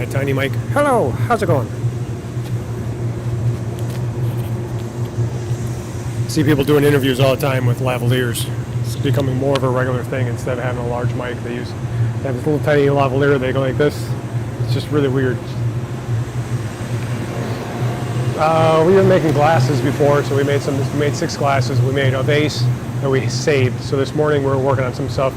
tiny mic. Hello, how's it going? See people doing interviews all the time with lavaliers. It's becoming more of a regular thing instead of having a large mic. They have this little tiny lavalier. They go like this. It's just really weird. We were making glasses before, so we made 6 glasses. We made a vase that we saved. So this morning we were working on some stuff.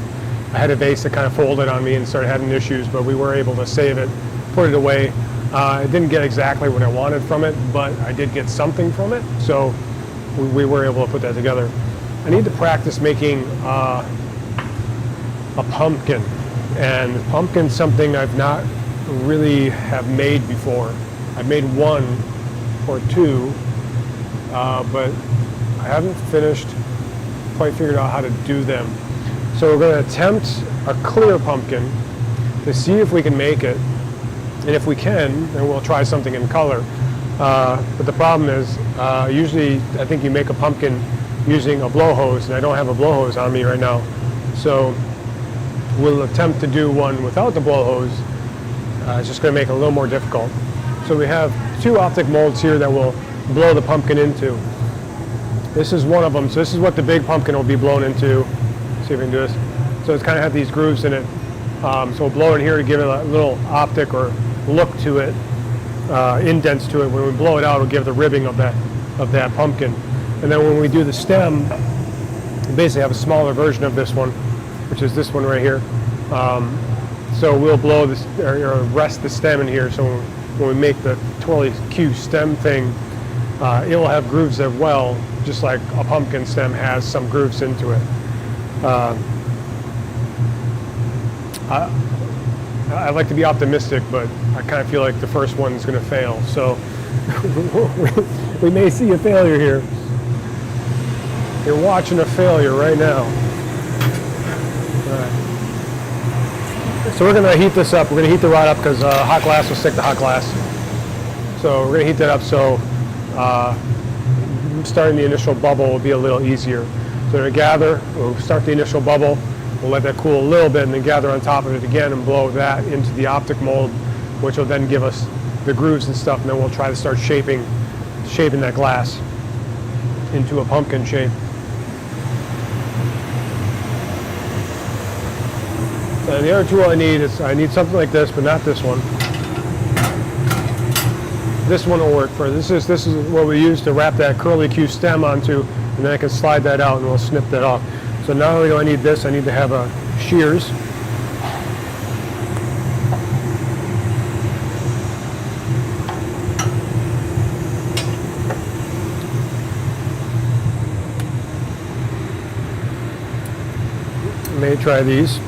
I had a vase that kind of folded on me and started having issues, but we were able to save it, put it away. I didn't get exactly what I wanted from it, but I did get something from it. So we were able to put that together. I need to practice making a pumpkin, and pumpkin's something I've not really have made before. I've made 1 or 2, but I haven't quite figured out how to do them. So we're going to attempt a clear pumpkin to see if we can make it, and if we can, then we'll try something in color. But the problem is, usually I think you make a pumpkin using a blow hose, and I don't have a blow hose on me right now. So we'll attempt to do one without the blow hose. It's just going to make it a little more difficult. So we have 2 optic molds here that we'll blow the pumpkin into. This is one of them. So this is what the big pumpkin will be blown into. See if we can do this. So it's kind of have these grooves in it. So we'll blow it here to give it a little optic or look to it, indents to it. When we blow it out, it'll give the ribbing of that pumpkin. And then when we do the stem, we basically have a smaller version of this one, which is this one right here. So we'll blow this or rest the stem in here. So when we make the twirly Q stem thing, it will have grooves as well, just like a pumpkin stem has some grooves into it. I like to be optimistic, but I kind of feel like the first one's going to fail. So we may see a failure here. You're watching a failure right now. All right. So we're going to heat this up. We're going to heat the rod up because hot glass will stick to hot glass. So we're going to heat that up so starting the initial bubble will be a little easier. So to gather, we'll start the initial bubble, we'll let that cool a little bit and then gather on top of it again and blow that into the optic mold, which will then give us the grooves and stuff, and then we'll try to start shaping that glass into a pumpkin shape. So the other tool I need something like this, but not this one. This one will work for this is what we use to wrap that curly Q stem onto, and then I can slide that out and we'll snip that off. So not only do I need this, I need to have shears. I may try these.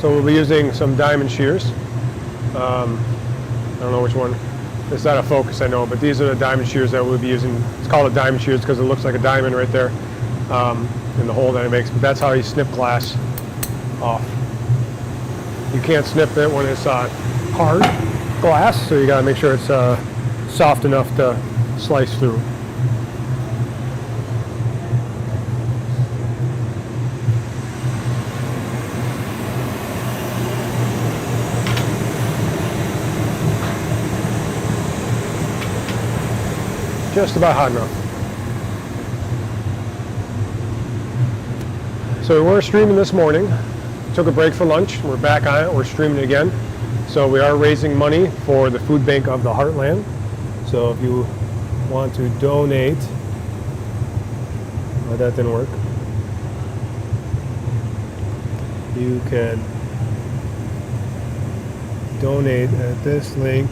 So we'll be using some diamond shears. I don't know which one. It's not a focus, I know, but these are the diamond shears that we'll be using. It's called a diamond shears because it looks like a diamond right there in the hole that it makes. But that's how you snip glass off. You can't snip it when it's hard glass, so you got to make sure it's soft enough to slice through. Just about hot enough. So we were streaming this morning, took a break for lunch, we're back on it, we're streaming it again. So we are raising money for the food bank of the Heartland. So if you want to donate, oh, that didn't work. You can donate at this link.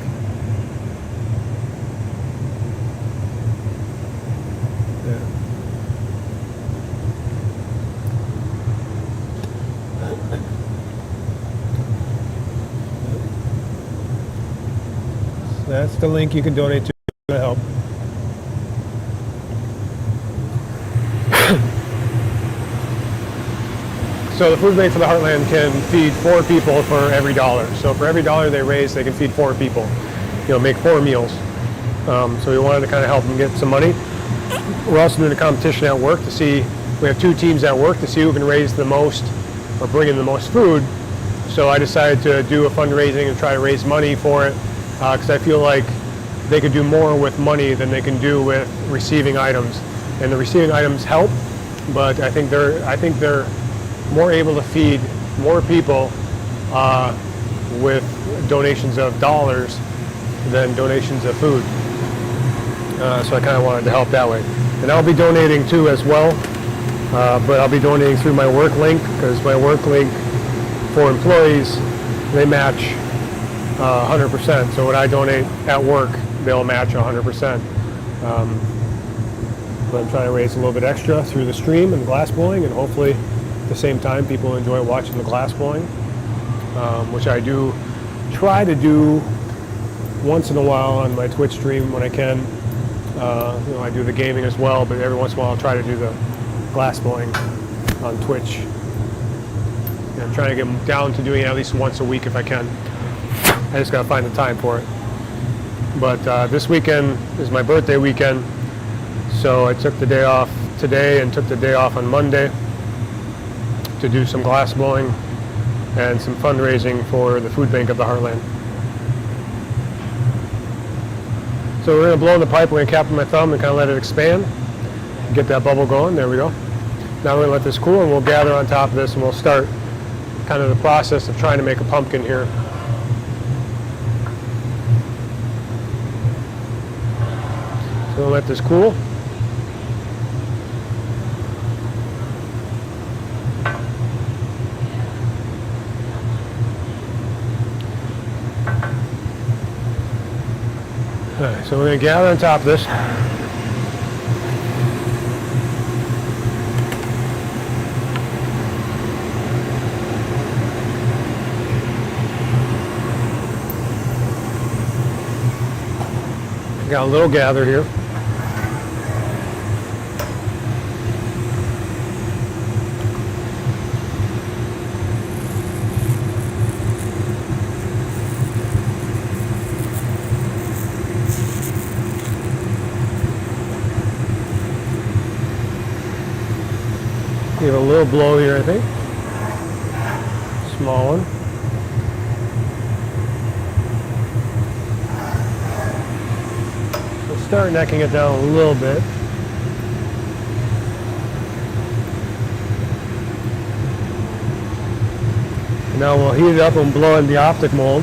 That's the link you can donate to help. So the food bank for the Heartland can feed 4 people for every $1. So for every $1 they raise, they can feed 4 people. Make 4 meals. So we wanted to kind of help them get some money. We're also doing a competition at work to see. We have 2 teams at work to see who can raise the most or bring in the most food. So I decided to do a fundraising and try to raise money for it, because I feel like they could do more with money than they can do with receiving items. And the receiving items help, but I think they're more able to feed more people with donations of dollars than donations of food. So I kind of wanted to help that way. And I'll be donating too as well, but I'll be donating through my work link, because my work link for employees, they match 100%. So when I donate at work, they'll match 100%. But I'm trying to raise a little bit extra through the stream and glassblowing, and hopefully at the same time people enjoy watching the glassblowing, which I do try to do once in a while on my Twitch stream when I can. I do the gaming as well, but every once in a while I'll try to do the glassblowing on Twitch. And I'm trying to get down to doing it at least once a week if I can. I just gotta find the time for it. But this weekend is my birthday weekend, so I took the day off today and took the day off on Monday to do some glassblowing and some fundraising for the food bank of the Heartland. So we're going to blow in the pipe. We're going to cap with my thumb and kind of let it expand. Get that bubble going. There we go. Now we're going to let this cool, and we'll gather on top of this, and we'll start kind of the process of trying to make a pumpkin here. So we'll let this cool. Alright, so we're going to gather on top of this. Got a little gather here. Give a little blow here, I think. Small one. So start necking it down a little bit. And now we'll heat it up and blow in the optic mold.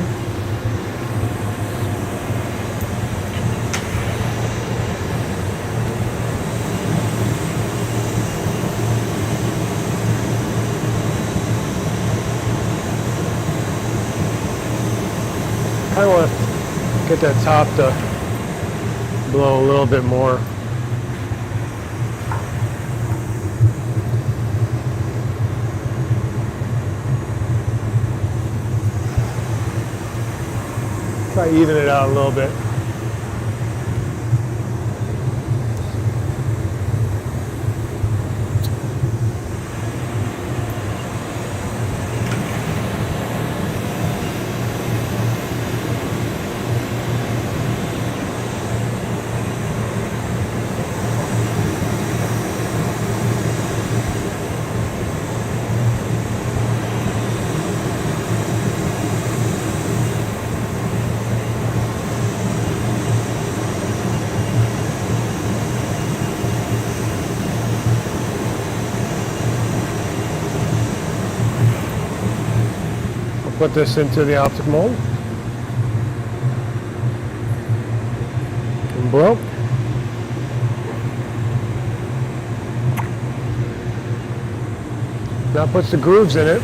I want to get that top to blow a little bit more. Try even it out a little bit. Put this into the optic mold and blow. Now puts the grooves in it.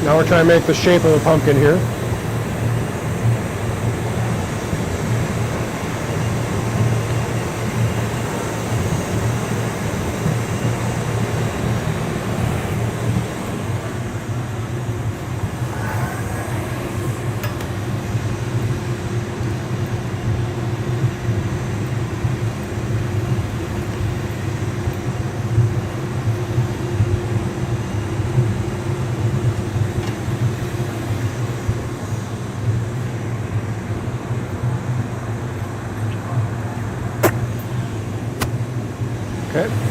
Now we're trying to make the shape of a pumpkin here. Okay.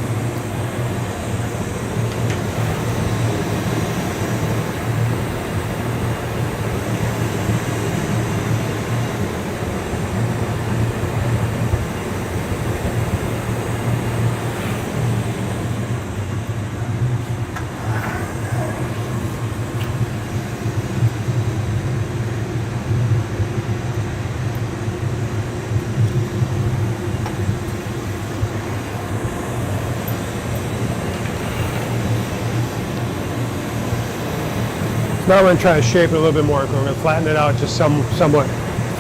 Now we're going to try to shape it a little bit more. We're going to flatten it out just somewhat.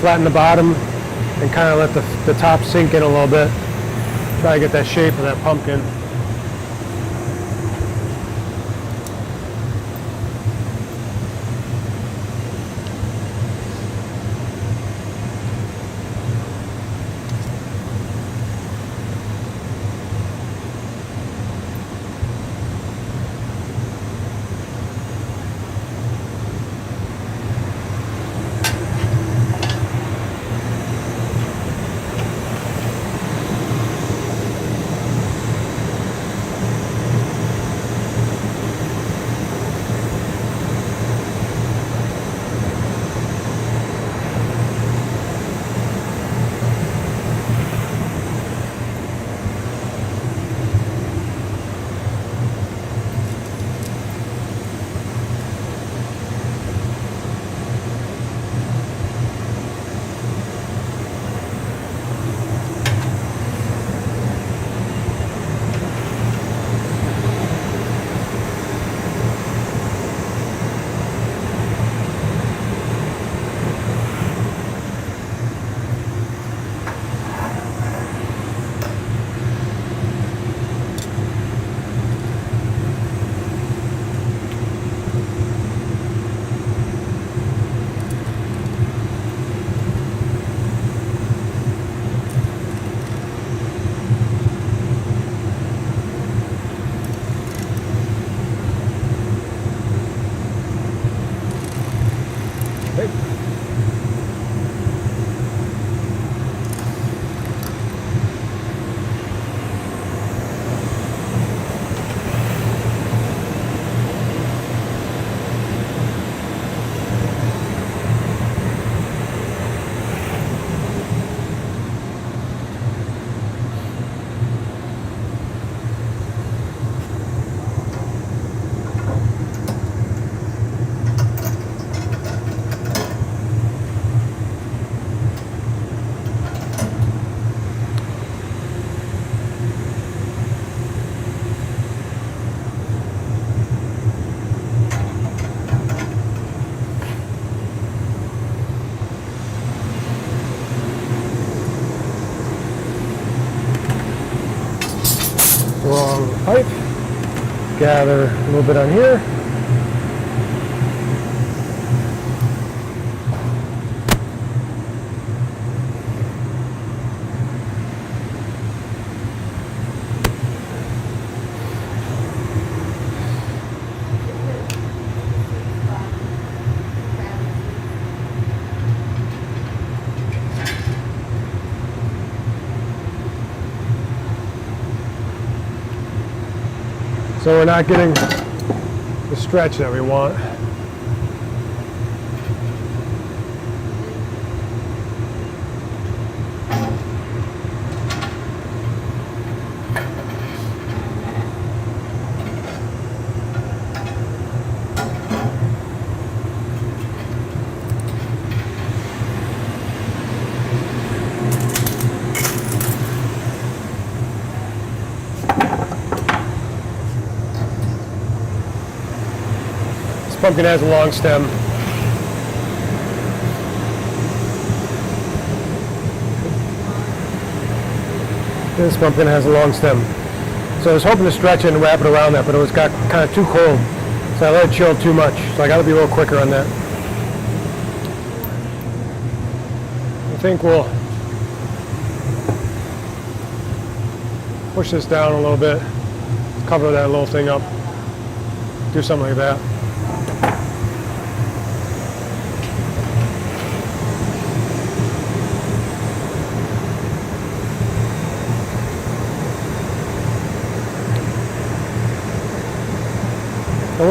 Flatten the bottom and kind of let the top sink in a little bit. Try to get that shape of that pumpkin. Wrong pipe. Gather a little bit on here. So we're not getting the stretch that we want. Pumpkin has a long stem. This pumpkin has a long stem. So I was hoping to stretch it and wrap it around that, but it was got kind of too cold. So I let it chill too much. So I got to be a little quicker on that. I think we'll push this down a little bit, cover that little thing up, do something like that.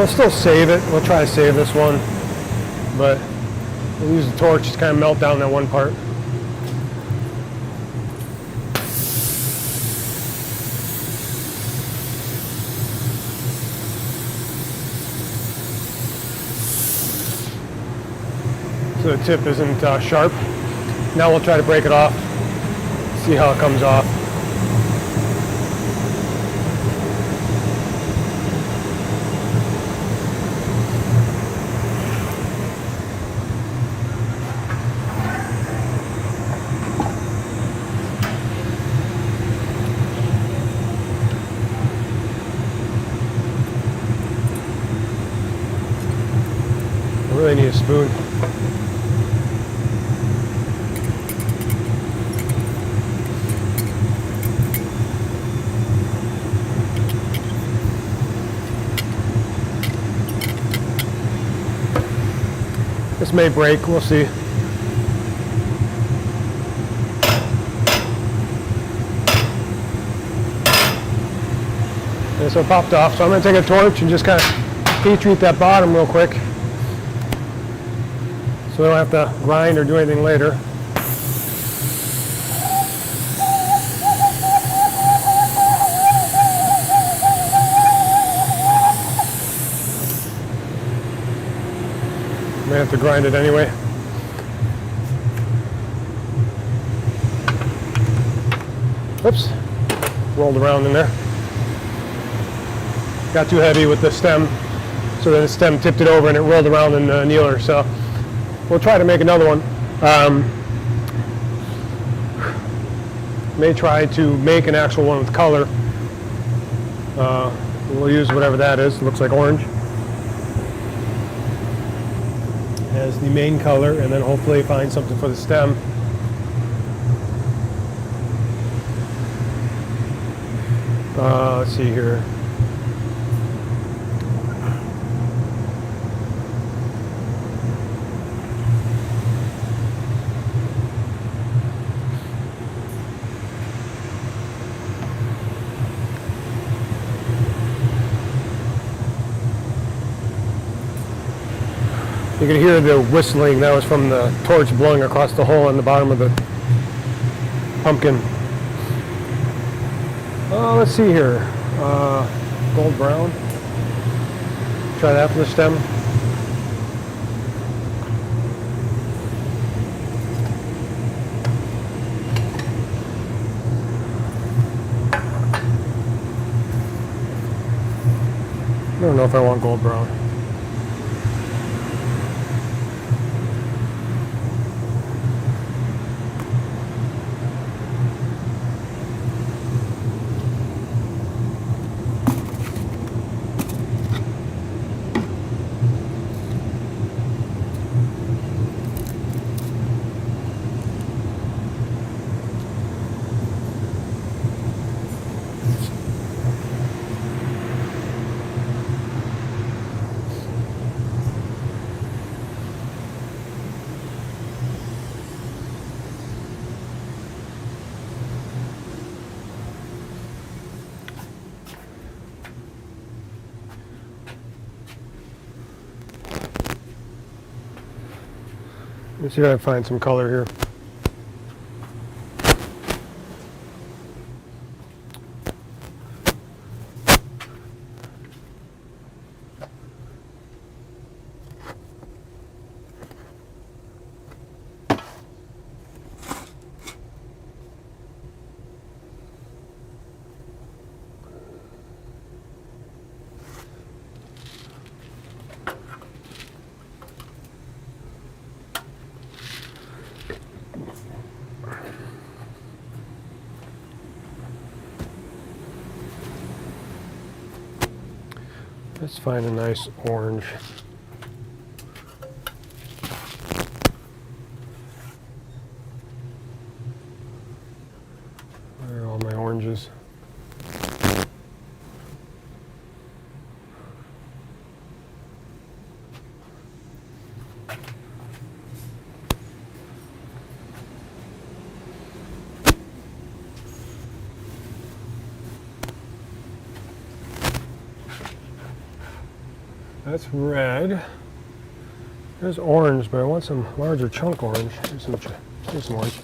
We'll still save it. We'll try to save this one, but we'll use the torch to kind of melt down that one part. So the tip isn't sharp. Now we'll try to break it off, see how it comes off. I really need a spoon. This may break, we'll see. Okay, so it popped off, so I'm going to take a torch and just kind of heat treat that bottom real quick, so we don't have to grind or do anything later. May have to grind it anyway. Oops, rolled around in there. Got too heavy with the stem, so then the stem tipped it over and it rolled around in the annealer. So we'll try to make another one. May try to make an actual one with color. We'll use whatever that is. It looks like orange as the main color, and then hopefully find something for the stem. Let's see here. You can hear the whistling. That was from the torch blowing across the hole in the bottom of the pumpkin. Let's see here. Gold brown. Try that for the stem. I don't know if I want gold brown. Let's see if I can find some color here. Let's find a nice orange. Where are all my oranges? That's red. There's orange, but I want some larger chunk orange. Here's some orange.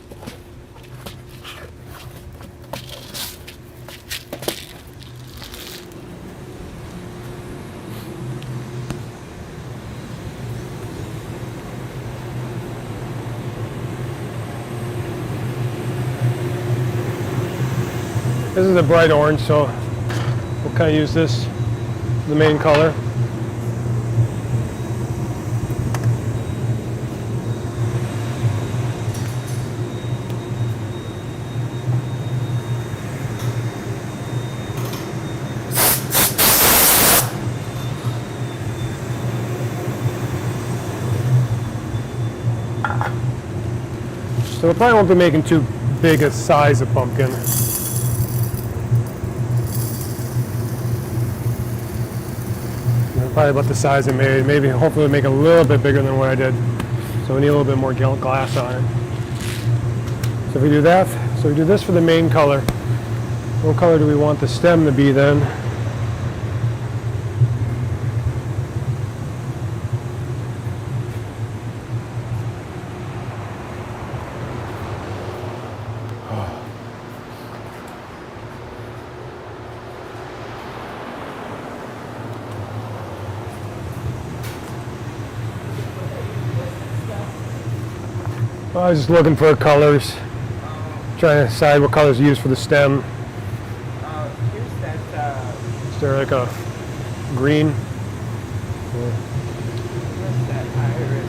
This is a bright orange, so we'll kind of use this, the main color. So we probably won't be making too big a size of pumpkin. Probably about the size I made. Maybe, hopefully, make it a little bit bigger than what I did. So we need a little bit more glass on it. So if we do that, so we do this for the main color. What color do we want the stem to be then? I was just looking for colors, trying to decide what colors to use for the stem. Here's that. Is there like a green? What's that iris?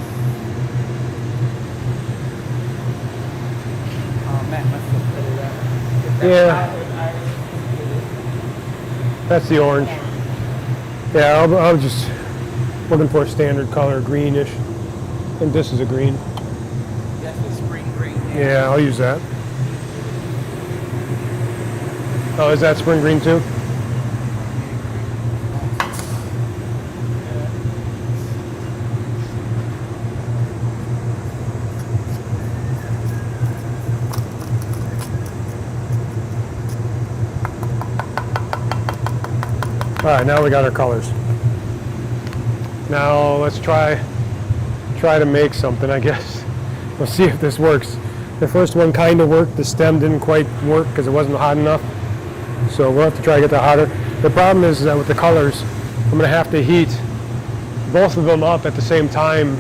Oh, Matt must have put it up. Yeah. That's the orange. Yeah, I was just looking for a standard color, greenish. I think this is a green. That's a spring green. Yeah, I'll use that. Oh, is that spring green too? All right, now we got our colors. Now let's try to make something, I guess. We'll see if this works. The first one kind of worked. The stem didn't quite work because it wasn't hot enough. So we'll have to try to get that hotter. The problem is that with the colors, I'm going to have to heat both of them up at the same time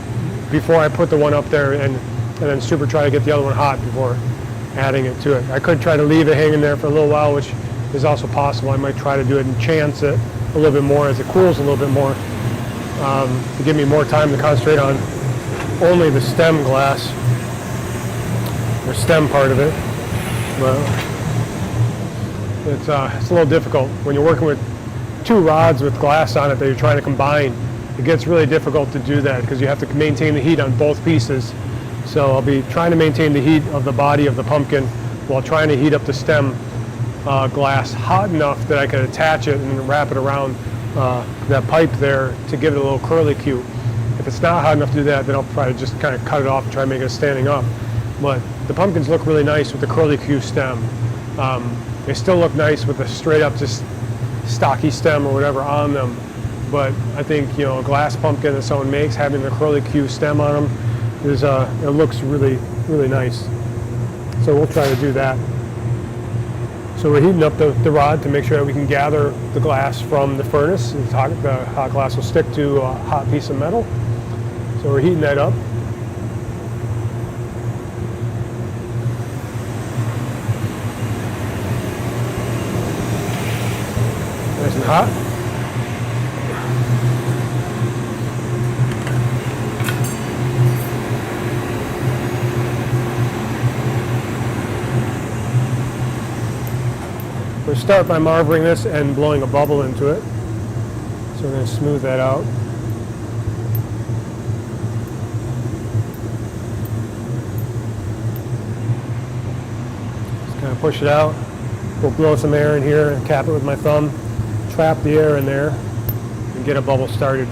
before I put the one up there and then super try to get the other one hot before adding it to it. I could try to leave it hanging there for a little while, which is also possible. I might try to do it and chance it a little bit more as it cools a little bit more to give me more time to concentrate on only the stem glass, or stem part of it. But it's a little difficult when you're working with two rods with glass on it that you're trying to combine. It gets really difficult to do that because you have to maintain the heat on both pieces. So I'll be trying to maintain the heat of the body of the pumpkin while trying to heat up the stem glass hot enough that I can attach it and wrap it around that pipe there to give it a little curlicue. If it's not hot enough to do that, then I'll probably just kind of cut it off and try to make it standing up. But the pumpkins look really nice with the curlicue stem. They still look nice with the straight up just stocky stem or whatever on them. But I think, you know, a glass pumpkin that someone makes, having the curlicue stem on them, is it looks really, really nice. So we'll try to do that. So we're heating up the rod to make sure that we can gather the glass from the furnace. The hot glass will stick to a hot piece of metal. So we're heating that up. Nice and hot. We'll start by marvering this and blowing a bubble into it. So we're going to smooth that out. Just kind of push it out. We'll blow some air in here and cap it with my thumb. Trap the air in there and get a bubble started.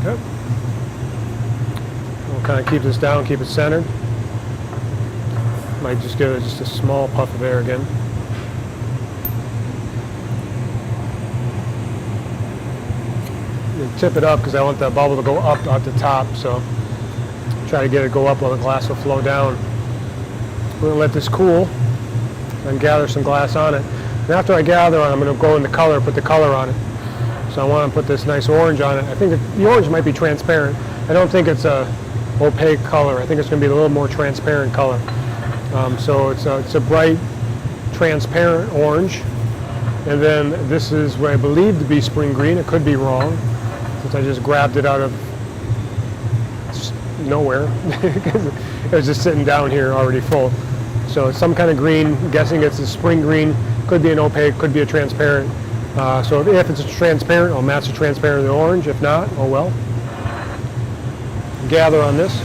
Okay. We'll kind of keep this down, keep it centered. Might just give it just a small puff of air again. Tip it up because I want that bubble to go up at the top, so try to get it go up while the glass will flow down. We're going to let this cool and gather some glass on it. And after I gather on it, I'm going to go in the color, put the color on it. So I want to put this nice orange on it. I think the orange might be transparent. I don't think it's a opaque color. I think it's going to be a little more transparent color. So it's a bright, transparent orange. And then this is what I believe to be spring green. It could be wrong, since I just grabbed it out of nowhere. It was just sitting down here already full. So it's some kind of green. I'm guessing it's a spring green. Could be an opaque, could be a transparent. So if it's a transparent, I'll match the transparent with the orange. If not, oh well. Gather on this.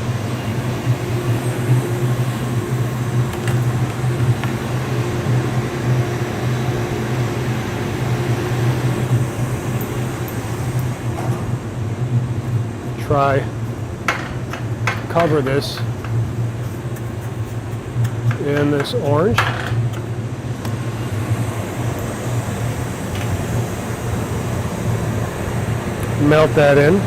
Try cover this in this orange. Melt that in.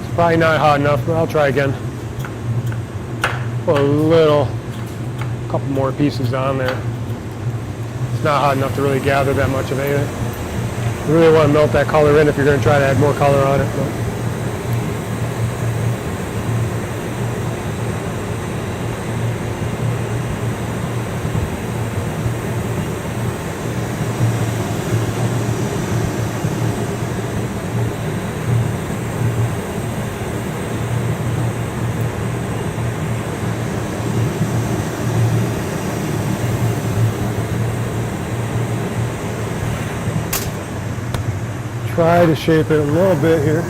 It's probably not hot enough, but I'll try again. Put a couple more pieces on there. It's not hot enough to really gather that much of anything. You really want to melt that color in if you're going to try to add more color on it. Try to shape it a little bit here.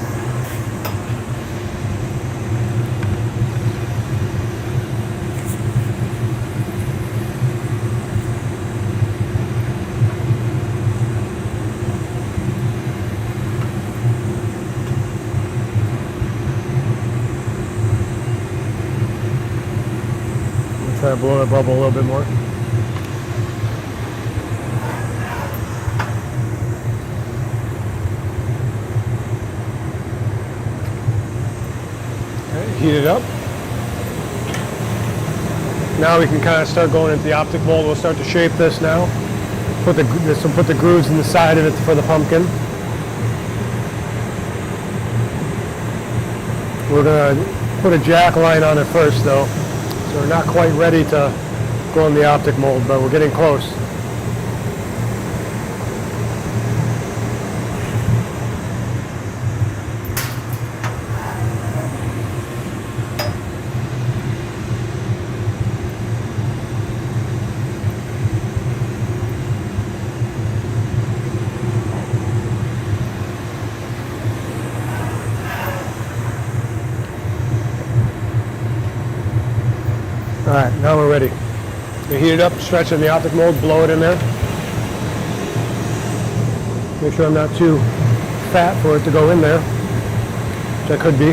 Try to blow that bubble a little bit more. Heat it up. Now we can kind of start going into the optic mold. We'll start to shape this now. Put the grooves in the side of it for the pumpkin. We're gonna put a jack line on it first though. So we're not quite ready to go in the optic mold, but we're getting close. All right, now we're ready. You heat it up, stretch it in the optic mold, blow it in there. Make sure I'm not too fat for it to go in there, which I could be.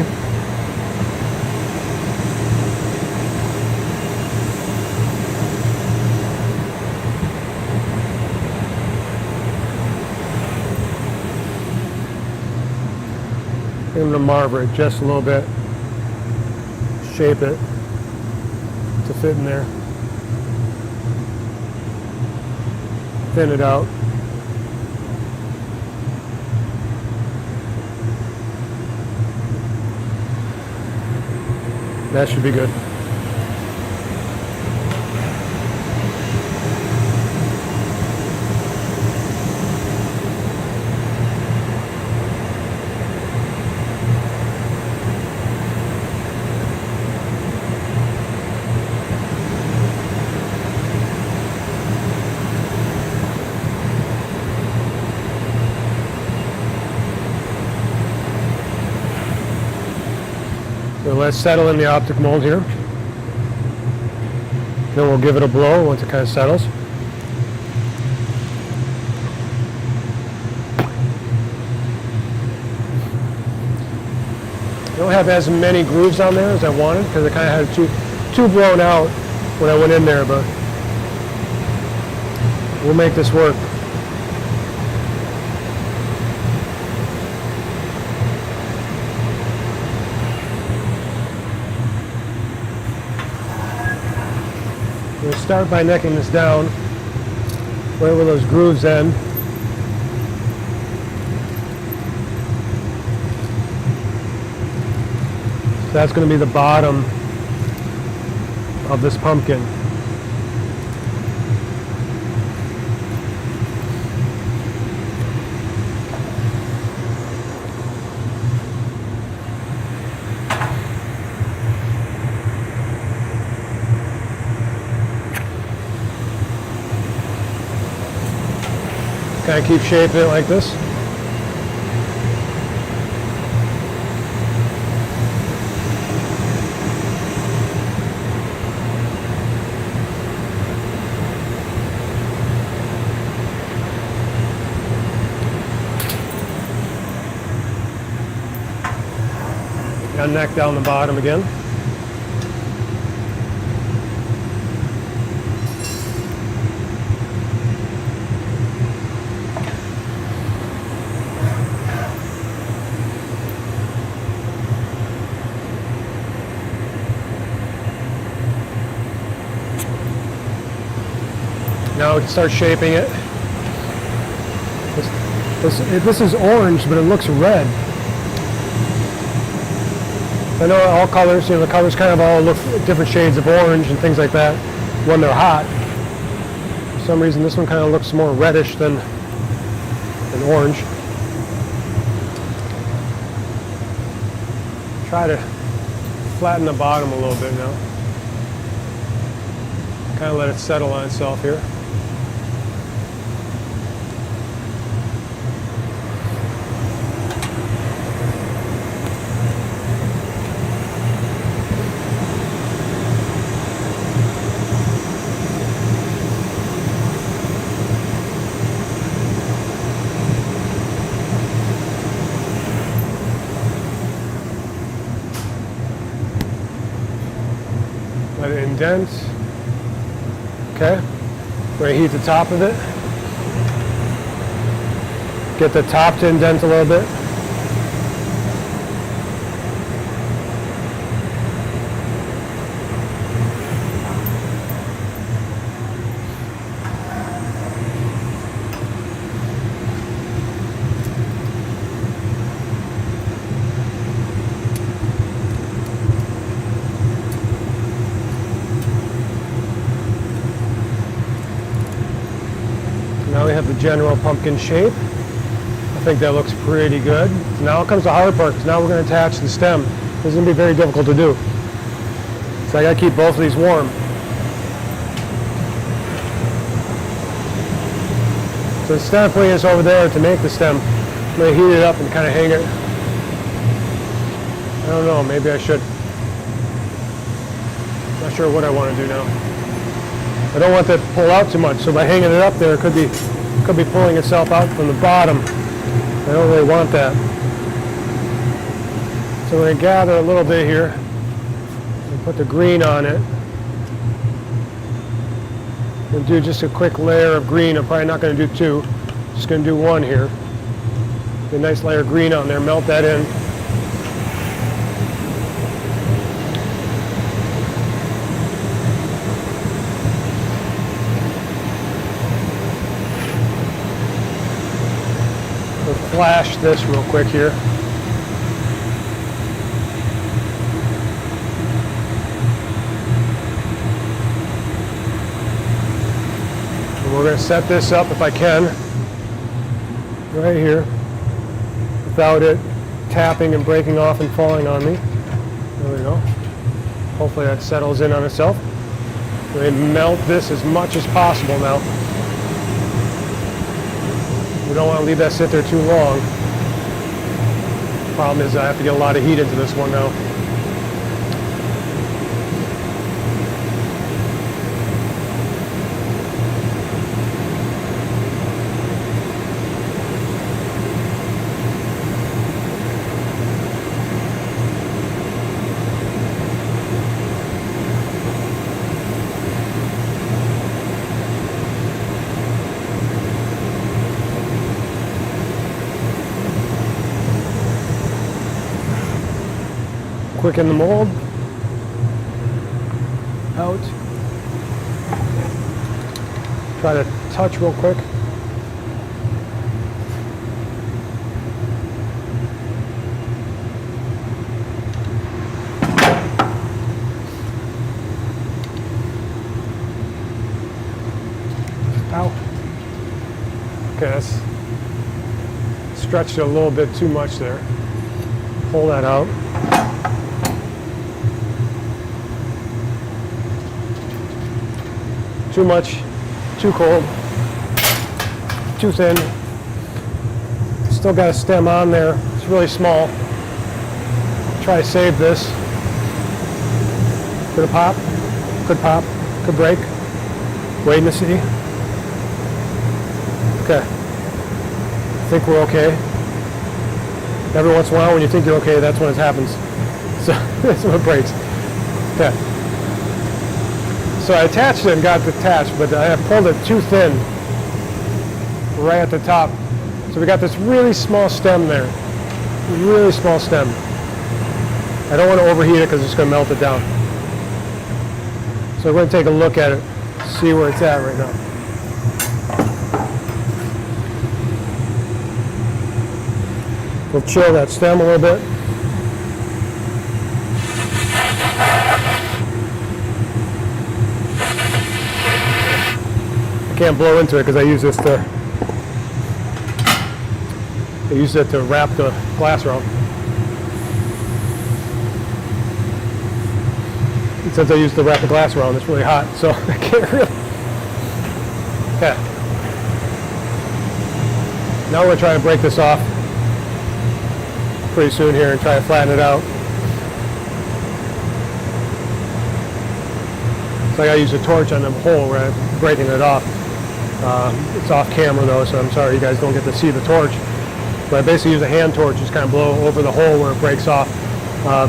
I'm going to marver it just a little bit, shape it to fit in there, thin it out. That should be good. So let's settle in the optic mold here. Then we'll give it a blow once it kind of settles. I don't have as many grooves on there as I wanted because I kind of had two blown out when I went in there, but we'll make this work. We'll start by necking this down right where those grooves end. So that's going to be the bottom of this pumpkin. Kind of keep shaping it like this. Got neck down the bottom again. Now we can start shaping it. This is orange, but it looks red. I know all colors, the colors kind of all look different shades of orange and things like that when they're hot. For some reason, this one kind of looks more reddish than orange. Try to flatten the bottom a little bit now. Kind of let it settle on itself here. Let it indent. Okay. We're going to heat the top of it. Get the top to indent a little bit. Now we have the general pumpkin shape. I think that looks pretty good. So now comes the hard part, because now we're going to attach the stem. This is going to be very difficult to do. So I got to keep both of these warm. So instead of putting this over there to make the stem, I'm going to heat it up and kind of hang it. I don't know, maybe I should. Not sure what I want to do now. I don't want that to pull out too much, so by hanging it up there, it could be pulling itself out from the bottom. I don't really want that. So we're going to gather a little bit here and put the green on it. We'll do just a quick layer of green. I'm probably not going to do two. Just going to do one here. Get a nice layer of green on there, melt that in. Flash this real quick here. And we're going to set this up, if I can, right here, without it tapping and breaking off and falling on me. There we go. Hopefully that settles in on itself. We're going to melt this as much as possible now. We don't want to leave that sit there too long. Problem is I have to get a lot of heat into this one now. quick in the mold. Out. Try to touch real quick. Out. Okay, that's stretched it a little bit too much there. Pull that out. Too much, too cold, too thin. Still got a stem on there. It's really small. Try to save this. Could it pop? Could break. Waiting to see. Okay. I think we're okay. Every once in a while when you think you're okay, that's when it happens. So that's when it breaks. Okay. So I attached it and got it attached, but I pulled it too thin right at the top. So we got this really small stem there. Really small stem. I don't want to overheat it because it's going to melt it down. So we're going to take a look at it, see where it's at right now. We'll chill that stem a little bit. I can't blow into it because I use it to wrap the glass around. And since I used to wrap the glass around, it's really hot, so I can't really. Okay. Now we're going to try to break this off pretty soon here and try to flatten it out. So I got to use a torch on the hole where I'm breaking it off. It's off camera though, so I'm sorry you guys don't get to see the torch. But I basically use a hand torch, just kind of blow over the hole where it breaks off.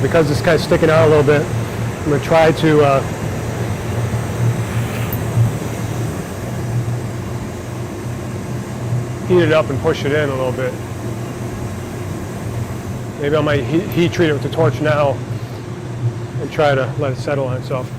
Because it's kind of sticking out a little bit, I'm going to try to heat it up and push it in a little bit. Maybe I might heat treat it with the torch now and try to let it settle on itself.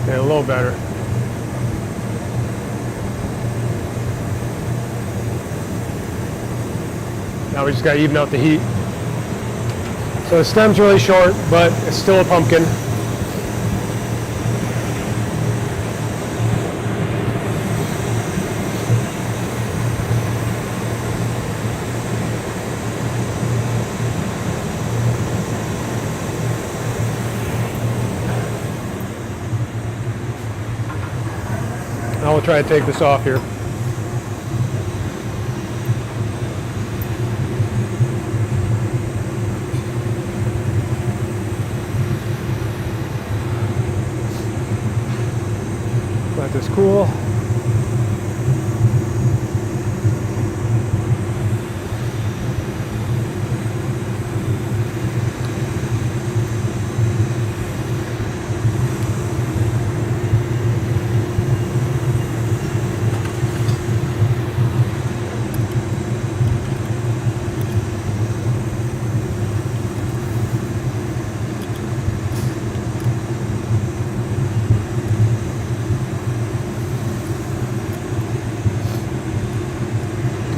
Okay, a little better. Now we just got to even out the heat. So the stem's really short, but it's still a pumpkin. Now we'll try to take this off here. Let this cool.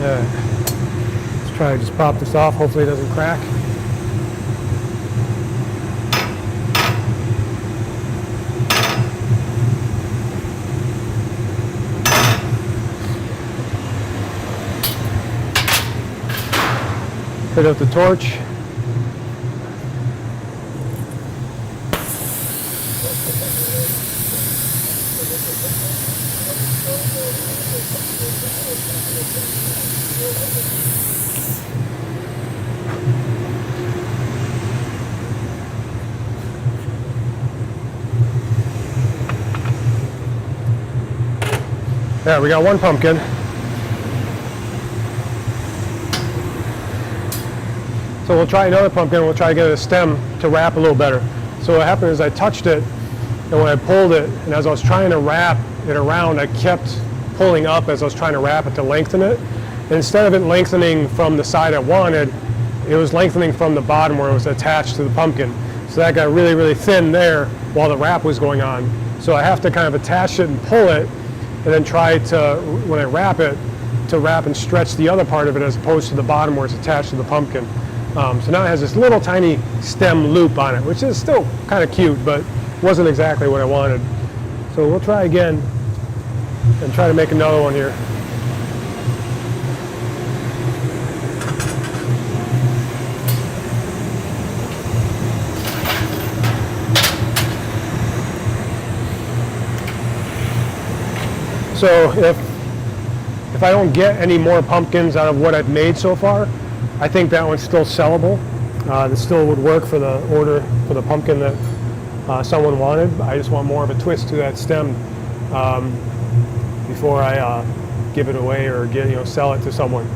Let's try to just pop this off. Hopefully it doesn't crack. Hit up the torch. There, we got one pumpkin. So we'll try another pumpkin. We'll try to get a stem to wrap a little better. So what happened is I touched it, and when I pulled it, and as I was trying to wrap it around, I kept pulling up as I was trying to wrap it to lengthen it. And instead of it lengthening from the side I wanted, it was lengthening from the bottom where it was attached to the pumpkin. So that got really, really thin there while the wrap was going on. So I have to kind of attach it and pull it, and then try to, when I wrap it, to wrap and stretch the other part of it as opposed to the bottom where it's attached to the pumpkin. So now it has this little tiny stem loop on it, which is still kind of cute, but wasn't exactly what I wanted. So we'll try again and try to make another one here. So if I don't get any more pumpkins out of what I've made so far, I think that one's still sellable. This still would work for the order for the pumpkin that someone wanted. I just want more of a twist to that stem before I give it away or sell it to someone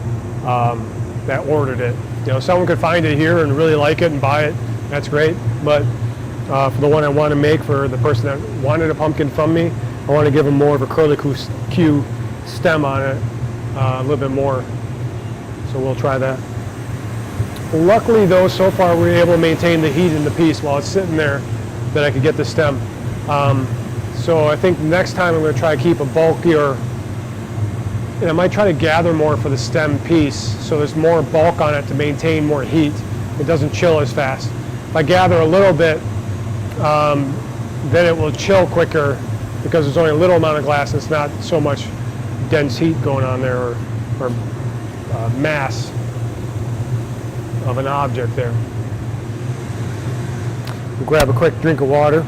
that ordered it. Someone could find it here and really like it and buy it. That's great. But for the one I want to make for the person that wanted a pumpkin from me, I want to give them more of a curlicue stem on it, a little bit more. So we'll try that. Luckily though, so far we were able to maintain the heat in the piece while it's sitting there, that I could get the stem. So I think next time I'm going to try to keep a bulkier, and I might try to gather more for the stem piece so there's more bulk on it to maintain more heat. It doesn't chill as fast. If I gather a little bit, then it will chill quicker because there's only a little amount of glass and it's not so much dense heat going on there or mass of an object there. We'll grab a quick drink of water.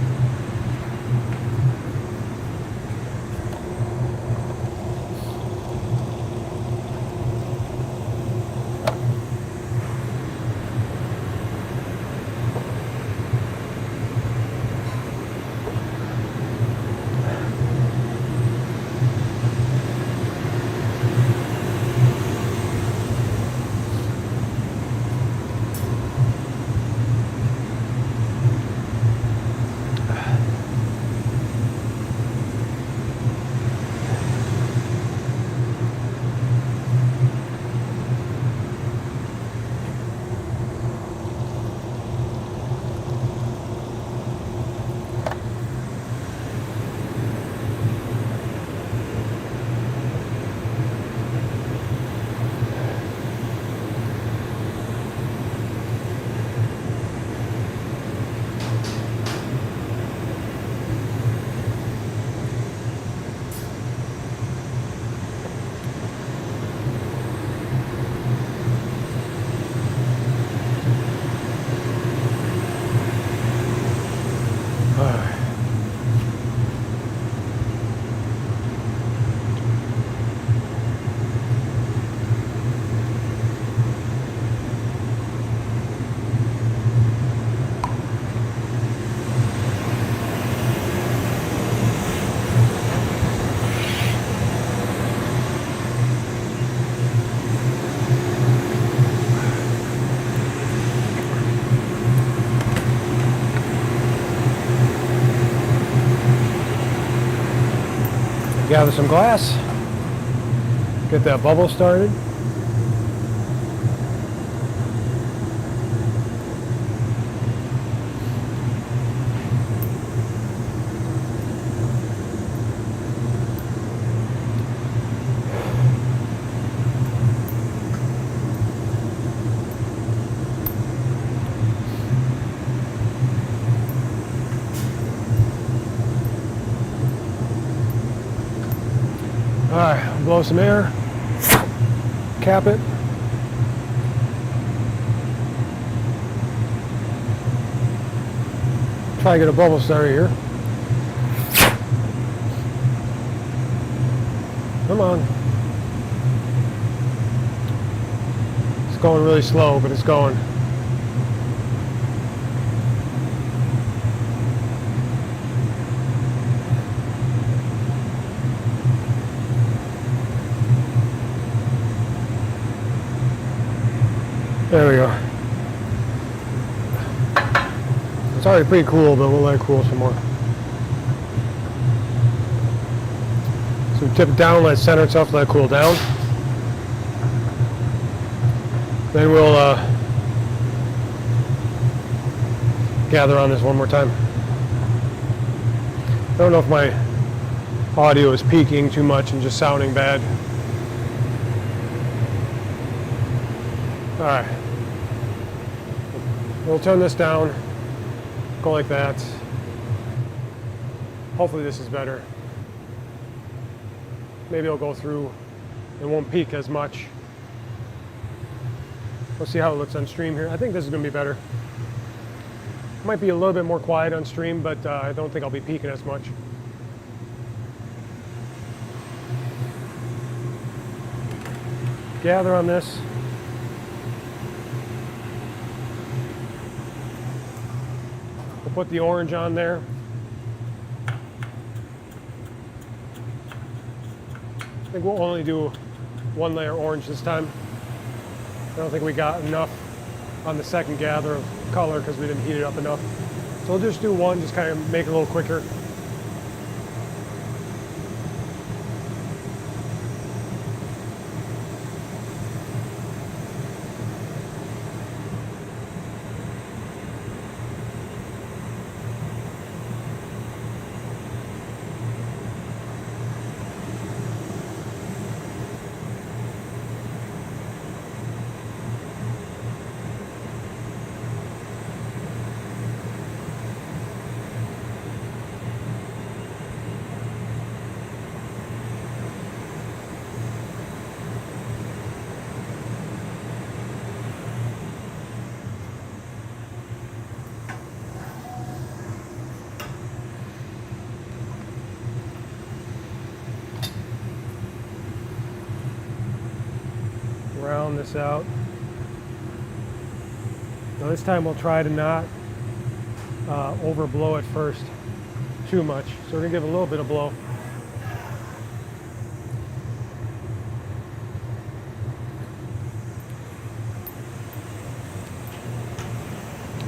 Gather some glass, get that bubble started. All right, blow some air, cap it. Try to get a bubble starter here. Come on. It's going really slow, but it's going. There we go. It's already pretty cool, but we'll let it cool some more. So tip it down, let it center itself, let it cool down. Then we'll gather on this one more time. I don't know if my audio is peaking too much and just sounding bad. All right. We'll turn this down, go like that. Hopefully this is better. Maybe it'll go through, it won't peak as much. We'll see how it looks on stream here. I think this is gonna be better. Might be a little bit more quiet on stream, but I don't think I'll be peaking as much. Gather on this. We'll put the orange on there. I think we'll only do one layer orange this time. I don't think we got enough on the second gather of color because we didn't heat it up enough. So we'll just do one, just kind of make it a little quicker. Round this out. Now this time we'll try to not overblow it first too much. So we're gonna give it a little bit of blow.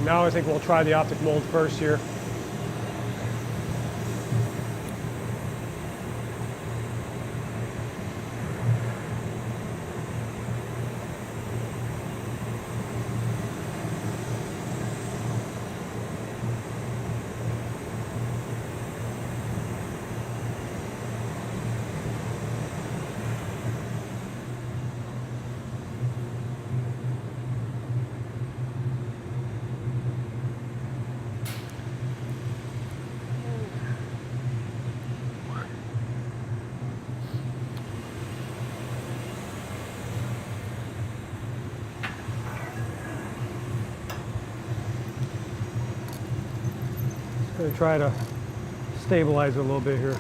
Now I think we'll try the optic mold first here. Going to try to stabilize it a little bit here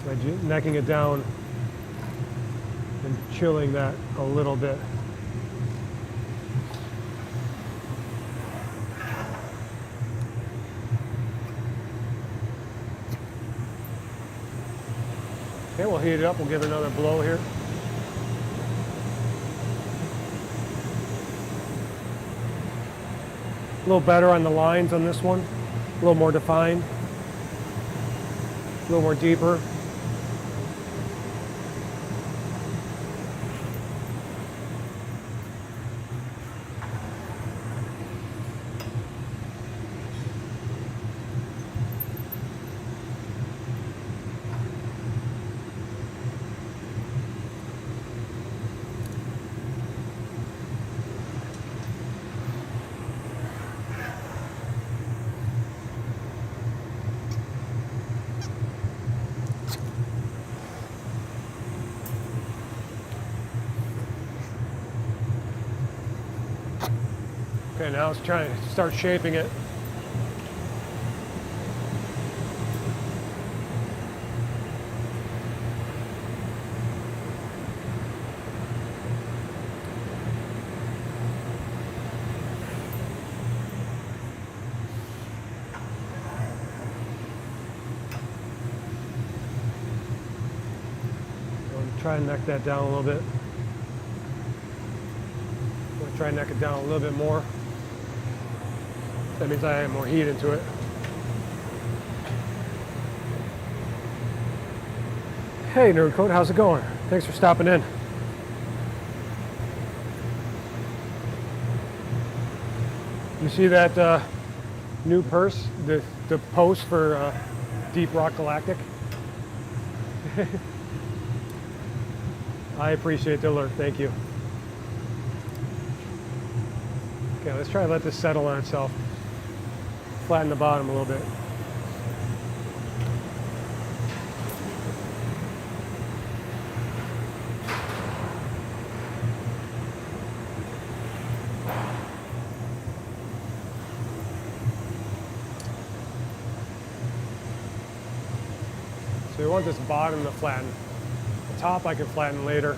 by necking it down and chilling that a little bit. Okay, we'll heat it up. We'll give it another blow here. A little better on the lines on this one, a little more defined, a little more deeper. Okay, now it's trying to start shaping it. try and neck that down a little bit. I'm going to try and neck it down a little bit more. That means I add more heat into it. Hey Nerdcoat, how's it going? Thanks for stopping in. You see that new purse, the post for Deep Rock Galactic? I appreciate the alert, thank you. Okay, let's try to let this settle on itself. Flatten the bottom a little bit. So we want this bottom to flatten. The top I can flatten later.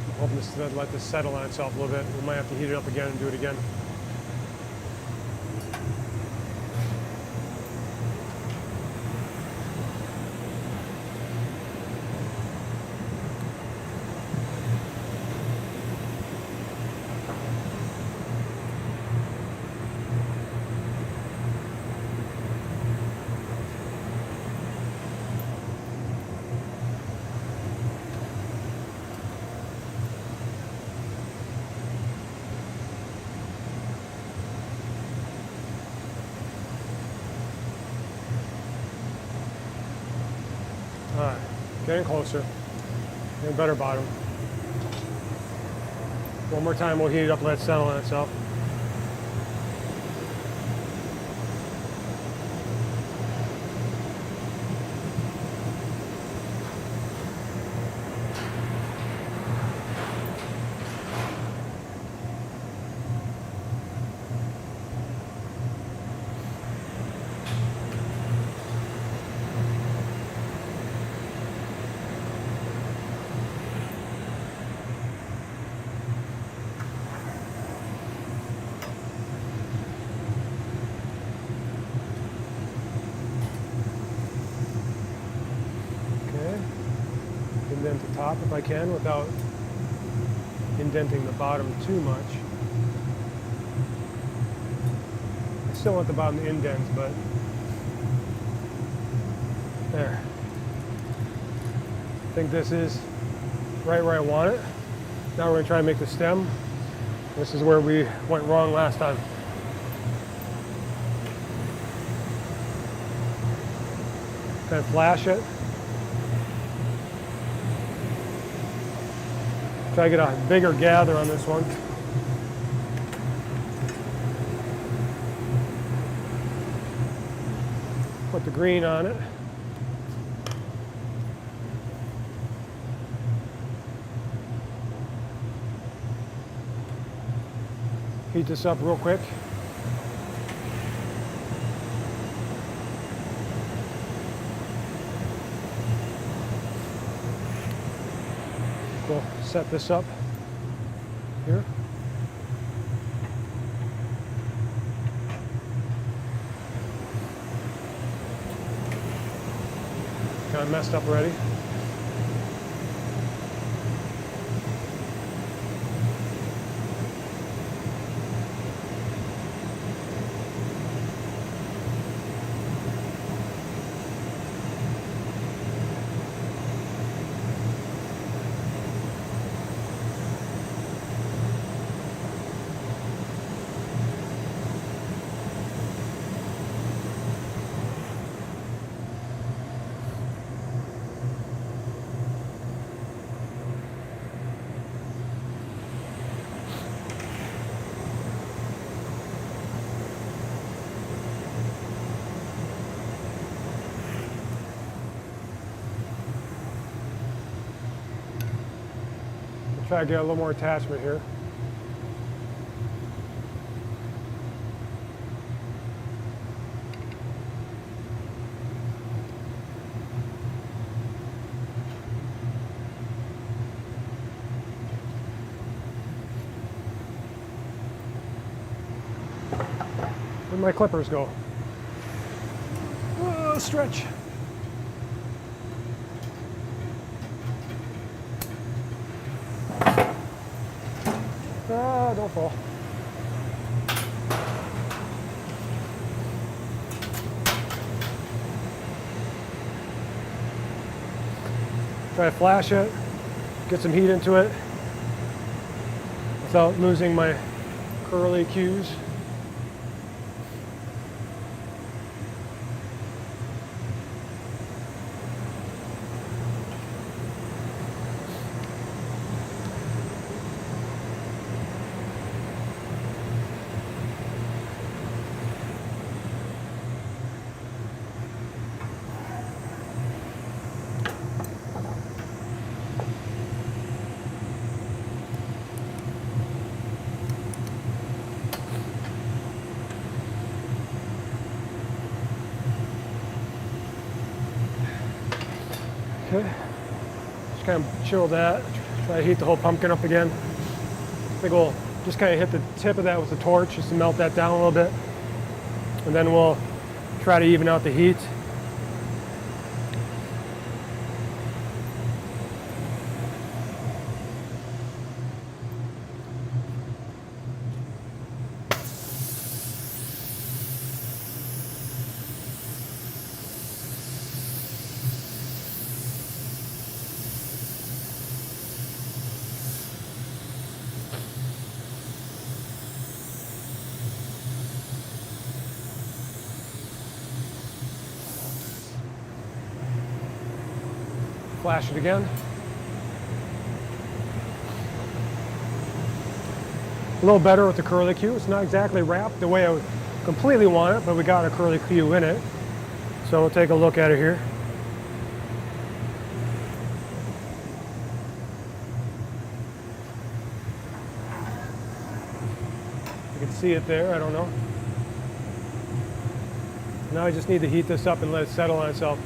I'm hoping to let this settle on itself a little bit. We might have to heat it up again and do it again. Alright, getting closer. Getting a better bottom. One more time, we'll heat it up, let it settle on itself. Indent the top if I can without indenting the bottom too much. I still want the bottom to indent, but there. I think this is right where I want it. Now we're going to try and make the stem. This is where we went wrong last time. Kind of flash it. Try to get a bigger gather on this one. Put the green on it. Heat this up real quick. We'll set this up here. Kind of messed up already. Try to get a little more attachment here. Where'd my clippers go? Oh, stretch. Ah, don't fall. Try to flash it, get some heat into it without losing my curly cues. Okay, just kind of chill that, try to heat the whole pumpkin up again. I think we'll just kind of hit the tip of that with the torch just to melt that down a little bit. And then we'll try to even out the heat. Flash it again. A little better with the curlicue. It's not exactly wrapped the way I would completely want it, but we got a curlicue in it. So we'll take a look at it here. You can see it there, I don't know. Now I just need to heat this up and let it settle on itself.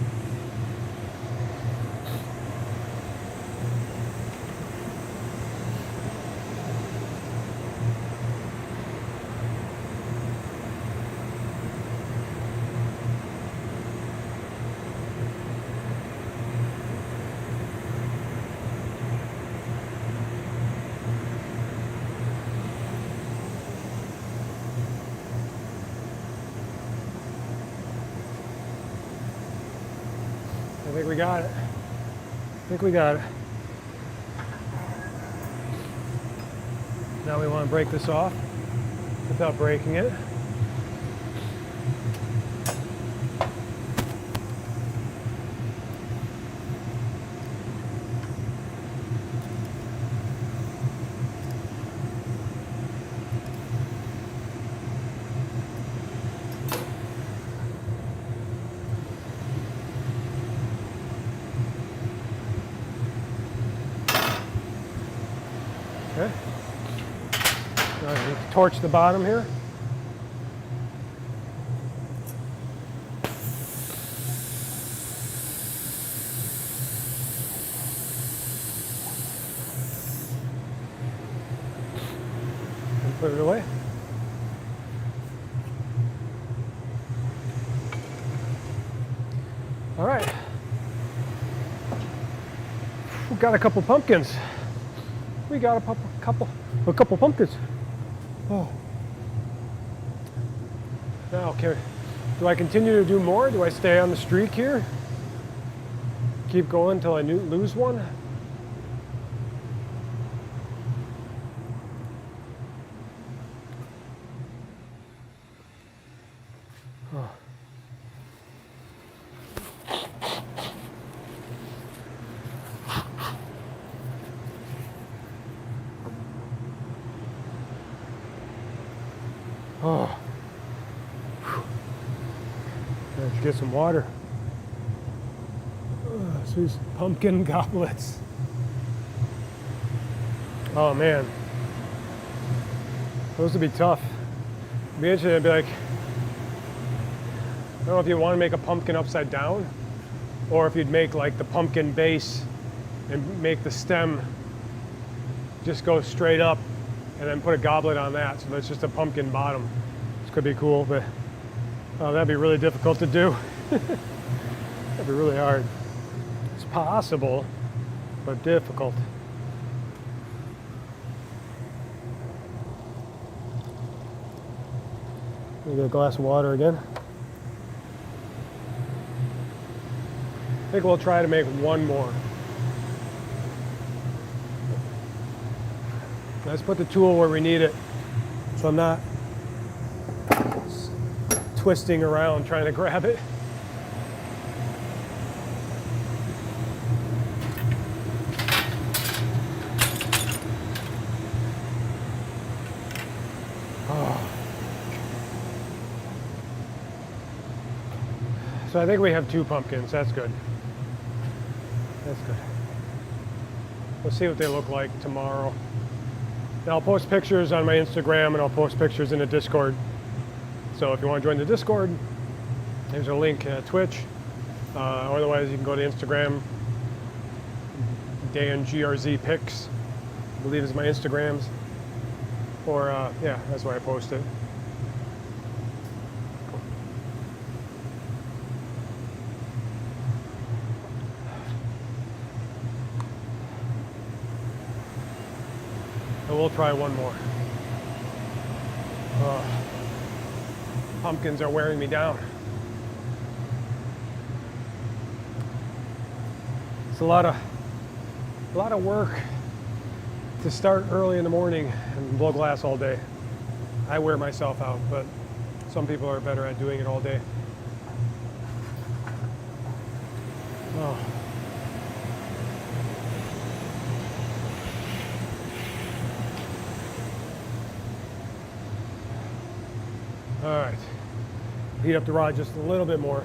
I think we got it. I think we got it. Now we want to break this off without breaking it. Okay. Now torch the bottom here. And put it away. All right. We've got a couple pumpkins. We got a couple pumpkins. Oh. Now, okay. Do I continue to do more? Do I stay on the streak here? Keep going until I lose one? Oh. Oh, let's get some water. So these pumpkin goblets. Oh man, those would be tough. It'd be interesting. I'd be like, I don't know if you want to make a pumpkin upside down, or if you'd make like the pumpkin base and make the stem just go straight up, and then put a goblet on that, so that's just a pumpkin bottom. This could be cool, but that'd be really difficult to do. That'd be really hard. It's possible, but difficult. Let me get a glass of water again. I think we'll try to make one more. Let's put the tool where we need it, so I'm not twisting around trying to grab it. So I think we have 2 pumpkins. That's good. That's good. We'll see what they look like tomorrow. And I'll post pictures on my Instagram, and I'll post pictures in the Discord. So if you want to join the Discord, there's a link at Twitch. Otherwise, you can go to Instagram. DanGRZ Pics, I believe is my Instagrams. Or yeah, that's where I post it. And we'll try one more. Pumpkins are wearing me down. It's a lot of work to start early in the morning and blow glass all day. I wear myself out, but some people are better at doing it all day. Oh. All right, heat up the rod just a little bit more.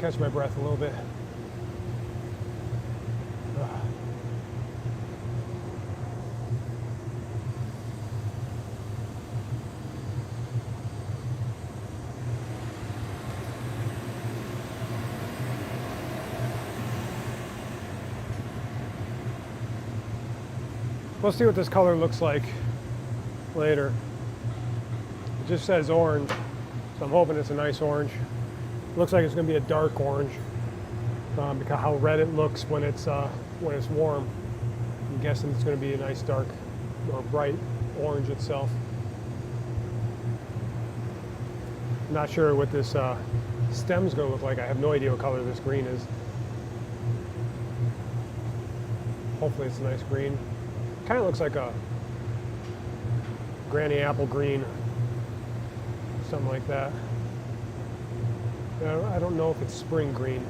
Catch my breath a little bit. We'll see what this color looks like later. It just says orange, so I'm hoping it's a nice orange. Looks like it's going to be a dark orange because how red it looks when it's warm. I'm guessing it's going to be a nice dark or bright orange itself. I'm not sure what this stem's going to look like. I have no idea what color this green is. Hopefully it's a nice green. Kind of looks like a granny apple green, something like that. I don't know if it's spring green.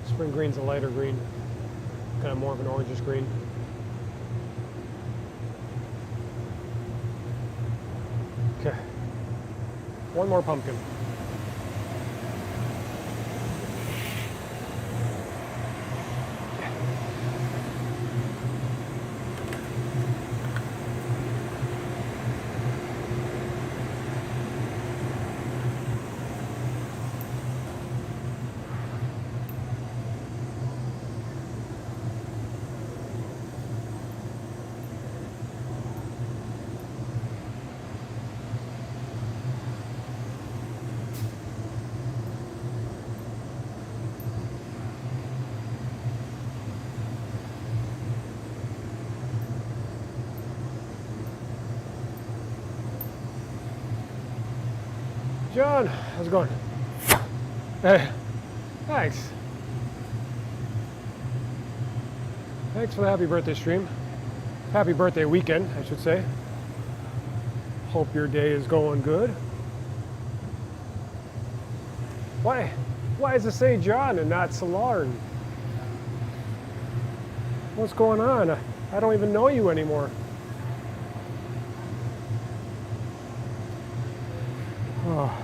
Spring green's a lighter green, kind of more of an orangish green. Okay, one more pumpkin. John, how's it going? Hey, thanks. Thanks for the happy birthday stream. Happy birthday weekend, I should say. Hope your day is going good. Why does it say John and not Salarn? What's going on? I don't even know you anymore. Oh.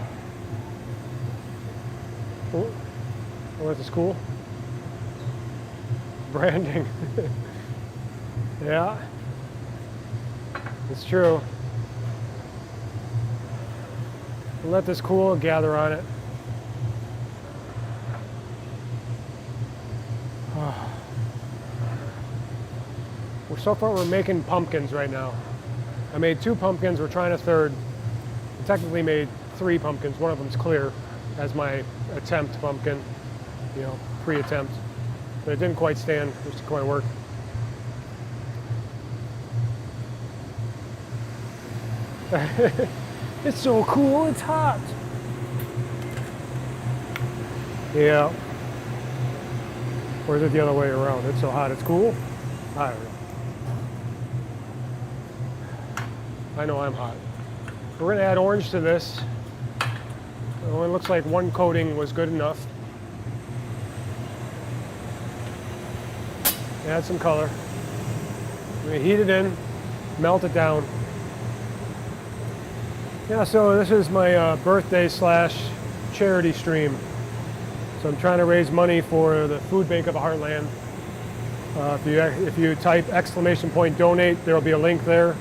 I went to school. Branding. Yeah, it's true. Let this cool, gather on it. So far we're making pumpkins right now. I made 2 pumpkins, we're trying a third. I technically made 3 pumpkins, one of them's clear as my attempt pumpkin, you know, pre-attempt. But it didn't quite stand, it just didn't quite work. It's so cool, it's hot. Yeah. Or is it the other way around? It's so hot, it's cool? I don't know. I know I'm hot. We're gonna add orange to this. Oh, it looks like one coating was good enough. Add some color. We're gonna heat it in, melt it down. Yeah, so this is my birthday / charity stream. So I'm trying to raise money for the Food Bank of the Heartland. If you type !donate, there will be a link there.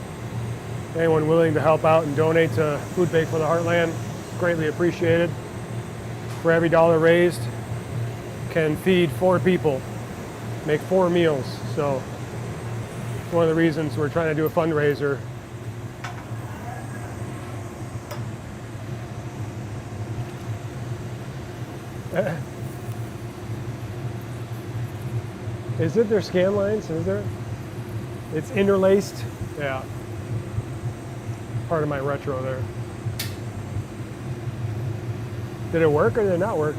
Anyone willing to help out and donate to Food Bank for the Heartland, greatly appreciated. For every dollar raised, can feed 4 people, make 4 meals. So it's one of the reasons we're trying to do a fundraiser. Is it their scan lines? Is there? It's interlaced. Yeah. Part of my retro there. Did it work or did it not work?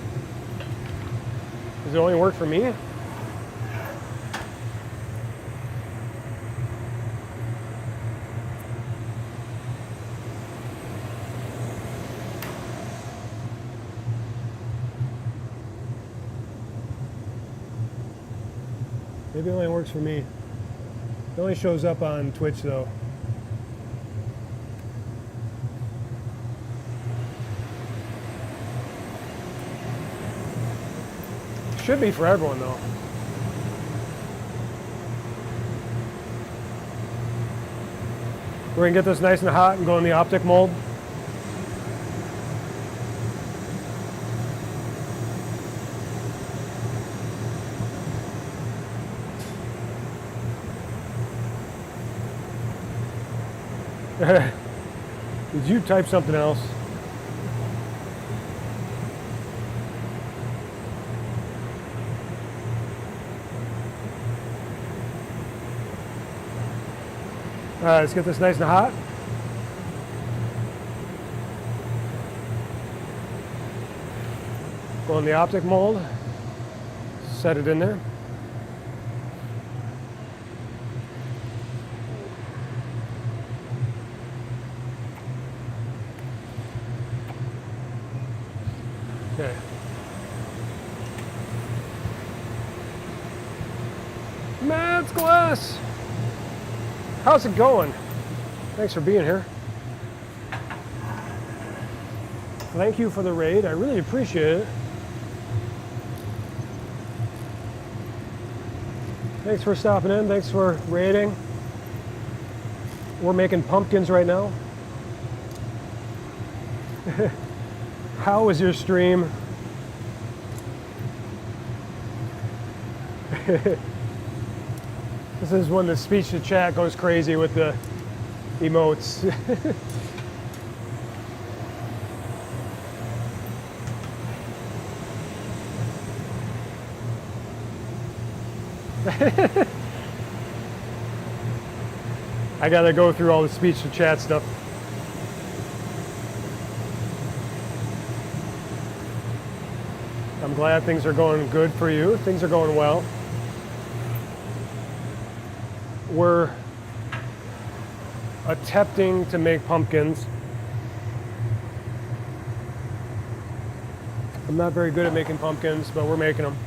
Does it only work for me? Maybe it only works for me. It only shows up on Twitch though. Should be for everyone though. We're gonna get this nice and hot and go in the optic mold. Did you type something else? All right, let's get this nice and hot. Go in the optic mold, set it in there. Okay. Matt's Glass! How's it going? Thanks for being here. Thank you for the raid. I really appreciate it. Thanks for stopping in. Thanks for raiding. We're making pumpkins right now. How was your stream? This is when the speech to chat goes crazy with the emotes. I gotta go through all the speech to chat stuff. I'm glad things are going good for you. Things are going well. We're attempting to make pumpkins. I'm not very good at making pumpkins, but we're making them.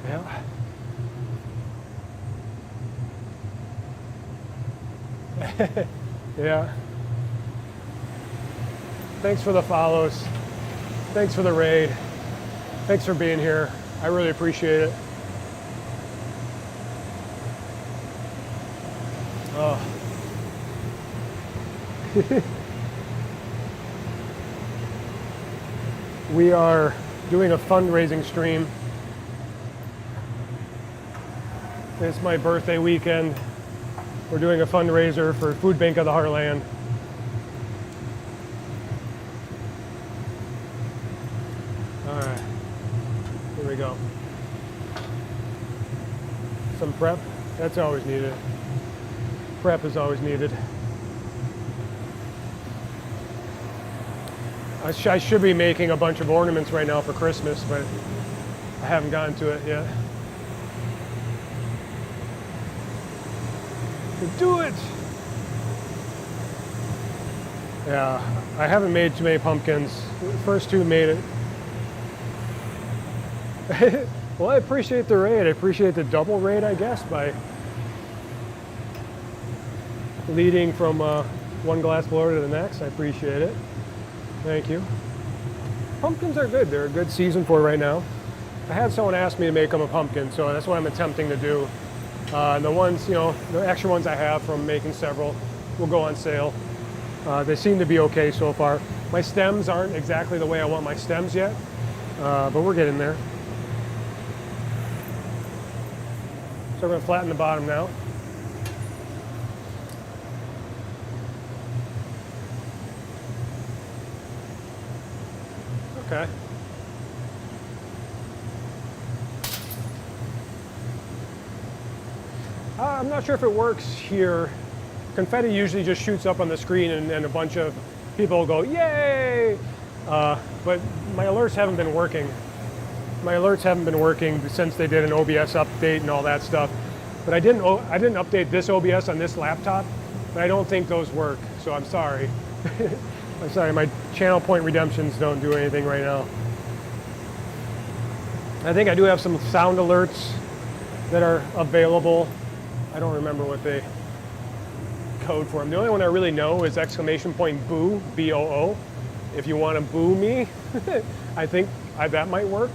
Yeah. Yeah. Thanks for the follows. Thanks for the raid. Thanks for being here. I really appreciate it. Oh. We are doing a fundraising stream. It's my birthday weekend. We're doing a fundraiser for Food Bank of the Heartland. All right, here we go. Some prep. That's always needed. Prep is always needed. I should be making a bunch of ornaments right now for Christmas, but I haven't gotten to it yet. Do it! Yeah, I haven't made too many pumpkins. The first two made it. Well, I appreciate the raid. I appreciate the double raid, I guess, by leading from one glass blower to the next. I appreciate it. Thank you. Pumpkins are good. They're a good season for right now. I had someone ask me to make them a pumpkin, so that's what I'm attempting to do. And the ones, the extra ones I have from making several will go on sale. They seem to be okay so far. My stems aren't exactly the way I want my stems yet, but we're getting there. So we're going to flatten the bottom now. Okay. I'm not sure if it works here. Confetti usually just shoots up on the screen and a bunch of people go, yay! But my alerts haven't been working. My alerts haven't been working since they did an OBS update and all that stuff. But I didn't update this OBS on this laptop, but I don't think those work, so I'm sorry. I'm sorry, my channel point redemptions don't do anything right now. I think I do have some sound alerts that are available. I don't remember what they code for them. The only one I really know is !boo, B-O-O. If you want to boo me, I think that might work.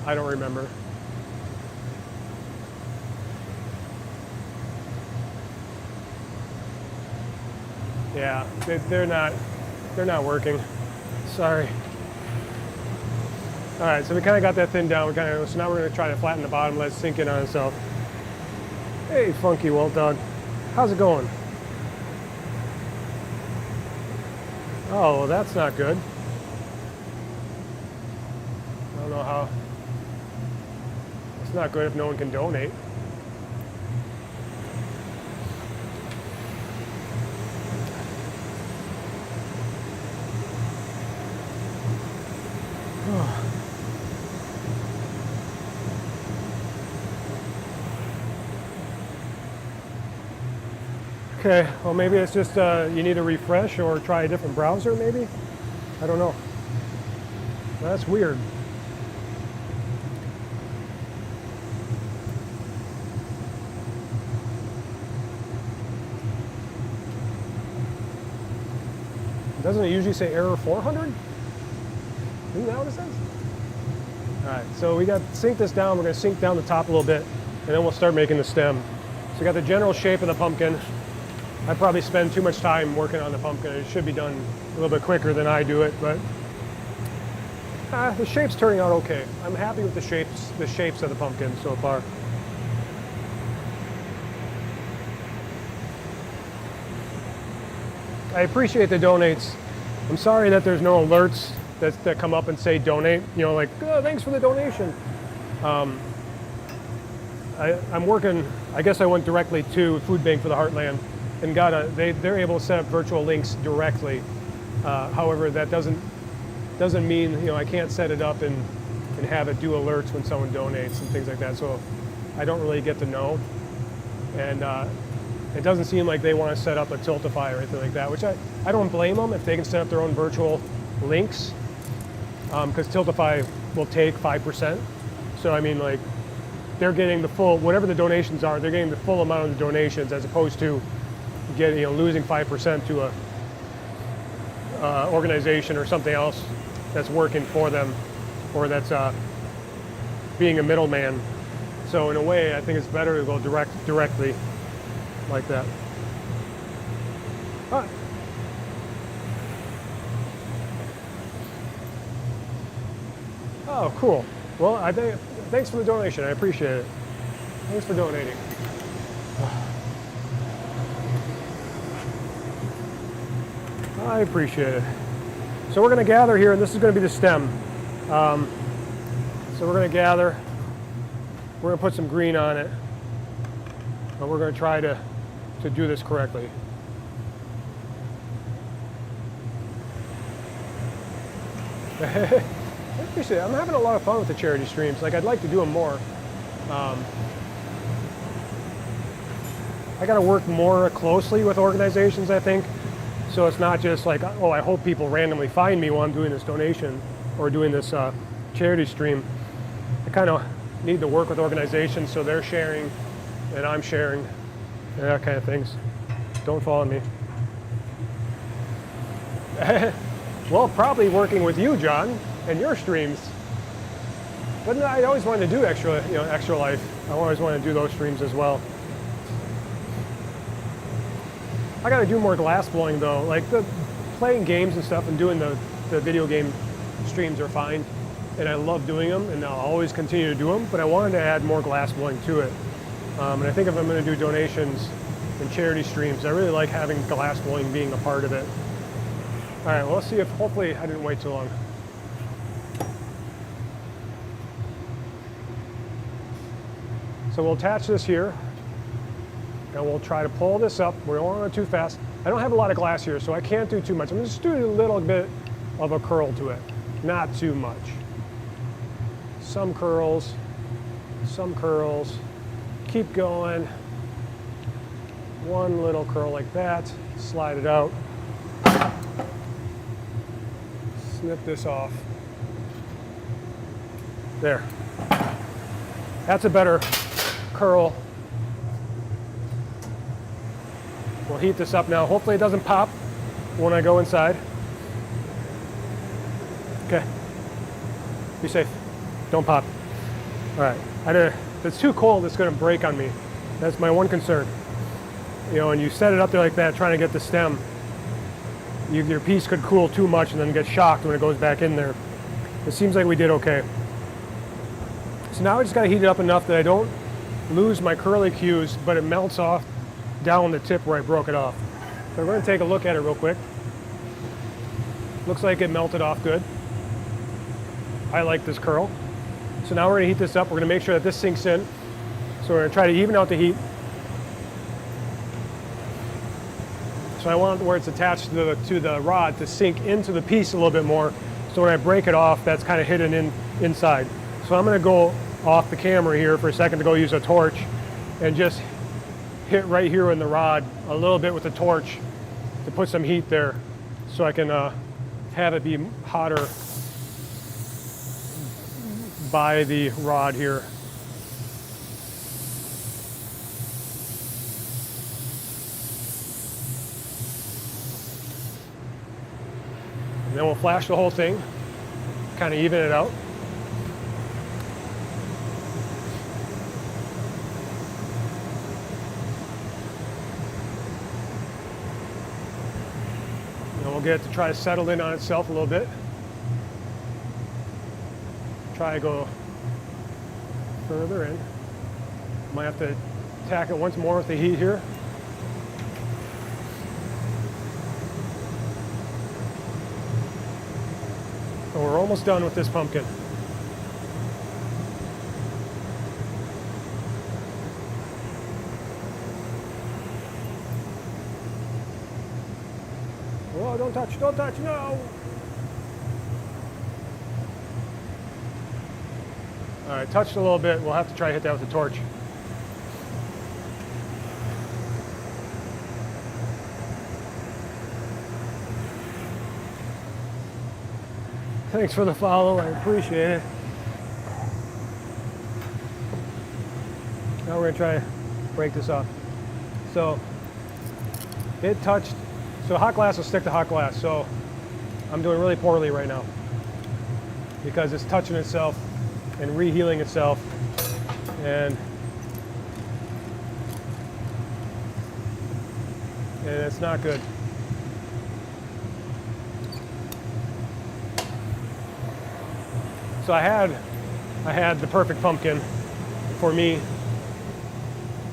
I don't remember. Yeah, they're not working. Sorry. All right, so we kind of got that thin down. So now we're going to try to flatten the bottom, let it sink in on itself. Hey, Funky Walt Dog, how's it going? Oh, well, that's not good. I don't know how. It's not good if no one can donate. Okay, well maybe it's just you need to refresh or try a different browser maybe? I don't know. That's weird. Doesn't it usually say error 400? Isn't that what it says? All right, so we got to sink this down. We're going to sink down the top a little bit, and then we'll start making the stem. So we got the general shape of the pumpkin. I probably spend too much time working on the pumpkin. It should be done a little bit quicker than I do it, but the shape's turning out okay. I'm happy with the shapes of the pumpkin so far. I appreciate the donates. I'm sorry that there's no alerts that come up and say donate. Like, oh, thanks for the donation. I'm working. I guess I went directly to Food Bank for the Heartland. And they're able to set up virtual links directly. However, that doesn't mean I can't set it up and have it do alerts when someone donates and things like that. So I don't really get to know, and it doesn't seem like they want to set up a Tiltify or anything like that. Which I don't blame them if they can set up their own virtual links, because Tiltify will take 5%. So I mean, like, they're getting the full, whatever the donations are, they're getting the full amount of the donations as opposed to losing 5% to a organization or something else that's working for them, or that's being a middleman. So in a way, I think it's better to go directly like that. All right. Oh, cool. Well, thanks for the donation. I appreciate it. Thanks for donating. I appreciate it. So we're going to gather here, and this is going to be the stem. So we're going to gather. We're going to put some green on it. But we're going to try to do this correctly. I appreciate it. I'm having a lot of fun with the charity streams. Like, I'd like to do them more. I got to work more closely with organizations, I think. So it's not just like, oh, I hope people randomly find me while I'm doing this donation or doing this charity stream. I kind of need to work with organizations so they're sharing and I'm sharing and that kind of things. Don't follow me. Well, probably working with you, John, and your streams. But no, I always wanted to do extra life. I always want to do those streams as well. I got to do more glass blowing though. Like the playing games and stuff and doing the video game streams are fine, and I love doing them, and I'll always continue to do them. But I wanted to add more glass blowing to it, and I think if I'm going to do donations and charity streams, I really like having glass blowing being a part of it. All right, well, let's see if hopefully I didn't wait too long. So we'll attach this here. And we'll try to pull this up. We don't want to go too fast. I don't have a lot of glass here, so I can't do too much. I'm just doing a little bit of a curl to it, not too much. Some curls, keep going. One little curl like that, slide it out. Snip this off. There. That's a better curl. We'll heat this up now. Hopefully it doesn't pop when I go inside. Okay. Be safe. Don't pop. All right. If it's too cold, it's going to break on me. That's my one concern. You know, and you set it up there like that, trying to get the stem. Your piece could cool too much and then get shocked when it goes back in there. It seems like we did okay. So now I just got to heat it up enough that I don't lose my curly cues, but it melts off down the tip where I broke it off. So we're going to take a look at it real quick. Looks like it melted off good. I like this curl. So now we're going to heat this up. We're going to make sure that this sinks in. So we're going to try to even out the heat. So I want where it's attached to the rod to sink into the piece a little bit more. So when I break it off, that's kind of hidden inside. So I'm going to go off the camera here for a second to go use a torch and just hit right here in the rod a little bit with the torch to put some heat there so I can have it be hotter by the rod here. And then we'll flash the whole thing, kind of even it out. We'll get it to try to settle in on itself a little bit. Try to go further in. Might have to tack it once more with the heat here. And we're almost done with this pumpkin. Oh, don't touch, no! All right, touched a little bit. We'll have to try to hit that with the torch. Thanks for the follow, I appreciate it. Now we're gonna try to break this off. So, it touched. So hot glass will stick to hot glass. So I'm doing really poorly right now because it's touching itself and rehealing itself, and it's not good. So I had the perfect pumpkin for me,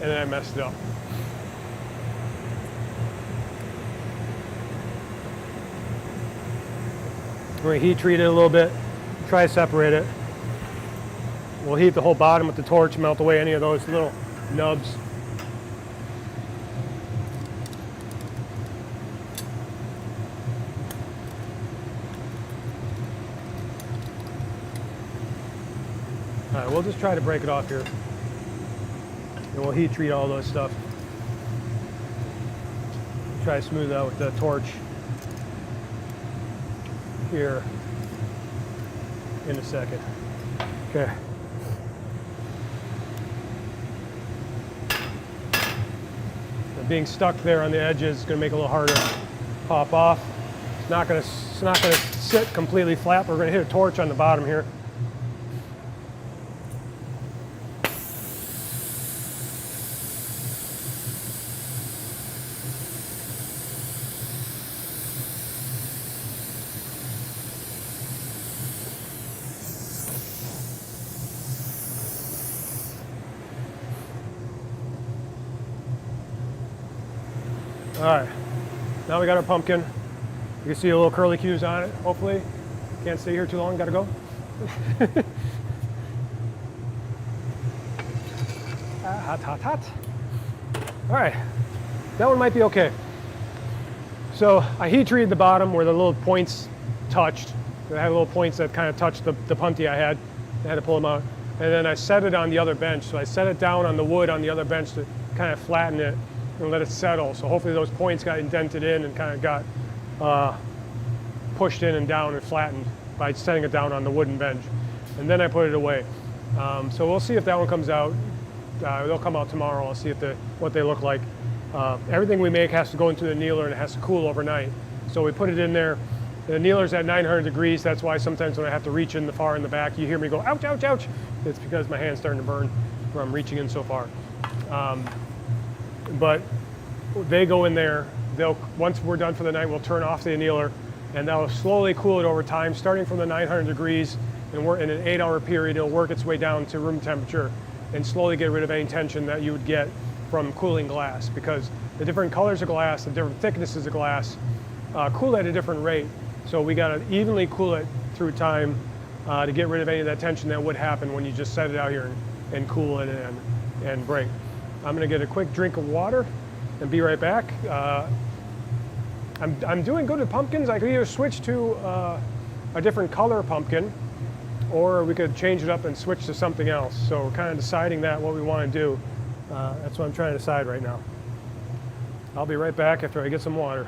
and then I messed it up. We're gonna heat treat it a little bit, try to separate it. We'll heat the whole bottom with the torch, melt away any of those little nubs. All right, we'll just try to break it off here. And we'll heat treat all those stuff. Try to smooth it out with the torch here in a second. Okay. And being stuck there on the edges is going to make it a little harder to pop off. It's not going to sit completely flat. We're going to hit a torch on the bottom here. All right, now we got our pumpkin. You can see a little curly cues on it, hopefully. Can't stay here too long, gotta go. Hot, hot, hot. All right, that one might be okay. So I heat treated the bottom where the little points touched. I had little points that kind of touched the punty I had. I had to pull them out. And then I set it on the other bench. So I set it down on the wood on the other bench to kind of flatten it and let it settle. So hopefully those points got indented in and kind of got pushed in and down and flattened by setting it down on the wooden bench. And then I put it away. So we'll see if that one comes out. They'll come out tomorrow. I'll see if what they look like. Everything we make has to go into the annealer and it has to cool overnight. So we put it in there. The annealer's at 900 degrees. That's why sometimes when I have to reach in the far in the back, you hear me go, ouch, ouch, ouch. It's because my hand's starting to burn from reaching in so far. But they go in there. Once we're done for the night, we'll turn off the annealer, and that'll slowly cool it over time, starting from the 900 degrees, and in an 8-hour period, it'll work its way down to room temperature, and slowly get rid of any tension that you would get from cooling glass, because the different colors of glass, the different thicknesses of glass, cool at a different rate. So we got to evenly cool it through time to get rid of any of that tension that would happen when you just set it out here and cool it and break. I'm going to get a quick drink of water and be right back. I'm doing good with pumpkins. I could either switch to a different color pumpkin, or we could change it up and switch to something else. So we're kind of deciding what we want to do. That's what I'm trying to decide right now. I'll be right back after I get some water.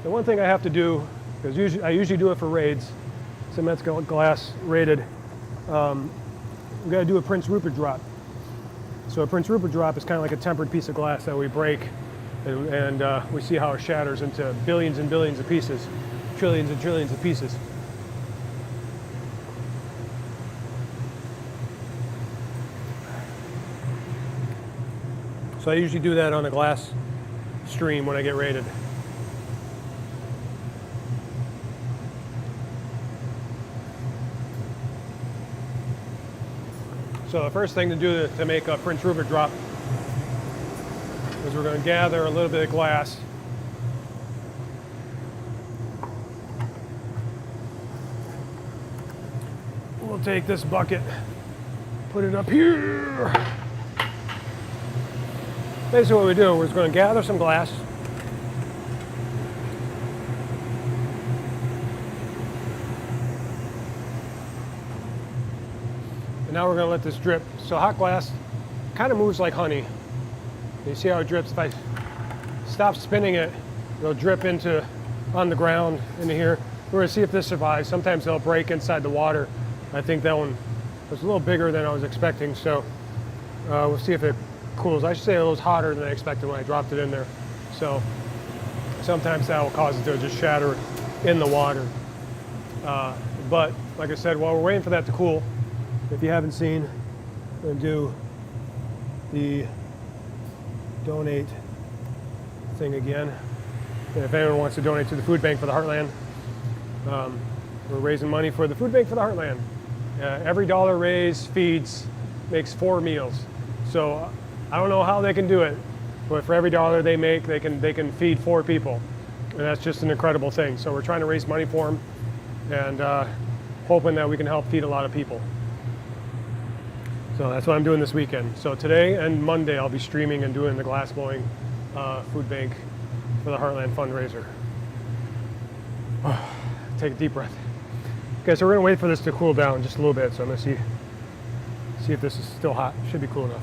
The one thing I have to do, because I usually do it for raids, cement's glass rated, we got to do a Prince Rupert drop. So a Prince Rupert drop is kind of like a tempered piece of glass that we break, and we see how it shatters into billions and billions of pieces, trillions and trillions of pieces. So I usually do that on a glass stream when I get rated. So the first thing to do to make a Prince Rupert drop is we're going to gather a little bit of glass. We'll take this bucket, put it up here. Basically what we do, we're just going to gather some glass. And now we're going to let this drip. So hot glass kind of moves like honey. You see how it drips? If I stop spinning it, it'll drip on the ground into here. We're going to see if this survives. Sometimes they'll break inside the water. I think that one was a little bigger than I was expecting, so we'll see if it cools. I should say it was hotter than I expected when I dropped it in there. So sometimes that will cause it to just shatter in the water. But like I said, while we're waiting for that to cool, if you haven't seen, I'm going to do the donate thing again. And if anyone wants to donate to the food bank for the Heartland, we're raising money for the food bank for the Heartland. Every dollar raised makes 4 meals. So I don't know how they can do it, but for every dollar they make, they can feed 4 people. And that's just an incredible thing. So we're trying to raise money for them and hoping that we can help feed a lot of people. So that's what I'm doing this weekend. So today and Monday I'll be streaming and doing the glassblowing food bank for the Heartland fundraiser. Take a deep breath. Okay, so we're gonna wait for this to cool down just a little bit. So I'm gonna see if this is still hot. Should be cool enough.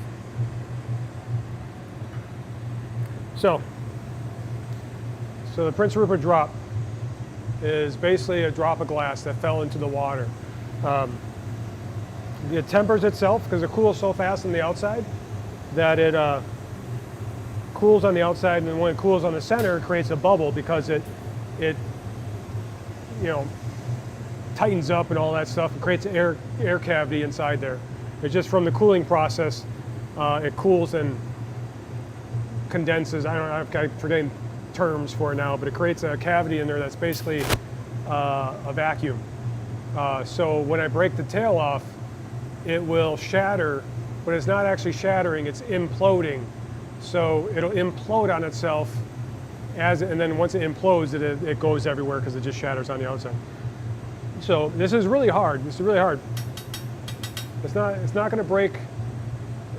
So the Prince Rupert drop is basically a drop of glass that fell into the water. It tempers itself because it cools so fast on the outside that it cools on the outside, and then when it cools on the center, it creates a bubble because it tightens up and all that stuff and creates an air cavity inside there. It's just from the cooling process, it cools and condenses. I'm forgetting terms for it now, but it creates a cavity in there that's basically a vacuum. So when I break the tail off, it will shatter, but it's not actually shattering, it's imploding. So it'll implode on itself, and then once it implodes, it goes everywhere because it just shatters on the outside. So this is really hard. This is really hard. It's not going to break.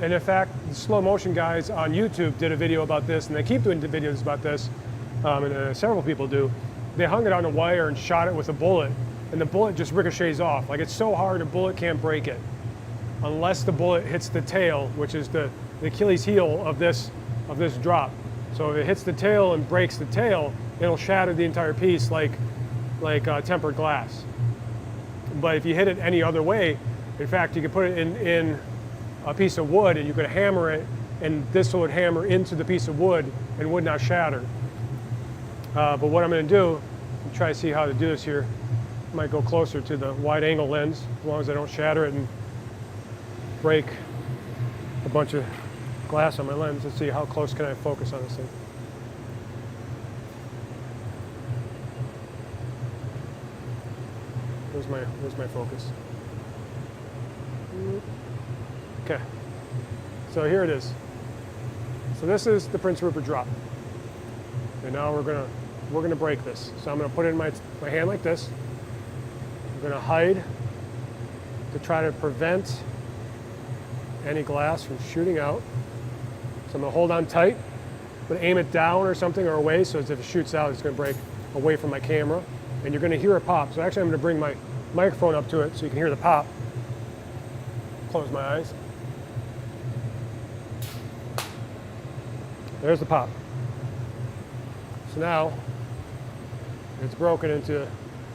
And in fact, the slow motion guys on YouTube did a video about this, and they keep doing videos about this, and several people do. They hung it on a wire and shot it with a bullet, and the bullet just ricochets off. Like, it's so hard, a bullet can't break it unless the bullet hits the tail, which is the Achilles heel of this drop. So if it hits the tail and breaks the tail, it'll shatter the entire piece like tempered glass. But if you hit it any other way, in fact, you could put it in a piece of wood and you could hammer it, and this would hammer into the piece of wood and would not shatter. But what I'm going to do, I'm try to see how to do this here. I might go closer to the wide angle lens as long as I don't shatter it and break a bunch of glass on my lens. Let's see, how close can I focus on this thing. Where's my focus? Okay, so here it is. So this is the Prince Rupert drop, and now we're gonna break this. So I'm gonna put it in my hand like this. I'm gonna hide to try to prevent any glass from shooting out. So I'm gonna hold on tight, but aim it down or something or away, so as if it shoots out, it's gonna break away from my camera, and you're gonna hear it pop. So actually I'm gonna bring my microphone up to it so you can hear the pop. Close my eyes. There's the pop. So now it's broken into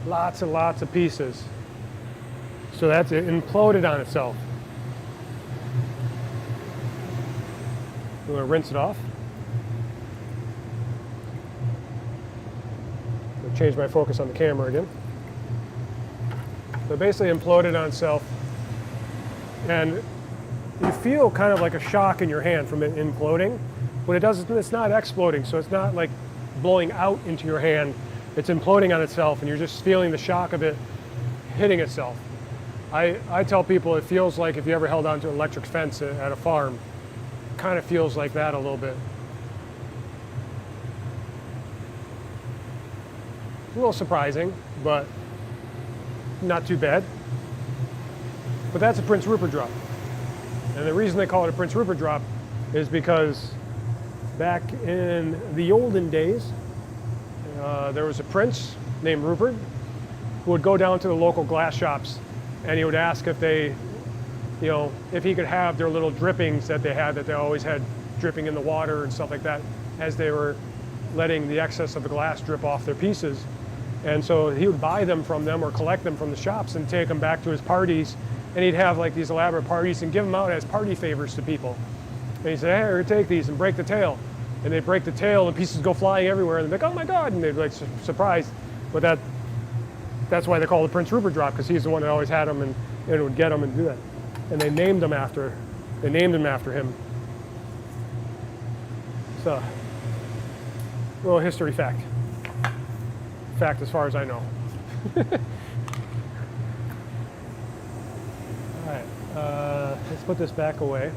lots and lots of pieces. So that's it, imploded on itself. I'm going to rinse it off. I'll change my focus on the camera again. So basically imploded on itself, and you feel kind of like a shock in your hand from it imploding, but it's not exploding, so it's not like blowing out into your hand. It's imploding on itself, and you're just feeling the shock of it hitting itself. I tell people it feels like if you ever held onto an electric fence at a farm. It kind of feels like that a little bit. A little surprising, but not too bad. But that's a Prince Rupert drop. And the reason they call it a Prince Rupert drop is because back in the olden days, there was a prince named Rupert who would go down to the local glass shops, and he would ask if they, if he could have their little drippings that they always had dripping in the water and stuff like that, as they were letting the excess of the glass drip off their pieces. And so he would buy them from them or collect them from the shops and take them back to his parties, and he'd have like these elaborate parties and give them out as party favors to people. And he said, hey, here, take these and break the tail. And they break the tail and pieces go flying everywhere, and they're like, oh my God, and they'd be like surprised. But that's why they call it the Prince Rupert drop, because he's the one that always had them and would get them and do that. And they named him after him. So, a little history fact. Fact as far as I know. All right, let's put this back away.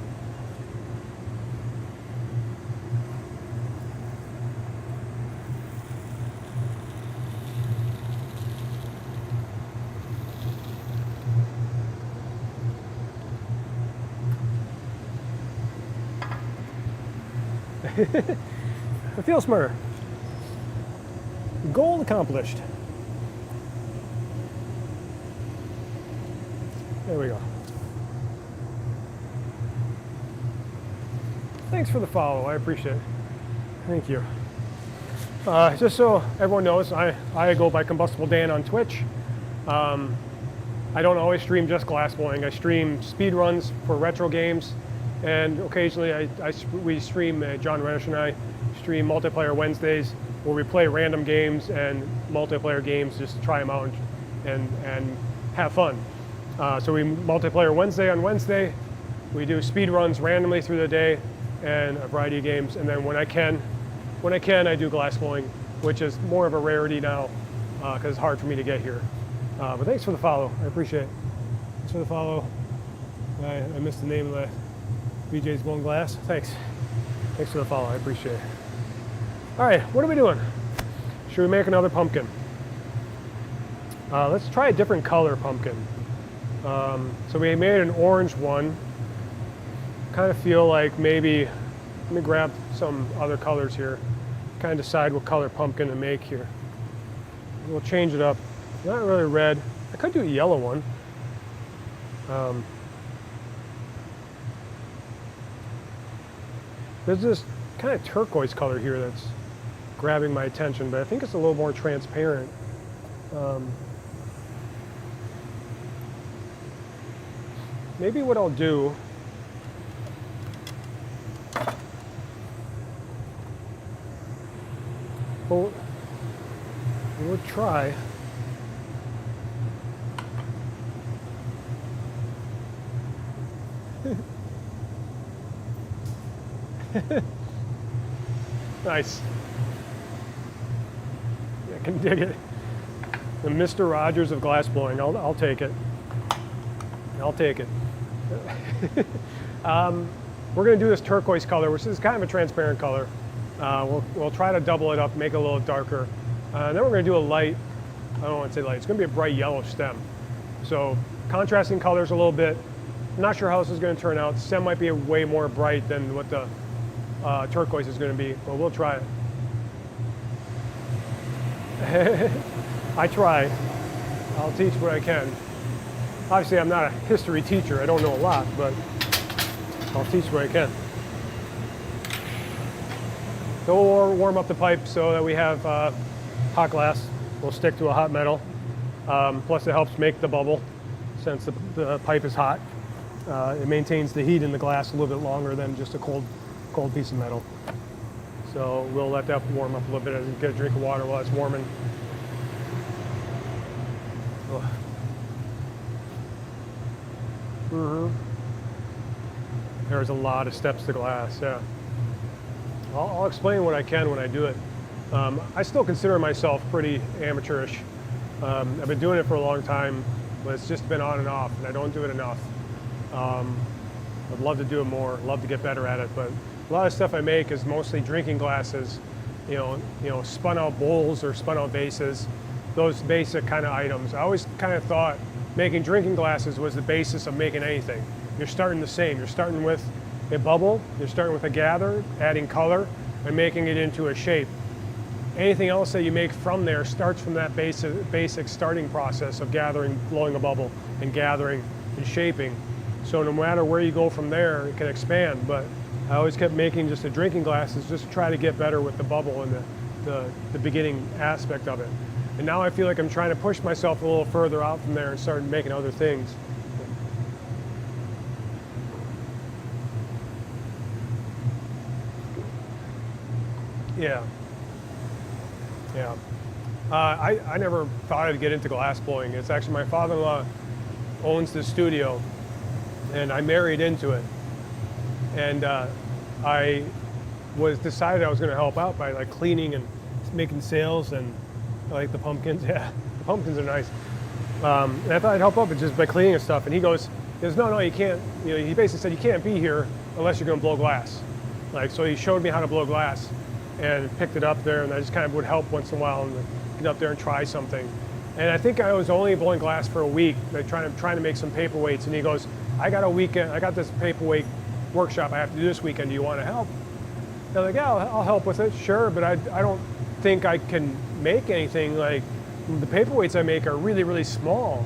I feel smarter. Goal accomplished. There we go. Thanks for the follow. I appreciate it. Thank you. Just so everyone knows, I go by Combustible Dan on Twitch. I don't always stream just glassblowing. I stream speed runs for retro games, and occasionally we stream, John Reddish and I stream multiplayer Wednesdays where we play random games and multiplayer games just to try them out and have fun. So we multiplayer Wednesday on Wednesday. We do speed runs randomly through the day and a variety of games, and then when I can, I do glassblowing, which is more of a rarity now because it's hard for me to get here. But thanks for the follow. I appreciate it. Thanks for the follow. I missed the name of the BJ's Blown Glass. Thanks. Thanks for the follow. I appreciate it. All right, what are we doing? Should we make another pumpkin? Let's try a different color pumpkin. So we made an orange one. Kind of feel like maybe, let me grab some other colors here. Kind of decide what color pumpkin to make here. We'll change it up. Not really red. I could do a yellow one. There's this kind of turquoise color here that's grabbing my attention, but I think it's a little more transparent. Maybe what I'll do, we'll try nice. I can dig it. The Mr. Rogers of glassblowing. I'll take it. I'll take it. We're going to do this turquoise color, which is kind of a transparent color. We'll try to double it up, make it a little darker. Then we're going to do a light, I don't want to say light, it's going to be a bright yellow stem. So contrasting colors a little bit. I'm not sure how this is going to turn out. The stem might be way more bright than what the turquoise is going to be, but we'll try it. I try. I'll teach what I can. Obviously, I'm not a history teacher. I don't know a lot, but I'll teach what I can. So we'll warm up the pipe so that we have hot glass. We'll stick to a hot metal. Plus, it helps make the bubble since the pipe is hot. It maintains the heat in the glass a little bit longer than just a cold piece of metal. So we'll let that warm up a little bit as we get a drink of water while it's warming. There's a lot of steps to glass, yeah. I'll explain what I can when I do it. I still consider myself pretty amateurish. I've been doing it for a long time, but it's just been on and off, and I don't do it enough. I'd love to do it more, love to get better at it, but a lot of stuff I make is mostly drinking glasses, you know, spun out bowls or spun out vases, those basic kind of items. I always kind of thought making drinking glasses was the basis of making anything. You're starting the same. You're starting with a bubble, you're starting with a gather, adding color, and making it into a shape. Anything else that you make from there starts from that basic starting process of gathering, blowing a bubble, and gathering and shaping. So no matter where you go from there, it can expand. But I always kept making just the drinking glasses just to try to get better with the bubble and the beginning aspect of it. And now I feel like I'm trying to push myself a little further out from there and start making other things. Yeah. I never thought I'd get into glass blowing. It's actually my father-in-law owns the studio, and I married into it. And I decided I was going to help out by like cleaning and making sales, and I like the pumpkins. Yeah, the pumpkins are nice. And I thought I'd help out just by cleaning and stuff. And he goes, no, you can't. You know, he basically said you can't be here unless you're going to blow glass. Like, so he showed me how to blow glass and picked it up there, and I just kind of would help once in a while and get up there and try something. And I think I was only blowing glass for a week, like trying to make some paperweights. And he goes, I got this paperweight workshop I have to do this weekend. Do you want to help? They're like, yeah, I'll help with it, sure, but I don't think I can make anything. Like, the paperweights I make are really, really small.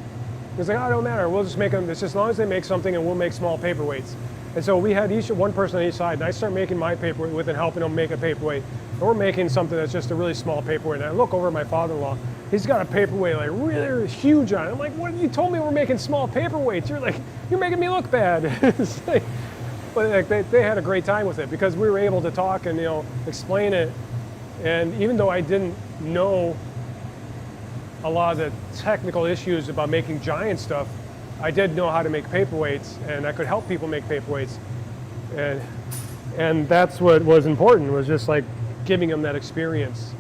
It's like, oh, it don't matter, we'll just make them, it's just as long as they make something and we'll make small paperweights. And so we had one person on each side, and I start making my paperweight with and helping them make a paperweight. And we're making something that's just a really small paperweight. And I look over at my father-in-law, he's got a paperweight like really, really huge on it. I'm like, what, you told me we're making small paperweights. You're making me look bad. It's like, but like they had a great time with it because we were able to talk and explain it. And even though I didn't know a lot of the technical issues about making giant stuff, I did know how to make paperweights, and I could help people make paperweights, and that's what was important, was just like giving them that experience.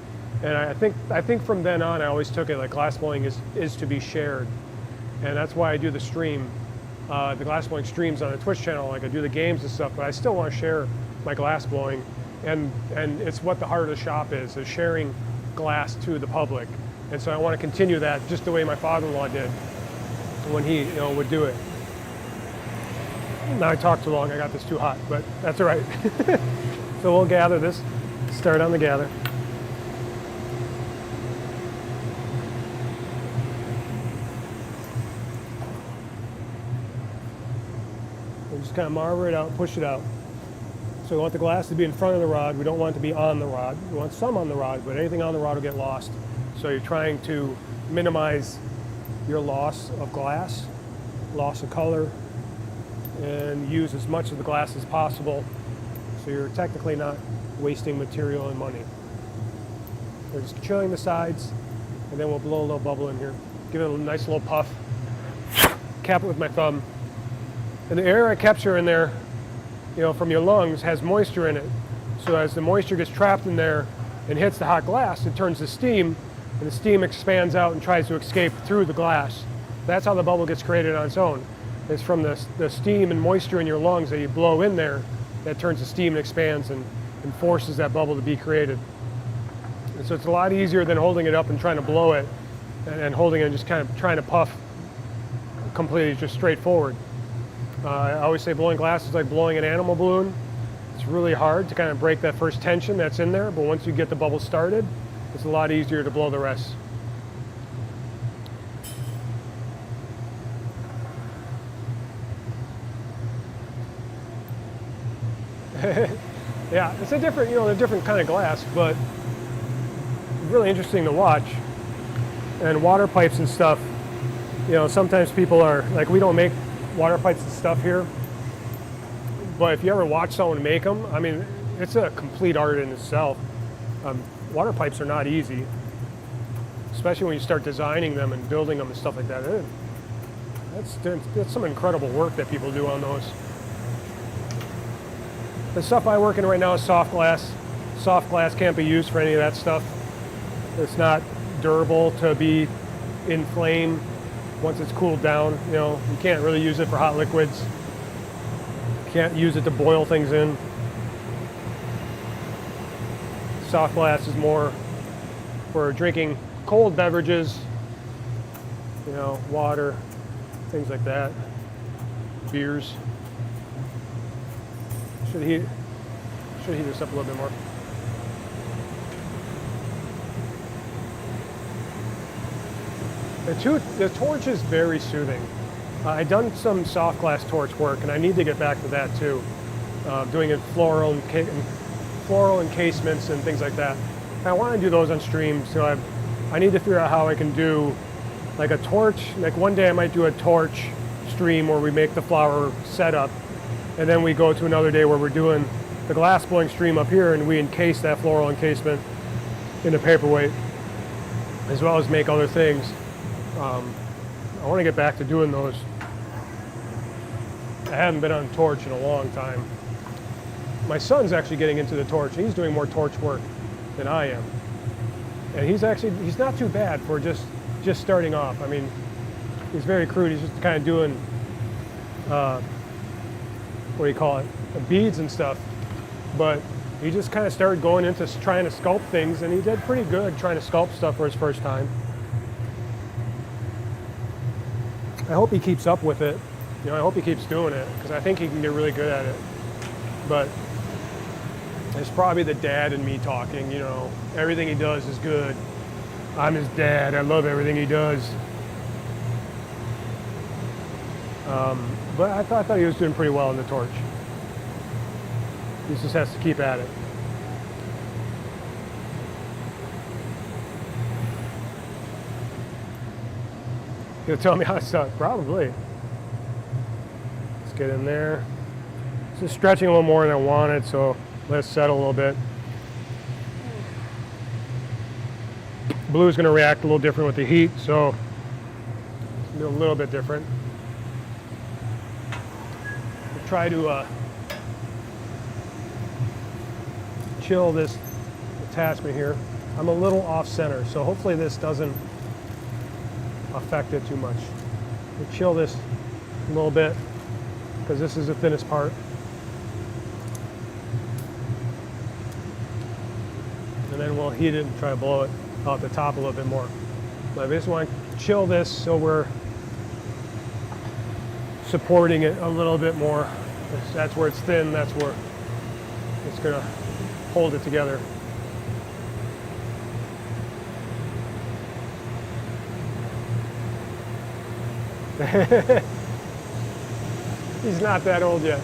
And I think from then on I always took it like glassblowing is to be shared, and that's why I do the stream, the glassblowing streams on the Twitch channel. Like I do the games and stuff, but I still want to share my glassblowing, and it's what the heart of the shop is sharing glass to the public. And so I want to continue that just the way my father-in-law did when he would do it. Now I talked too long, I got this too hot, but that's all right. So we'll gather this, start on the gather. We'll just kind of marver it out, push it out. So we want the glass to be in front of the rod, we don't want it to be on the rod. We want some on the rod, but anything on the rod will get lost. So you're trying to minimize your loss of glass, loss of color, and use as much of the glass as possible, so you're technically not wasting material and money. We're just chilling the sides, and then we'll blow a little bubble in here. Give it a nice little puff, cap it with my thumb. And the air I capture in there, from your lungs has moisture in it. So as the moisture gets trapped in there and hits the hot glass, it turns to steam, and the steam expands out and tries to escape through the glass. That's how the bubble gets created on its own. It's from the steam and moisture in your lungs that you blow in there that turns to steam and expands and forces that bubble to be created. And so it's a lot easier than holding it up and trying to blow it and holding it and just kind of trying to puff completely just straight forward. I always say blowing glass is like blowing an animal balloon. It's really hard to kind of break that first tension that's in there, but once you get the bubble started, it's a lot easier to blow the rest. Yeah, it's a different kind of glass, but really interesting to watch. And water pipes and stuff, sometimes people are like, we don't make water pipes and stuff here, but if you ever watch someone make them, I mean, it's a complete art in itself. Water pipes are not easy, especially when you start designing them and building them and stuff like that. That's some incredible work that people do on those. The stuff I work in right now is soft glass. Soft glass can't be used for any of that stuff. It's not durable to be in flame once it's cooled down. You can't really use it for hot liquids. Can't use it to boil things in. Soft glass is more for drinking cold beverages, water, things like that, beers. Should heat this up a little bit more. The torch is very soothing. I've done some soft glass torch work, and I need to get back to that too. Doing it floral encasements and things like that. I want to do those on stream, so I need to figure out how I can do like a torch. Like one day I might do a torch stream where we make the flower setup, and then we go to another day where we're doing the glass blowing stream up here, and we encase that floral encasement in a paperweight, as well as make other things. I want to get back to doing those. I haven't been on torch in a long time. My son's actually getting into the torch. He's doing more torch work than I am. And he's not too bad for just starting off. I mean, he's very crude. He's just kind of doing, what do you call it, beads and stuff. But he just kind of started going into trying to sculpt things, and he did pretty good trying to sculpt stuff for his first time. I hope he keeps up with it. I hope he keeps doing it, because I think he can get really good at it. But It's probably the dad in me talking, you know. Everything he does is good. I'm his dad. I love everything he does. But I thought he was doing pretty well in the torch. He just has to keep at it. He'll tell me how to suck, probably. Let's get in there. It's just stretching a little more than I wanted, so let's settle a little bit. Blue is going to react a little different with the heat, so it's going to be a little bit different. We'll try to chill this attachment here. I'm a little off center, so hopefully this doesn't affect it too much. We'll chill this a little bit because this is the thinnest part. And then we'll heat it and try to blow it out the top a little bit more. But I just want to chill this so we're supporting it a little bit more. That's where it's thin, that's where it's going to hold it together. He's not that old yet.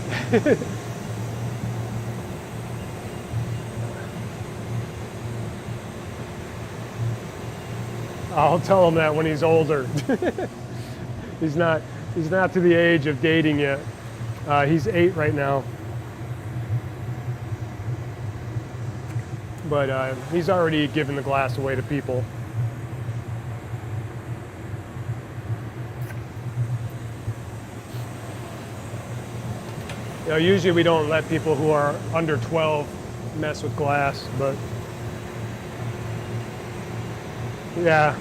I'll tell him that when he's older. He's not to the age of dating yet. He's 8 right now. But he's already given the glass away to people. You know, usually we don't let people who are under 12 mess with glass, but yeah,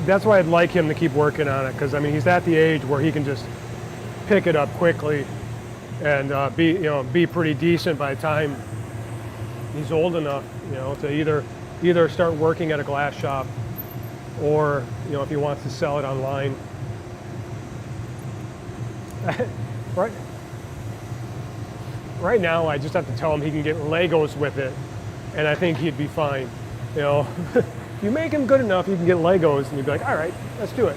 that's why I'd like him to keep working on it, because I mean he's at the age where he can just pick it up quickly and be pretty decent by the time he's old enough, you know, to either start working at a glass shop or, you know, if he wants to sell it online. Right now, I just have to tell him he can get Legos with it, and I think he'd be fine. You know, if you make him good enough, you can get Legos, and you'd be like, all right, let's do it.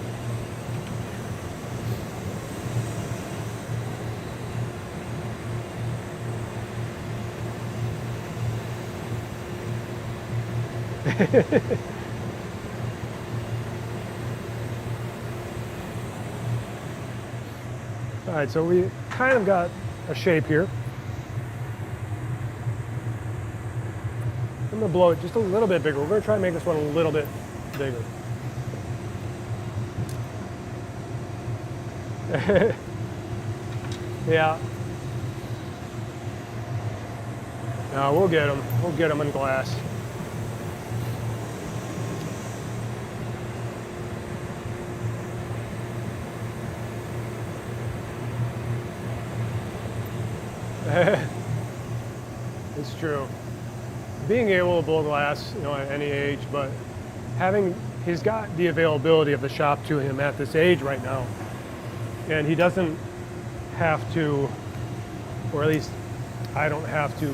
All right, so we kind of got a shape here. I'm gonna blow it just a little bit bigger. We're gonna try to make this one a little bit bigger. Yeah. No, we'll get them. We'll get them in glass. It's true. Being able to blow glass, you know, at any age, but he's got the availability of the shop to him at this age right now, and he doesn't have to, or at least I don't have to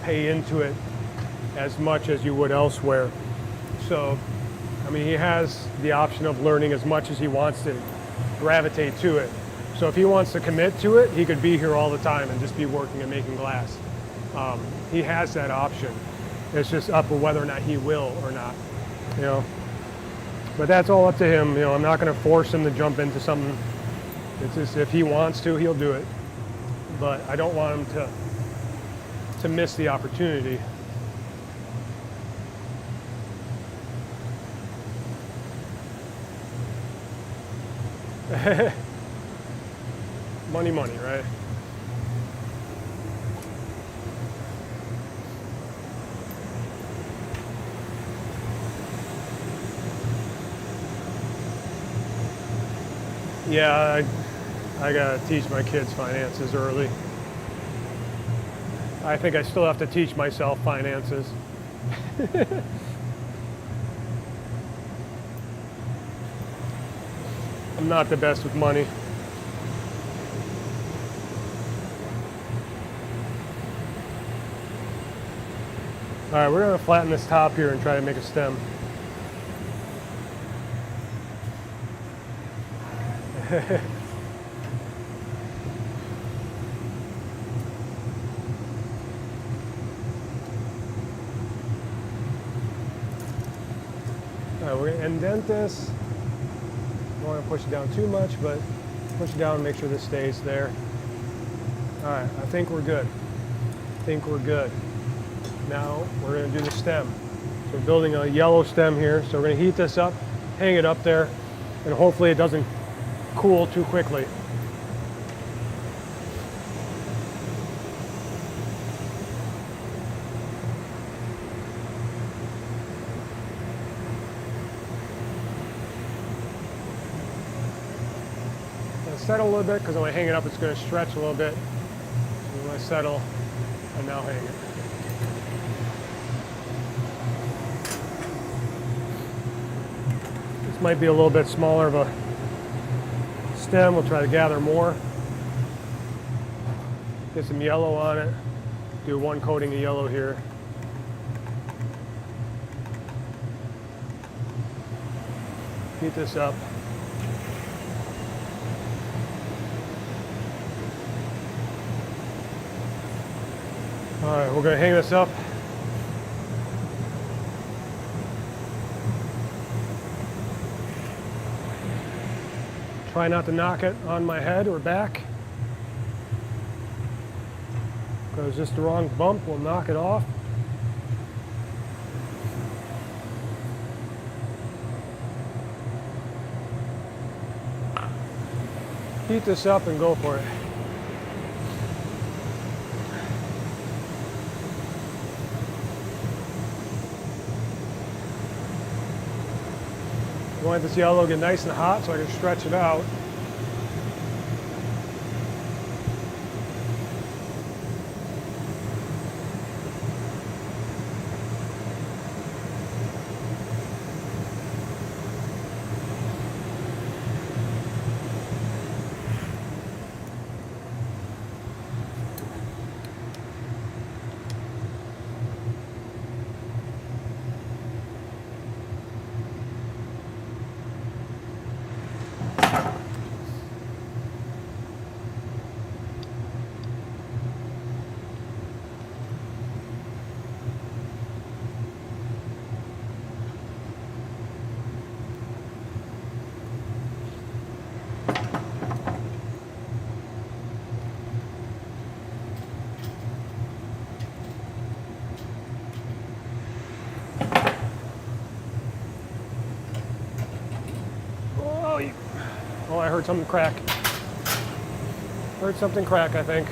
pay into it as much as you would elsewhere. So, I mean, he has the option of learning as much as he wants to gravitate to it. So if he wants to commit to it, he could be here all the time and just be working and making glass. He has that option. It's just up to whether or not he will or not, you know. But that's all up to him. You know, I'm not going to force him to jump into something. It's just if he wants to, he'll do it. But I don't want him to miss the opportunity. Money, right? Yeah, I gotta teach my kids finances early. I think I still have to teach myself finances. I'm not the best with money. All right, we're gonna flatten this top here and try to make a stem. All right, we're gonna indent this. Don't want to push it down too much, but push it down and make sure this stays there. All right, I think we're good. Now we're gonna do the stem. So we're building a yellow stem here. So we're gonna heat this up, hang it up there, and hopefully it doesn't cool too quickly. Settle a little bit because when I hang it up it's going to stretch a little bit. So when I settle, I now hang it. This might be a little bit smaller of a stem. We'll try to gather more. Get some yellow on it. Do one coating of yellow here. Heat this up. All right, we're going to hang this up. Try not to knock it on my head or back, because just the wrong bump will knock it off. Heat this up and go for it. I want this yellow to get nice and hot so I can stretch it out. Oh, I heard something crack. Heard something crack, I think.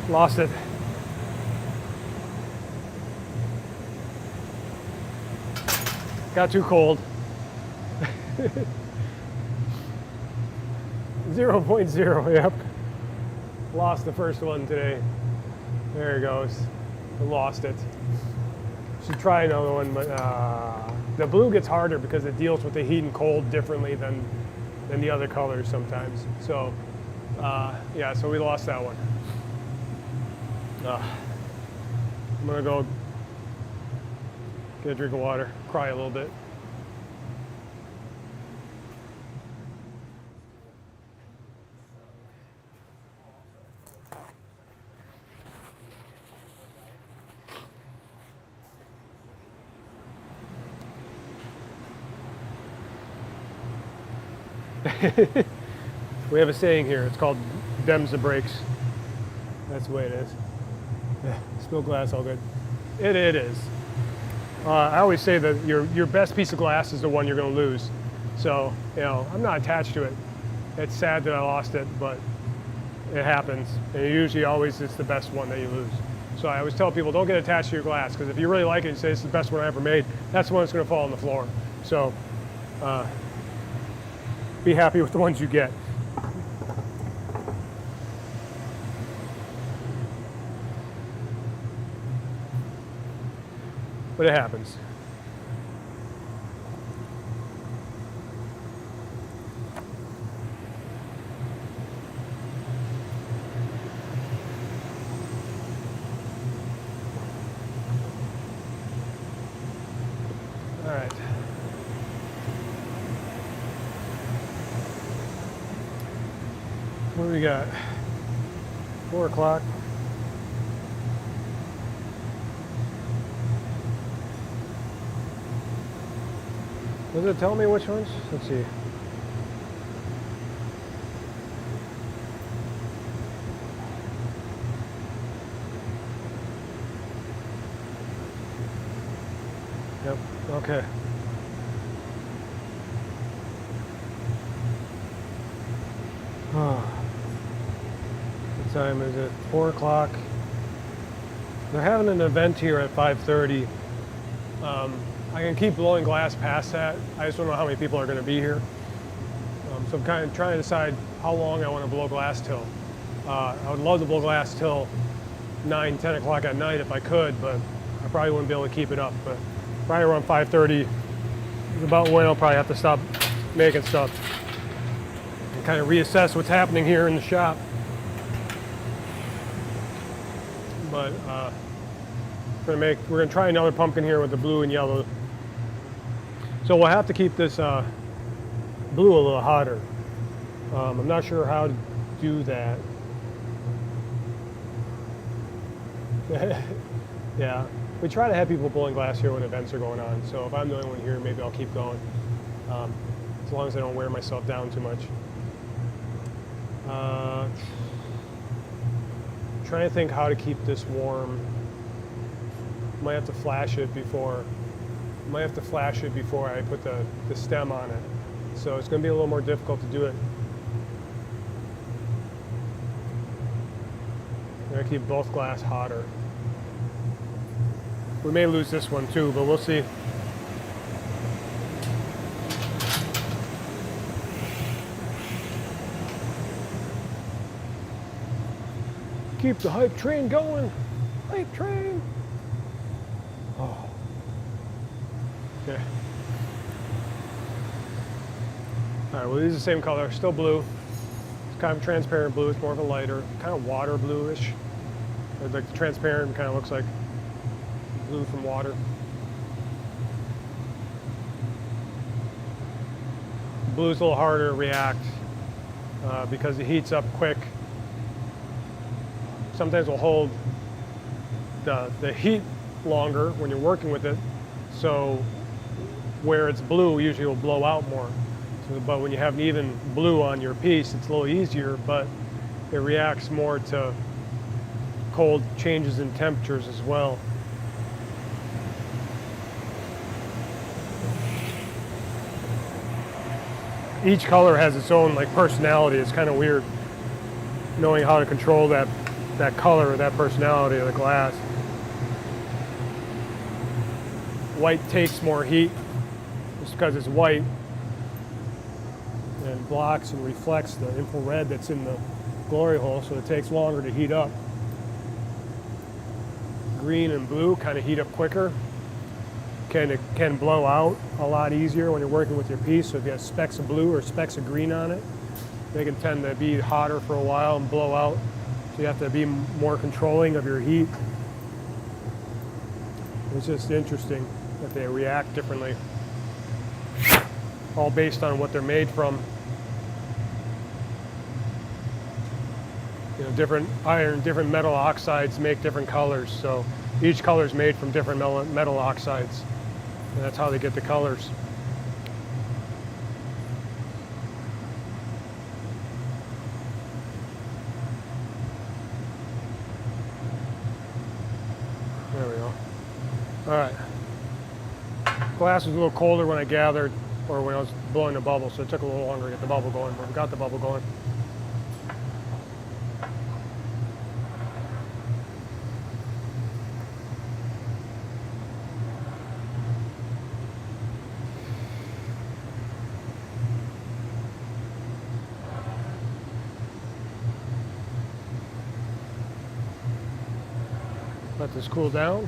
Lost it. Got too cold. 0.0, yep. Lost the first one today. There it goes. I lost it. Should try another one, but the blue gets harder because it deals with the heat and cold differently than the other colors sometimes. So yeah, so we lost that one. I'm gonna go get a drink of water, cry a little bit. We have a saying here. It's called "Dems the brakes." That's the way it is. Spill glass, all good. It is. I always say that your best piece of glass is the one you're going to lose. So I'm not attached to it. It's sad that I lost it, but it happens. And usually, always, it's the best one that you lose. So I always tell people, don't get attached to your glass, because if you really like it, you say it's the best one I ever made. That's the one that's going to fall on the floor. So. Be happy with the ones you get. But it happens. What do we got? 4 o'clock. Does it tell me which ones? Let's see. Yep, okay. What time is it? 4 o'clock. They're having an event here at 5:30. I can keep blowing glass past that. I just don't know how many people are going to be here. So I'm kind of trying to decide how long I want to blow glass till. I would love to blow glass till 9, 10 o'clock at night if I could, but I probably wouldn't be able to keep it up. But probably around 5:30 is about when I'll probably have to stop making stuff and kind of reassess what's happening here in the shop. But we're gonna try another pumpkin here with the blue and yellow. So we'll have to keep this blue a little hotter. I'm not sure how to do that. Yeah, we try to have people blowing glass here when events are going on. So if I'm the only one here, maybe I'll keep going. As long as I don't wear myself down too much. Trying to think how to keep this warm. Might have to flash it before. I put the stem on it. So it's going to be a little more difficult to do it. I'm going to keep both glass hotter. We may lose this one too, but we'll see. Keep the hype train going. Hype train. Oh. Okay. All right, well, these are the same color, still blue. It's kind of transparent blue. It's more of a lighter, kind of water bluish. Like the transparent kind of looks like blue from water. Blue's a little harder to react because it heats up quick. Sometimes we'll hold the heat longer when you're working with it. So where it's blue, usually will blow out more. So, but when you have an even blue on your piece, it's a little easier, but it reacts more to cold changes in temperatures as well. Each color has its own like personality. It's kind of weird knowing how to control that color or that personality of the glass. White takes more heat just because it's white and blocks and reflects the infrared that's in the glory hole, so it takes longer to heat up. Green and blue kind of heat up quicker. Can blow out a lot easier when you're working with your piece. So if you have specks of blue or specks of green on it, they can tend to be hotter for a while and blow out. So you have to be more controlling of your heat. It's just interesting that they react differently, all based on what they're made from. You know, different iron, different metal oxides make different colors. So each color is made from different metal oxides, and that's how they get the colors. There we go. All right. Glass was a little colder when I gathered, or when I was blowing the bubble, so it took a little longer to get the bubble going, but we got the bubble going. Let this cool down.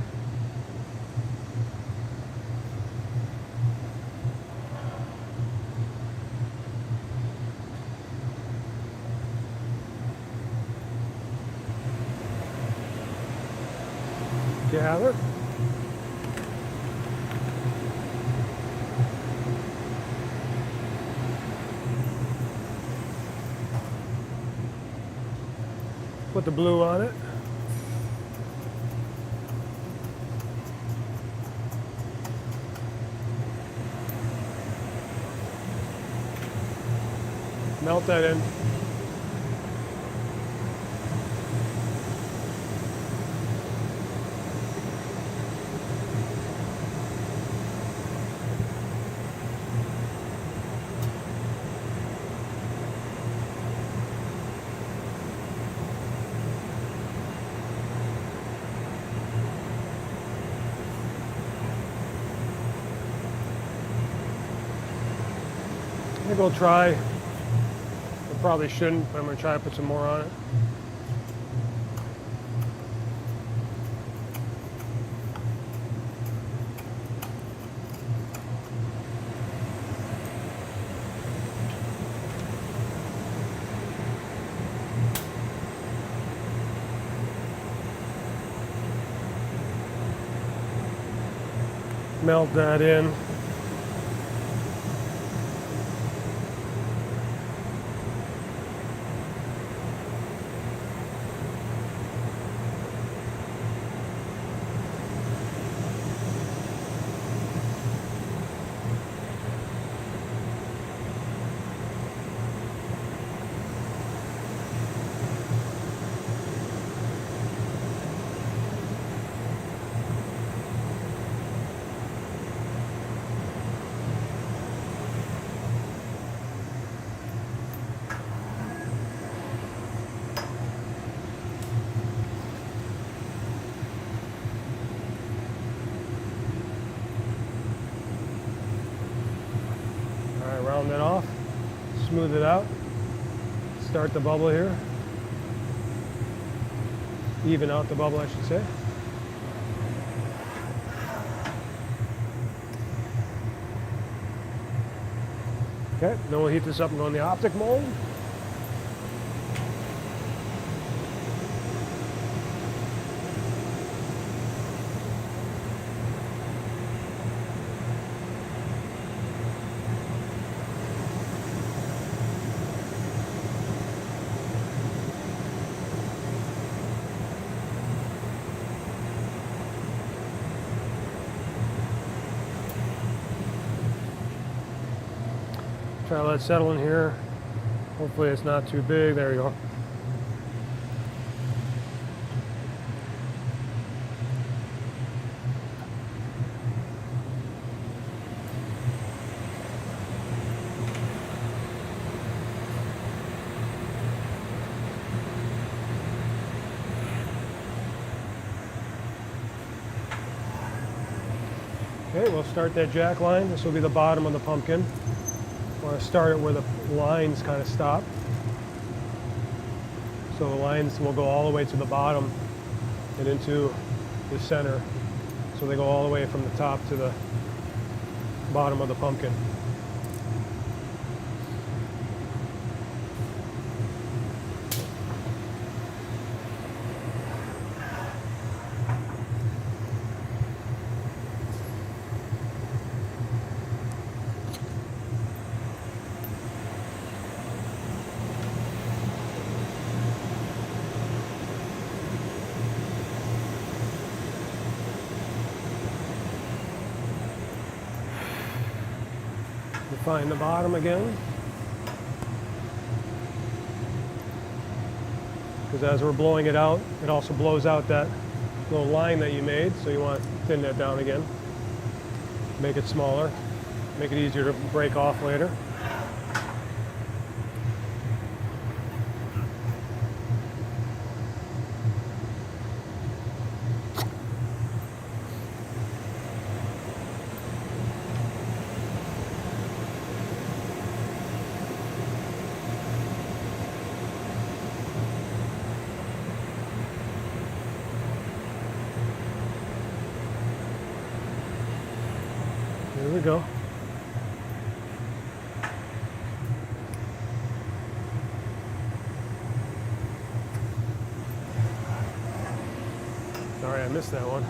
Gather. put the blue on it. Melt that in. I think we'll try. I probably shouldn't, but I'm going to try to put some more on it. Melt that in. Round that off, smooth it out, start the bubble here, even out the bubble I should say. Okay, then we'll heat this up and go in the optic mold. Try to let it settle in here. Hopefully it's not too big. There you go. Okay, we'll start that jack line. This will be the bottom of the pumpkin. I want to start it where the lines kind of stop. So the lines will go all the way to the bottom and into the center. So they go all the way from the top to the bottom of the pumpkin. Define the bottom again. Because as we're blowing it out, it also blows out that little line that you made, so you want to thin that down again. Make it smaller, make it easier to break off later. There we go. Sorry, I missed that one.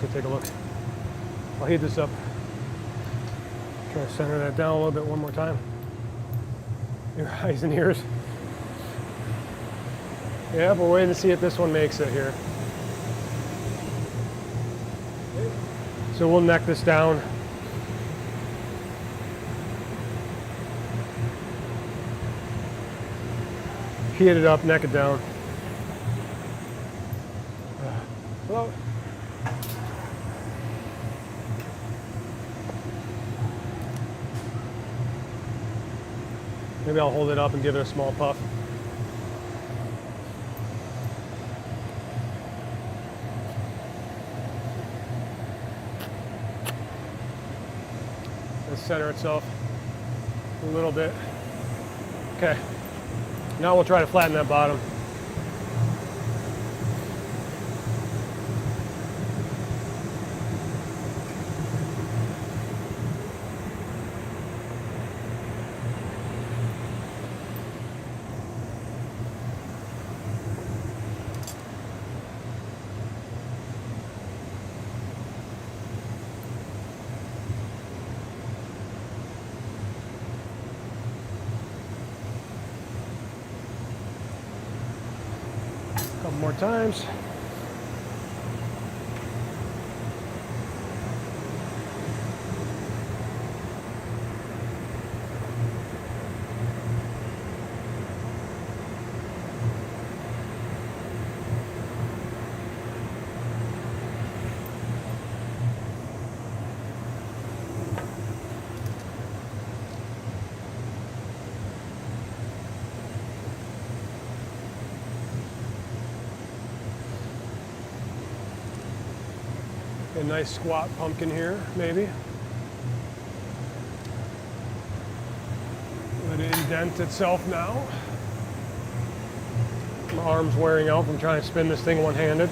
Go take a look. I'll heat this up. Try to center that down a little bit one more time. Your eyes and ears. Yeah, we're waiting to see if this one makes it here. So we'll neck this down. Heat it up, neck it down. Hello. Maybe I'll hold it up and give it a small puff. Let's center itself a little bit. Okay. Now we'll try to flatten that bottom. Couple more times. A nice squat pumpkin here, maybe. Let it indent itself now. My arm's wearing out from trying to spin this thing one-handed.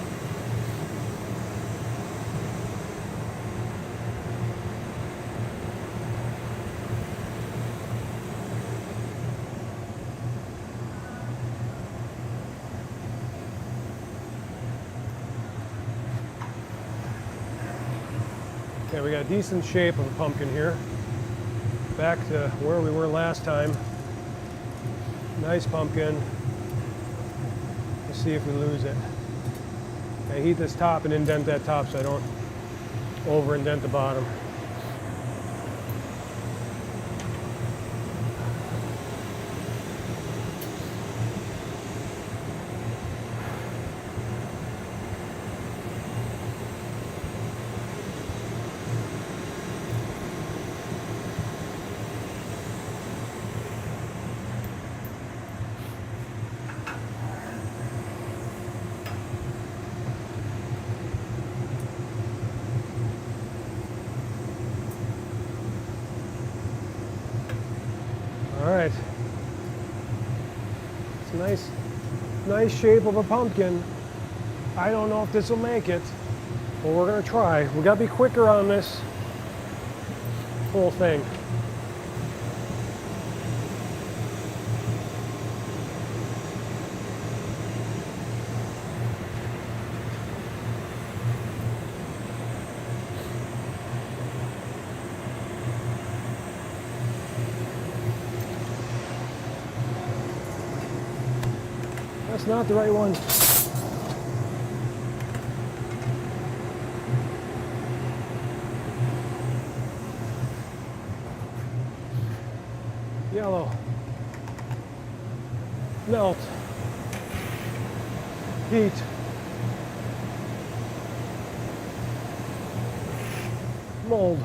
Okay, we got a decent shape of a pumpkin here. Back to where we were last time. Nice pumpkin. Let's see if we lose it. I heat this top and indent that top so I don't over indent the bottom. All right, it's a nice shape of a pumpkin. I don't know if this will make it, but we're gonna try. We gotta be quicker on this whole thing. That's not the right one. Yellow. Melt. Heat. Mold.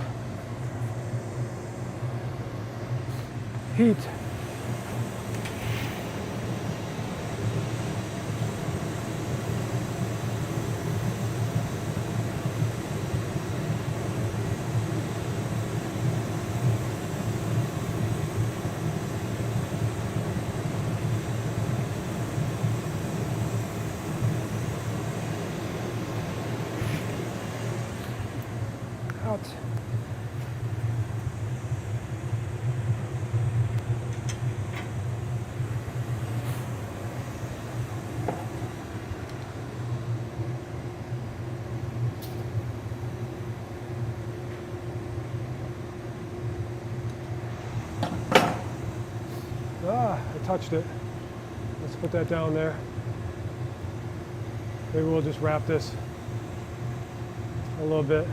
Heat. Out. Ah, I touched it. Let's put that down there. Maybe we'll just wrap this a little bit.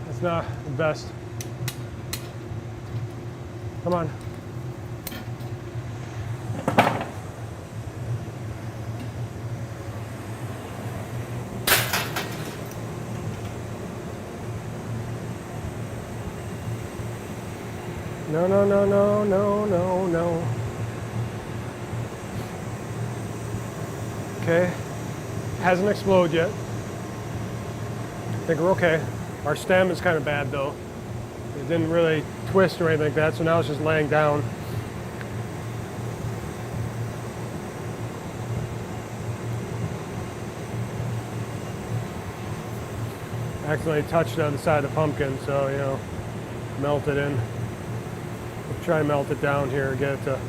That's not the best. Come on. No, no, no, no, no, no, no. Okay. Hasn't exploded yet. I think we're okay. Our stem is kind of bad though. It didn't really twist or anything like that, so now it's just laying down. Accidentally touched it on the side of the pumpkin, so you know, melt it in. We'll try and melt it down here, get it to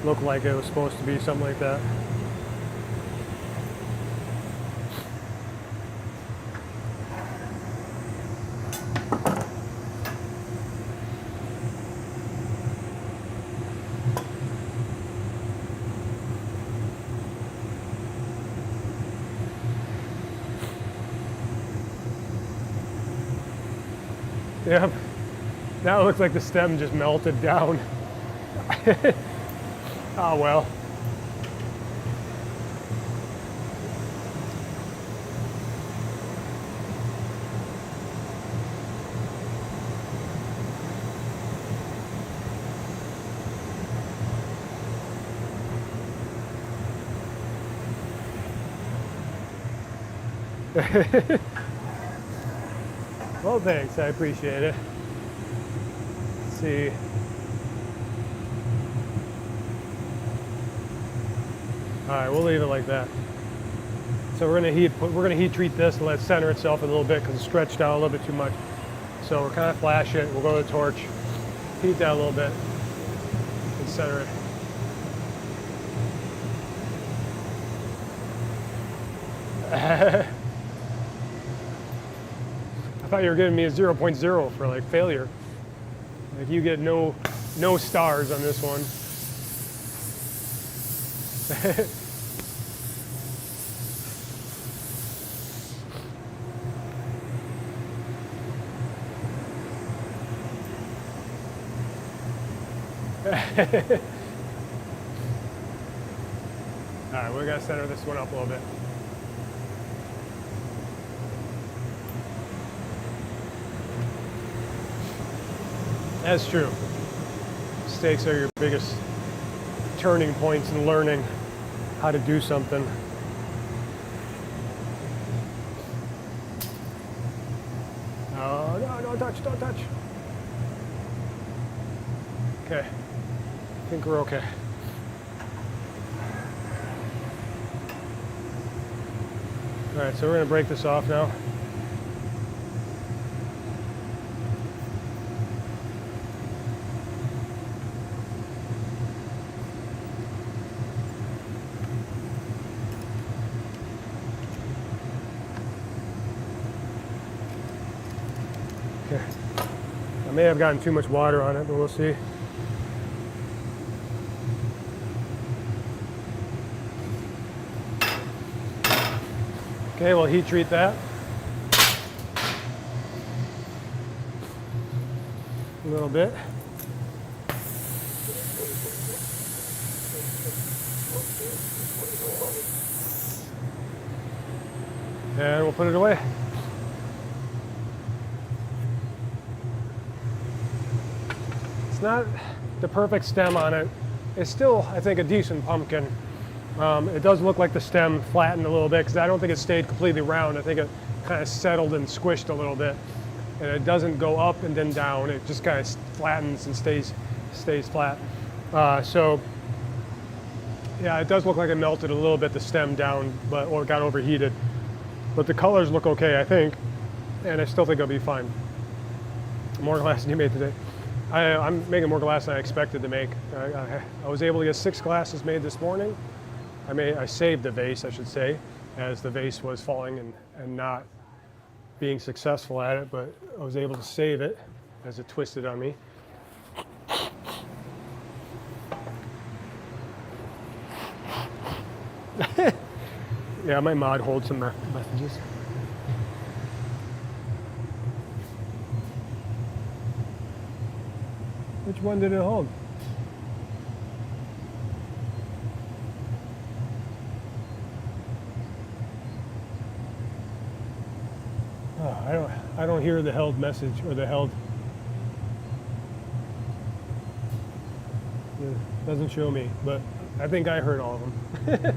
look like it was supposed to be, something like that. Yep, now it looks like the stem just melted down. Oh well. Well, thanks. I appreciate it. Let's see. All right, we'll leave it like that. So we're gonna heat treat this and let it center itself a little bit because it's stretched out a little bit too much. So we're kind of flash it. We'll go to the torch, heat that a little bit, and center it. I thought you were giving me a 0.0 for like failure. Like you get no stars on this one. All right, we gotta center this one up a little bit. That's true. Mistakes are your biggest turning points in learning how to do something. Oh, no, don't touch, don't touch. Okay, I think we're okay. All right, so we're gonna break this off now. Okay. I may have gotten too much water on it, but we'll see. Okay, we'll heat treat that. A little bit. And we'll put it away. It's not the perfect stem on it. It's still, I think, a decent pumpkin. It does look like the stem flattened a little bit because I don't think it stayed completely round. I think it kind of settled and squished a little bit. And it doesn't go up and then down. It just kind of flattens and stays flat. So yeah, it does look like it melted a little bit, the stem down, or got overheated. But the colors look okay, I think. And I still think it'll be fine. More glass than you made today. I'm making more glass than I expected to make. I was able to get 6 glasses made this morning. I saved the vase, I should say, as the vase was falling and not being successful at it, but I was able to save it as it twisted on me. Yeah, my mod holds some messages. Which one did it hold? Oh, I don't hear the held message or the held. It doesn't show me, but I think I heard all of them.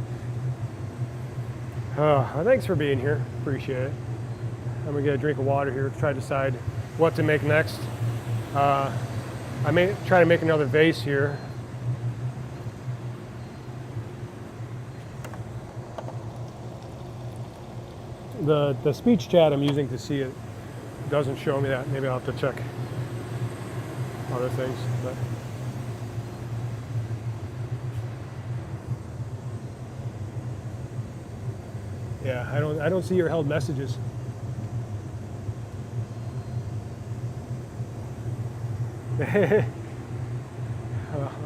Thanks for being here. Appreciate it. I'm gonna get a drink of water here to try to decide what to make next. I may try to make another vase here. The speech chat I'm using to see it doesn't show me that. Maybe I'll have to check other things. But yeah, I don't see your held messages.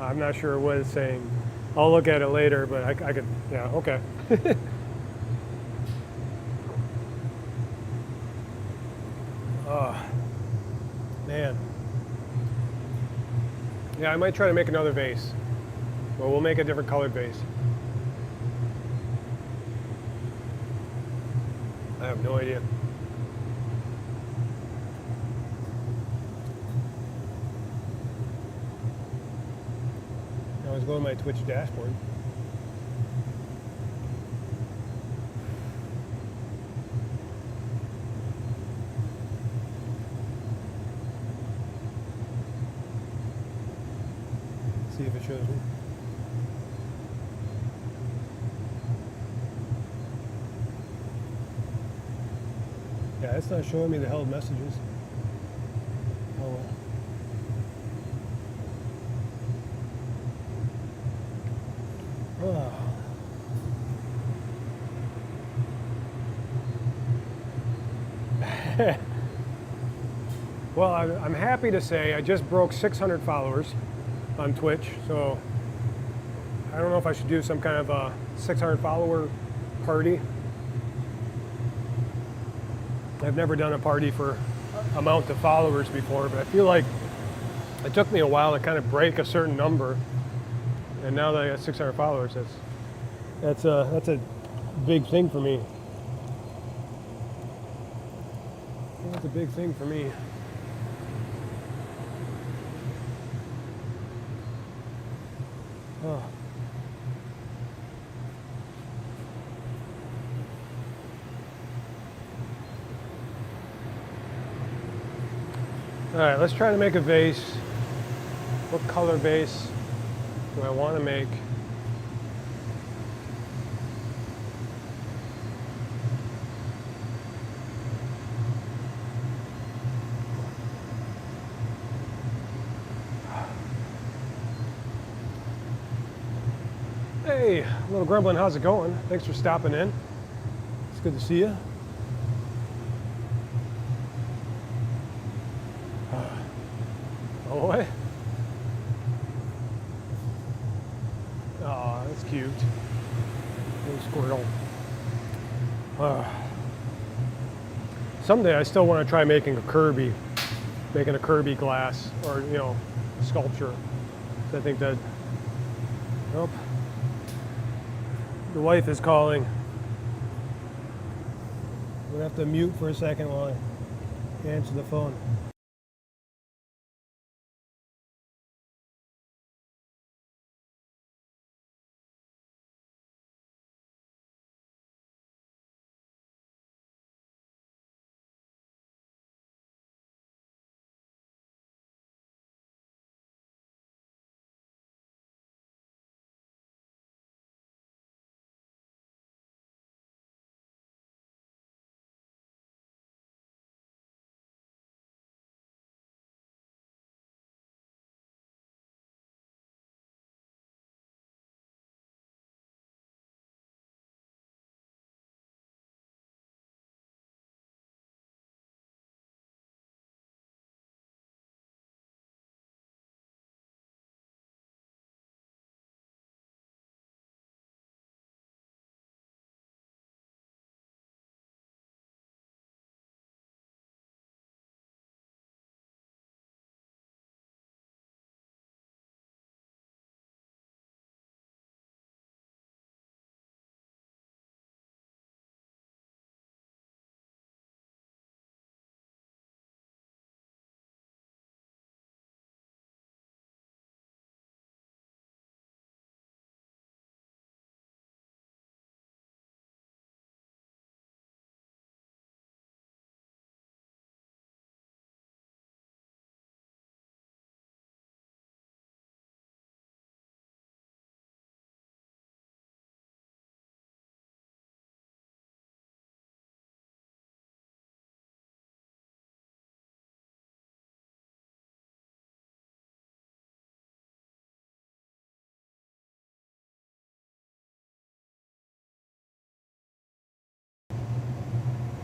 I'm not sure what it's saying. I'll look at it later, but I could, yeah, okay. Oh, man. Yeah, I might try to make another vase. Well, we'll make a different colored vase. I have no idea. I was going to my Twitch dashboard. See if it shows me. Yeah, it's not showing me the held messages. Oh well. Oh. Well, I'm happy to say I just broke 600 followers on Twitch, so I don't know if I should do some kind of a 600 follower party. I've never done a party for amount of followers before, but I feel like it took me a while to kind of break a certain number, and now that I got 600 followers, that's a big thing for me. That's a big thing for me. Oh. All right, let's try to make a vase. What color vase do I want to make? Hey, little Gremlin, how's it going? Thanks for stopping in. It's good to see you. Oh, what? Oh, that's cute. Little squirrel. Someday I still want to try making a Kirby glass, or sculpture. So I think that. Nope. The wife is calling. I'm gonna have to mute for a second while I answer the phone.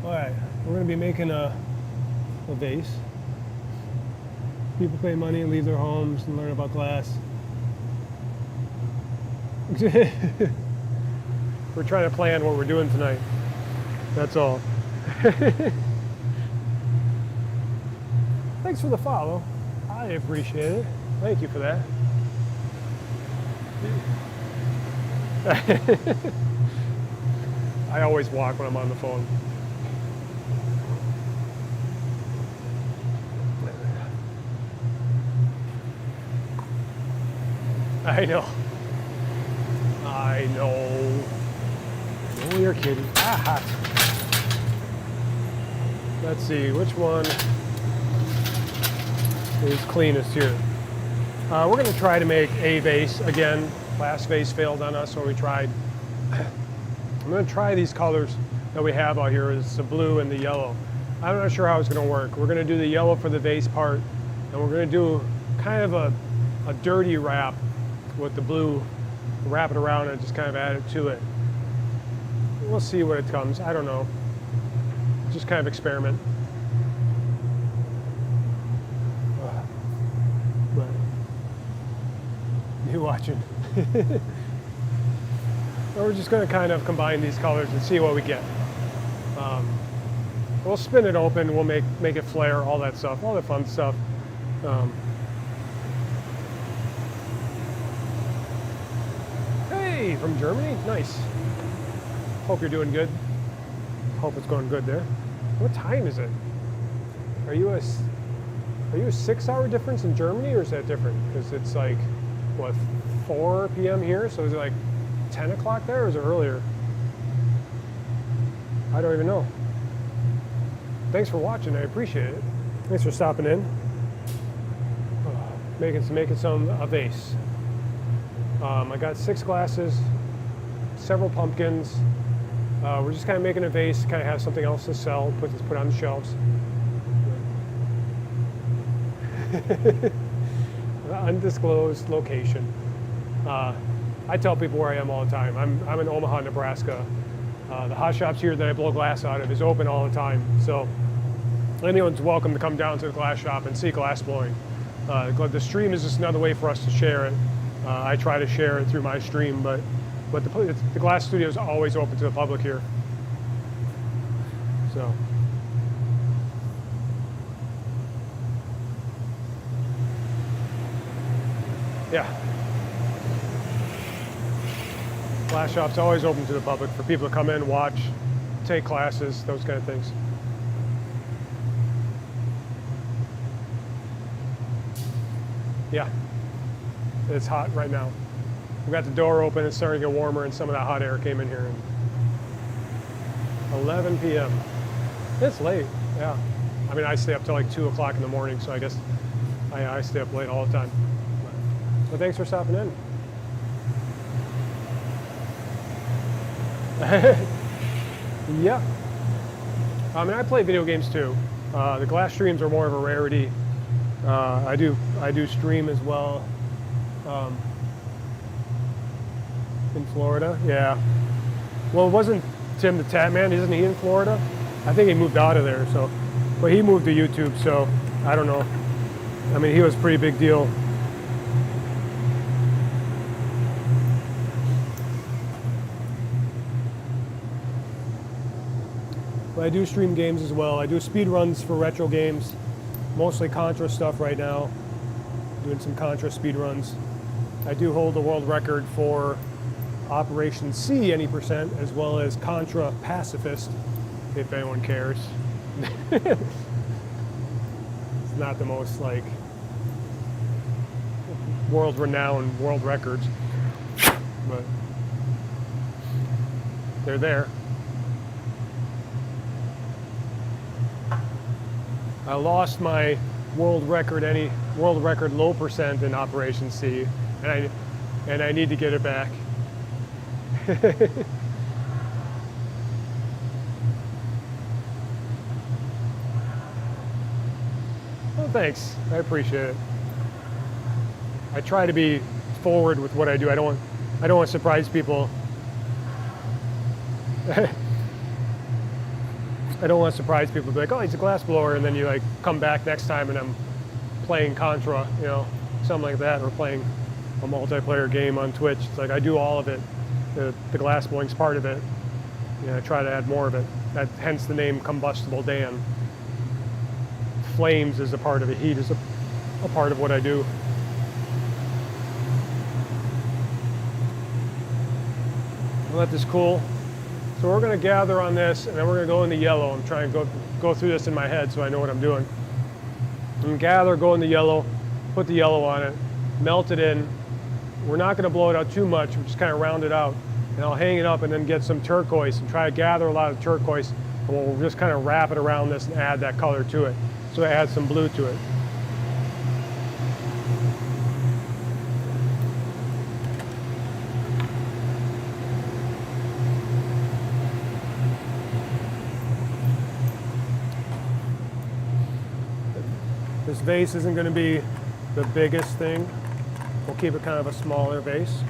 All right, we're going to be making a vase. People pay money and leave their homes and learn about glass. We're trying to plan what we're doing tonight. That's all. Thanks for the follow. I appreciate it. Thank you for that. I always walk when I'm on the phone. I know. I know. Oh, you're kidding. Ah, hot. Let's see, which one is cleanest here? We're going to try to make a vase. Again, last vase failed on us, so we tried. I'm going to try these colors that we have out here. It's the blue and the yellow. I'm not sure how it's going to work. We're going to do the yellow for the vase part, and we're going to do kind of a dirty wrap with the blue, wrap it around and just kind of add it to it. We'll see what it comes. I don't know. Just kind of experiment. But you watching. We're just going to kind of combine these colors and see what we get. We'll spin it open. We'll make it flare, all that stuff, all the fun stuff. Hey, from Germany? Nice. Hope you're doing good. Hope it's going good there. What time is it? Are you a 6-hour difference in Germany, or is that different? Because it's like, what, 4 p.m. here? So is it like 10 o'clock there, or is it earlier? I don't even know. Thanks for watching. I appreciate it. Thanks for stopping in. Making a vase. I got 6 glasses, several pumpkins. We're just kind of making a vase, kind of have something else to sell, put on the shelves. Undisclosed location. I tell people where I am all the time. I'm in Omaha, Nebraska. The hot shops here that I blow glass out of is open all the time. So anyone's welcome to come down to the glass shop and see glass blowing. The stream is just another way for us to share it. I try to share it through my stream, but the glass studio is always open to the public here. So. Yeah. Glass shop's always open to the public for people to come in, watch, take classes, those kind of things. Yeah. It's hot right now. We got the door open, it's starting to get warmer, and some of that hot air came in here. 11 p.m. It's late, yeah. I mean, I stay up till like 2 o'clock in the morning, so I guess I stay up late all the time. But thanks for stopping in. Yeah. I mean, I play video games too. The glass streams are more of a rarity. I do stream as well. In Florida, yeah. Well, it wasn't Tim the Tap Man, isn't he in Florida? I think he moved out of there, so. But he moved to YouTube, so I don't know. I mean, he was a pretty big deal. But I do stream games as well. I do speed runs for retro games, mostly Contra stuff right now. Doing some Contra speed runs. I do hold the world record for Operation C any percent, as well as Contra Pacifist, if anyone cares. It's not the most like world-renowned world records, but they're there. I lost my world record low percent in Operation C, and I need to get it back. Well, thanks. I appreciate it. I try to be forward with what I do. I don't want to surprise people. I don't want to surprise people, be like, oh, he's a glass blower, and then you like come back next time and I'm playing Contra, you know, something like that, or playing a multiplayer game on Twitch. It's like I do all of it. The glass blowing's part of it. You know, I try to add more of it. Hence the name Combustible Dan. Flames is a part of it. Heat is a part of what I do. I'll let this cool. So we're going to gather on this, and then we're going to go into yellow. I'm trying to go through this in my head so I know what I'm doing. And gather, go into yellow, put the yellow on it, melt it in. We're not going to blow it out too much. We're just kind of round it out. And I'll hang it up and then get some turquoise and try to gather a lot of turquoise. And we'll just kind of wrap it around this and add that color to it. So it adds some blue to it. This vase isn't going to be the biggest thing. We'll keep it kind of a smaller vase,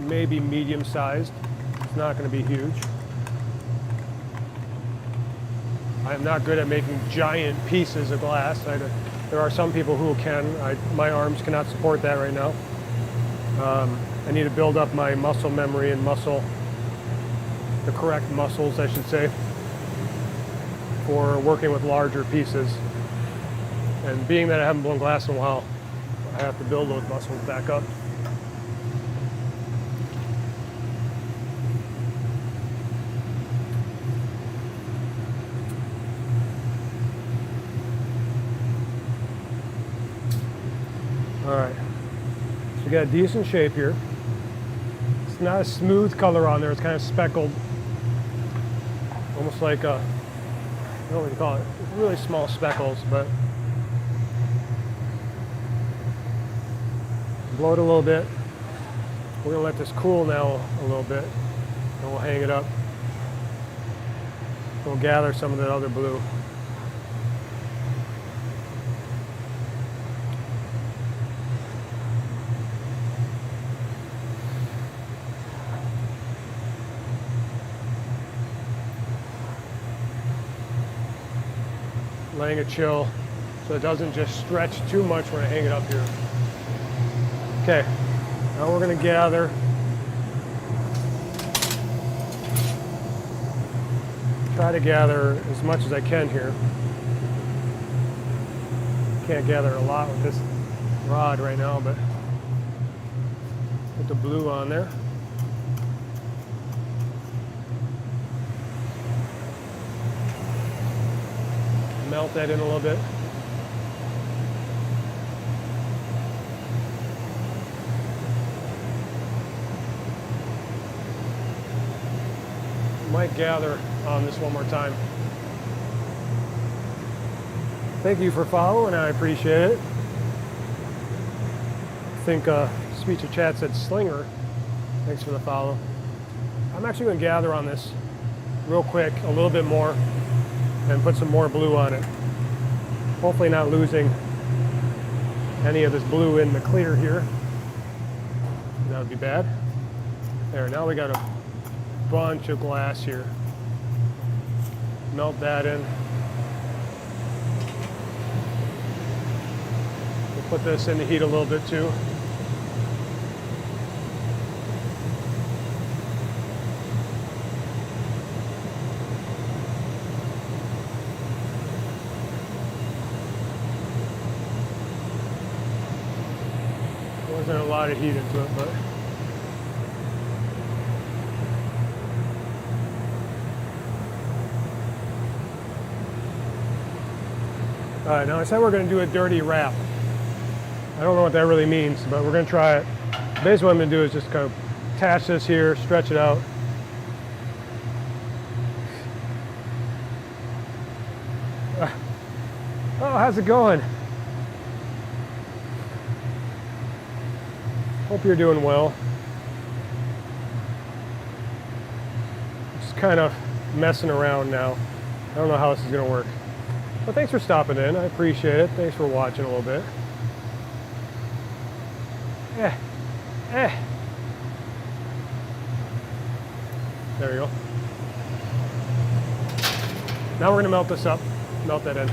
maybe medium sized. It's not going to be huge. I am not good at making giant pieces of glass. There are some people who can. My arms cannot support that right now. I need to build up my muscle memory and the correct muscles, I should say, for working with larger pieces. And being that I haven't blown glass in a while, I have to build those muscles back up. All right, so we got a decent shape here. It's not a smooth color on there, it's kind of speckled. Almost like I don't know what you call it, really small speckles, but blow it a little bit. We're gonna let this cool now a little bit, and we'll hang it up. We'll gather some of that other blue. Letting it chill so it doesn't just stretch too much when I hang it up here. Okay, now we're going to gather. Try to gather as much as I can here. Can't gather a lot with this rod right now, but put the blue on there. Melt that in a little bit. Might gather on this one more time. Thank you for following, I appreciate it. I think speech or chat said Slinger. Thanks for the follow. I'm actually going to gather on this real quick, a little bit more, and put some more blue on it. Hopefully not losing any of this blue in the clear here. That would be bad. There, now we got a bunch of glass here. Melt that in. We'll put this in the heat a little bit too. Wasn't a lot of heat into it, but all right, now I said we're going to do a dirty wrap. I don't know what that really means, but we're going to try it. Basically what I'm going to do is just kind of attach this here, stretch it out. Oh, how's it going? Hope you're doing well. Just kind of messing around now. I don't know how this is going to work. Well, thanks for stopping in. I appreciate it. Thanks for watching a little bit. There you go. Now we're gonna melt this up, melt that in.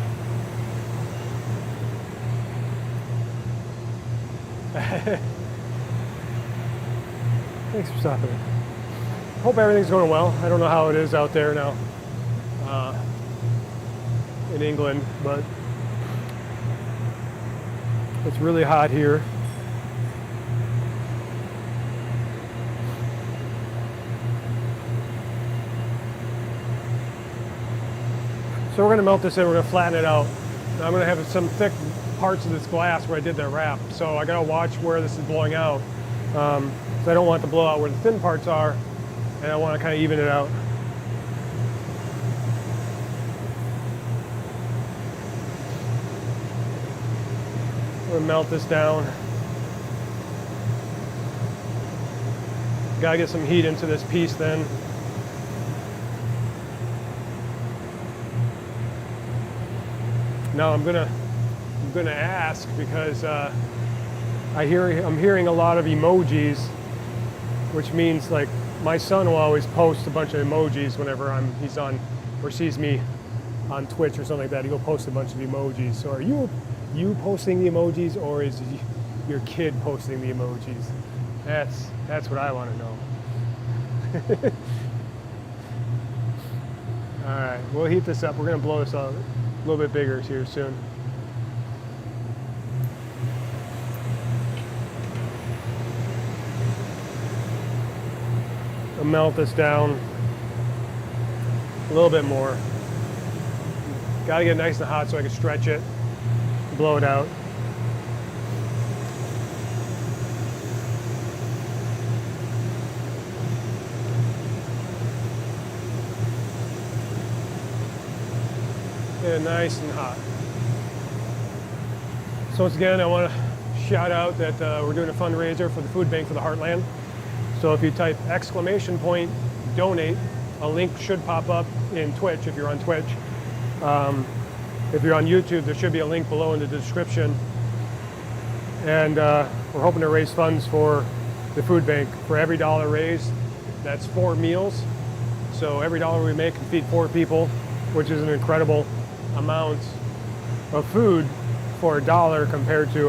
Thanks for stopping in. Hope everything's going well. I don't know how it is out there now in England, but it's really hot here. So we're going to melt this in, we're going to flatten it out. Now I'm going to have some thick parts of this glass where I did that wrap. So I got to watch where this is blowing out. So I don't want it to blow out where the thin parts are, and I want to kind of even it out. We'll melt this down. Gotta get some heat into this piece then. Now I'm gonna ask because I'm hearing a lot of emojis, which means like my son will always post a bunch of emojis whenever he's on or sees me on Twitch or something like that. He'll post a bunch of emojis. So are you posting the emojis, or is your kid posting the emojis? That's what I want to know. All right, we'll heat this up. We're gonna blow this out a little bit bigger here soon. I'll melt this down a little bit more. Gotta get it nice and hot so I can stretch it, blow it out. Get it nice and hot. So once again, I want to shout out that we're doing a fundraiser for the food bank for the Heartland. So if you type !donate, a link should pop up in Twitch if you're on Twitch. If you're on YouTube, there should be a link below in the description. And we're hoping to raise funds for the food bank. For every dollar raised, that's 4 meals. So every dollar we make can feed 4 people, which is an incredible amount of food for $1 compared to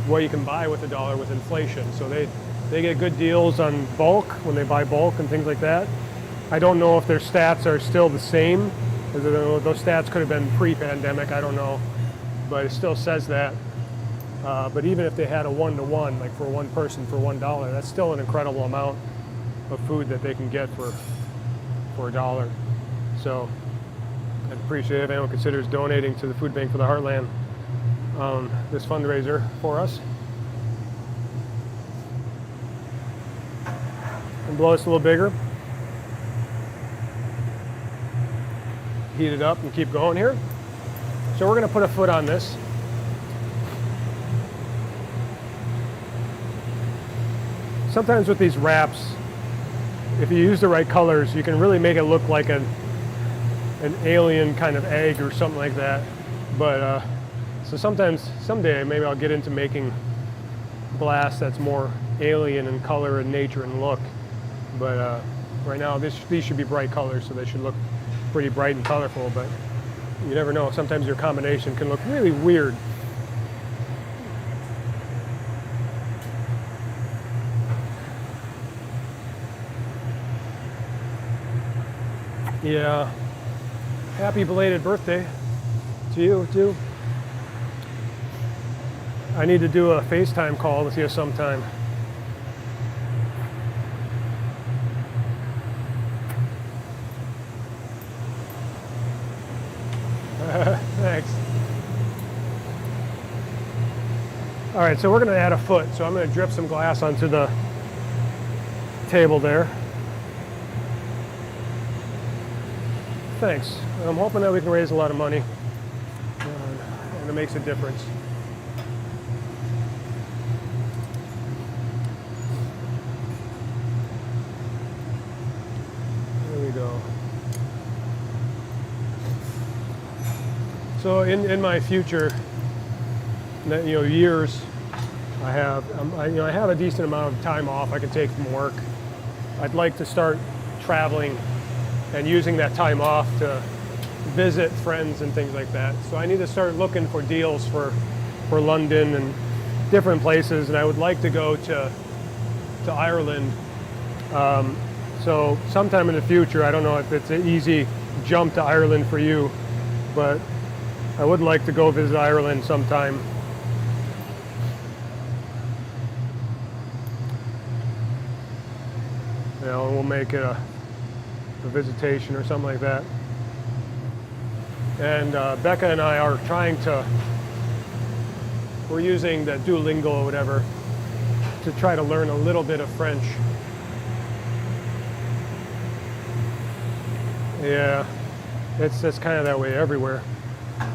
what you can buy with $1 with inflation. So they get good deals on bulk when they buy bulk and things like that. I don't know if their stats are still the same. Those stats could have been pre-pandemic, I don't know, but it still says that. But even if they had a 1-to-1, like for one person for $1, that's still an incredible amount of food that they can get for $1. So I'd appreciate it if anyone considers donating to the food bank for the Heartland, this fundraiser for us. And blow this a little bigger. Heat it up and keep going here. So we're going to put a foot on this. Sometimes with these wraps, if you use the right colors, you can really make it look like an alien kind of egg or something like that. But so someday maybe I'll get into making glass that's more alien in color and nature and look. But right now these should be bright colors, so they should look pretty bright and colorful, but you never know. Sometimes your combination can look really weird. Yeah. Happy belated birthday to you too. I need to do a FaceTime call with you sometime. Thanks. All right, so we're going to add a foot. So I'm going to drip some glass onto the table there. Thanks. I'm hoping that we can raise a lot of money, and it makes a difference. There we go. So in my future, years, I have a decent amount of time off I can take from work. I'd like to start traveling and using that time off to visit friends and things like that. So I need to start looking for deals for London and different places, and I would like to go to Ireland. So sometime in the future, I don't know if it's an easy jump to Ireland for you, but I would like to go visit Ireland sometime. You know, we'll make it a visitation or something like that. And Becca and I are we're using the Duolingo or whatever to try to learn a little bit of French. Yeah, it's kind of that way everywhere. Kind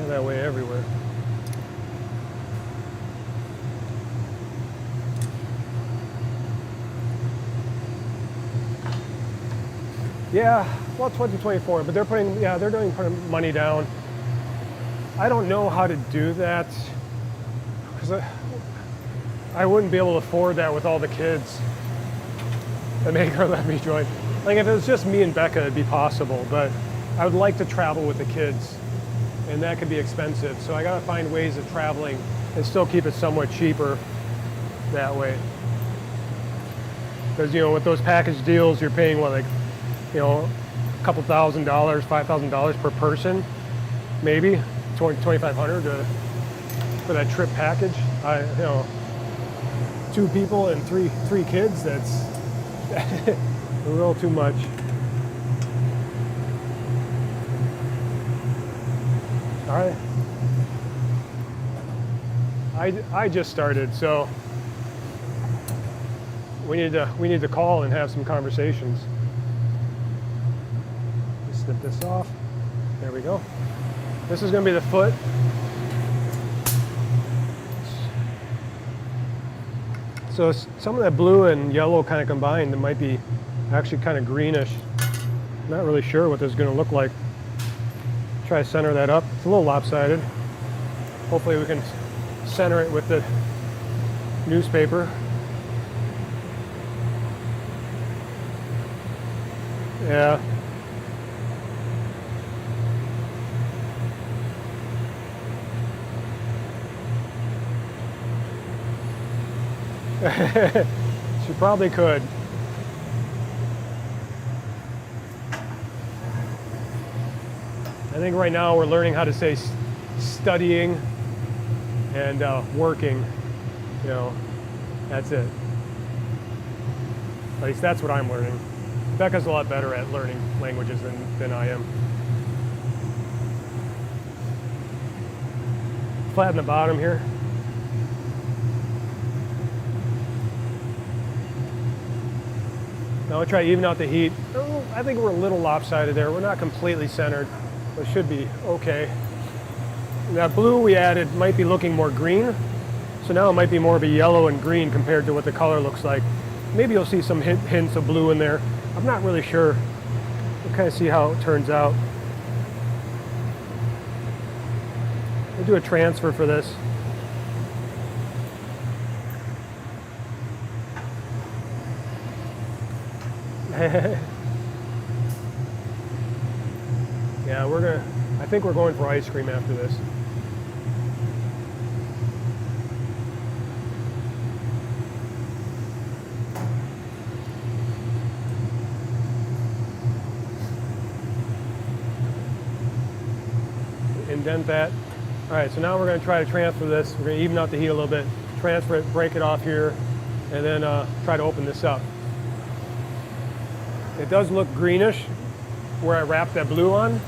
of that way everywhere. Yeah, well, 2024, but they're putting money down. I don't know how to do that because I wouldn't be able to afford that with all the kids that make her let me join. Like if it was just me and Becca, it'd be possible, but I would like to travel with the kids, and that could be expensive. So I gotta find ways of traveling and still keep it somewhat cheaper that way. Because with those package deals, you're paying what, like, a couple $1,000, $5,000 per person, maybe $2,500 for that trip package. Two people and three kids. That's a little too much. All right. I just started, so we need to call and have some conversations. Snip this off. There we go. This is going to be the foot. So some of that blue and yellow kind of combined, it might be actually kind of greenish. Not really sure what this is going to look like. Try to center that up. It's a little lopsided. Hopefully we can center it with the newspaper. Yeah. She probably could. I think right now we're learning how to say studying and working. That's it. At least that's what I'm learning. Becca's a lot better at learning languages than I am. Flatten the bottom here. Now we'll try to even out the heat. Oh, I think we're a little lopsided there. We're not completely centered, but it should be okay. And that blue we added might be looking more green. So now it might be more of a yellow and green compared to what the color looks like. Maybe you'll see some hints of blue in there. I'm not really sure. We'll kind of see how it turns out. We'll do a transfer for this. Yeah, I think we're going for ice cream after this. Indent that. All right, so now we're going to try to transfer this. We're going to even out the heat a little bit, transfer it, break it off here, and then try to open this up. It does look greenish where I wrapped that blue on,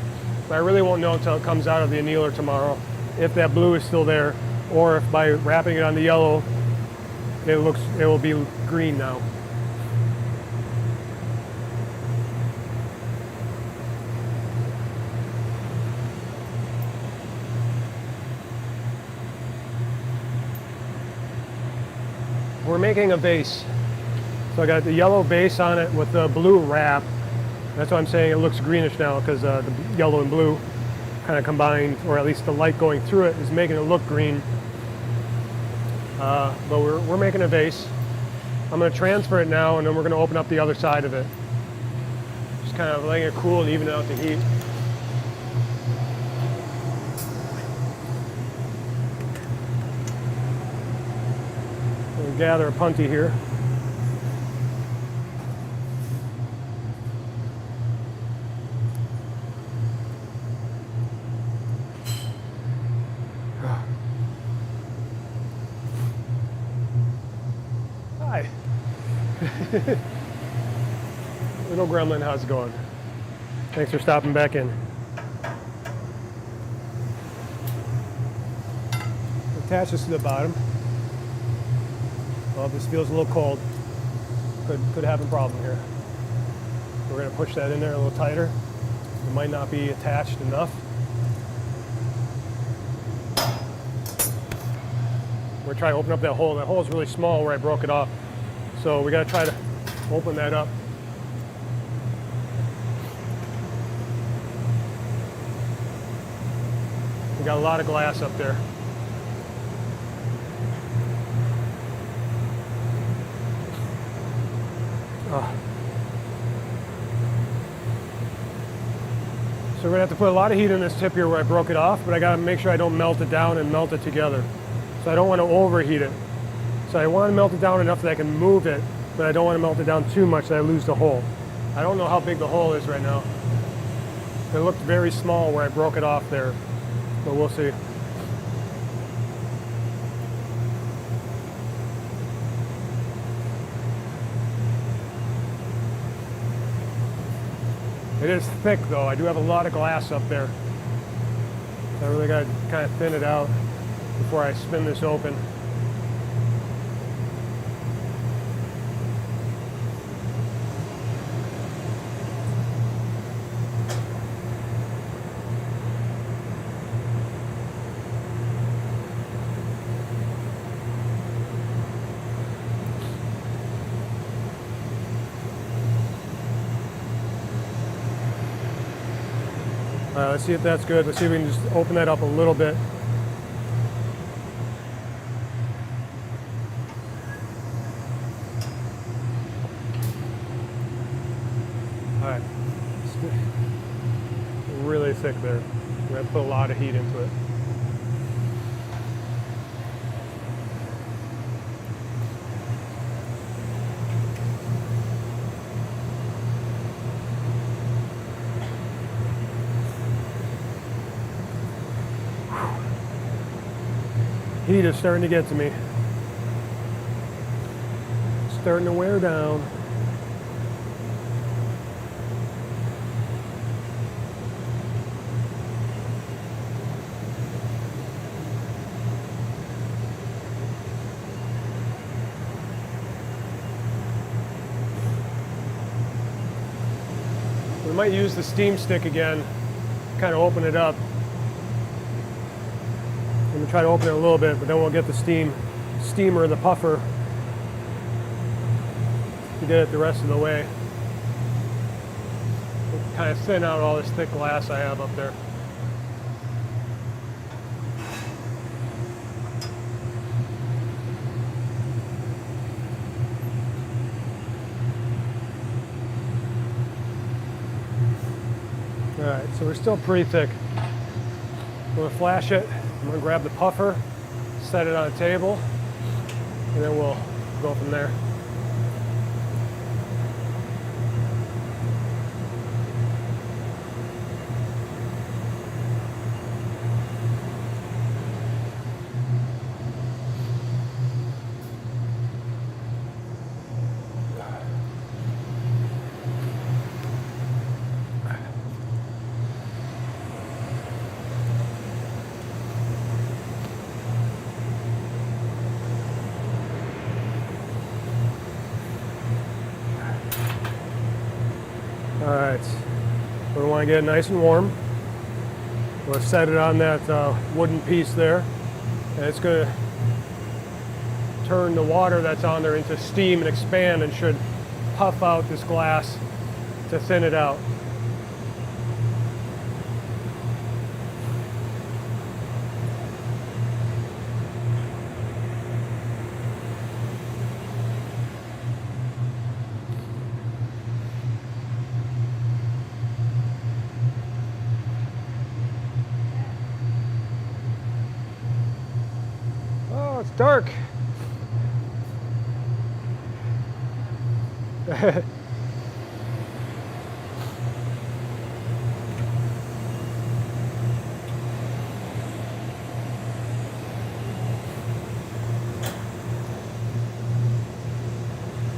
but I really won't know until it comes out of the annealer tomorrow if that blue is still there, or if by wrapping it on the yellow, it will be green now. We're making a vase. So I got the yellow base on it with the blue wrap. That's why I'm saying it looks greenish now, because the yellow and blue kind of combined, or at least the light going through it is making it look green. But we're making a vase. I'm going to transfer it now, and then we're going to open up the other side of it. Just kind of letting it cool and even out the heat. We'll gather a punty here. Hi. Little gremlin, how's it going? Thanks for stopping back in. Attach this to the bottom. Well, this feels a little cold. Could have a problem here. We're going to push that in there a little tighter. It might not be attached enough. We're trying to open up that hole. That hole is really small where I broke it off. So we got to try to open that up. We got a lot of glass up there. So we're gonna have to put a lot of heat in this tip here where I broke it off, but I gotta make sure I don't melt it down and melt it together. So I don't want to overheat it. So I want to melt it down enough that I can move it, but I don't want to melt it down too much that I lose the hole. I don't know how big the hole is right now. It looked very small where I broke it off there, but we'll see. It is thick though. I do have a lot of glass up there. So I really got to kind of thin it out before I spin this open. Let's see if that's good. Let's see if we can just open that up a little bit. All right. It's really thick there. We're going to put a lot of heat into it. Heat is starting to get to me. Starting to wear down. We might use the steam stick again, kind of open it up. I'm going to try to open it a little bit, but then we'll get the steamer, the puffer. We did it the rest of the way. We'll kind of thin out all this thick glass I have up there. All right, so we're still pretty thick. I'm going to flash it. I'm going to grab the puffer, set it on a table, and then we'll go from there. All right, we want to get it nice and warm. We'll set it on that wooden piece there, and it's going to turn the water that's on there into steam and expand and should puff out this glass to thin it out. dark.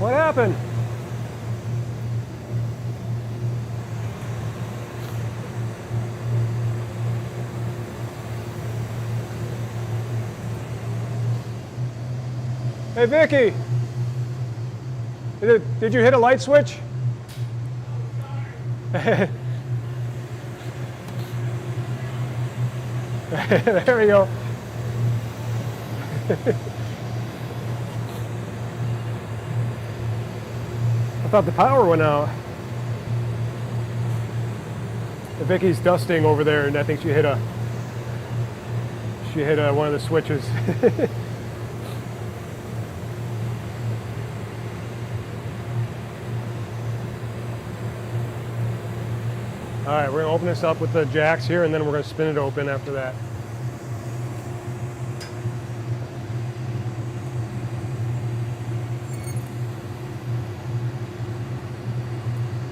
What happened? Hey, Vicky. Did you hit a light switch? There we go. I thought the power went out. Vicky's dusting over there, and I think she hit one of the switches. All right, we're gonna open this up with the jacks here, and then we're gonna spin it open after that.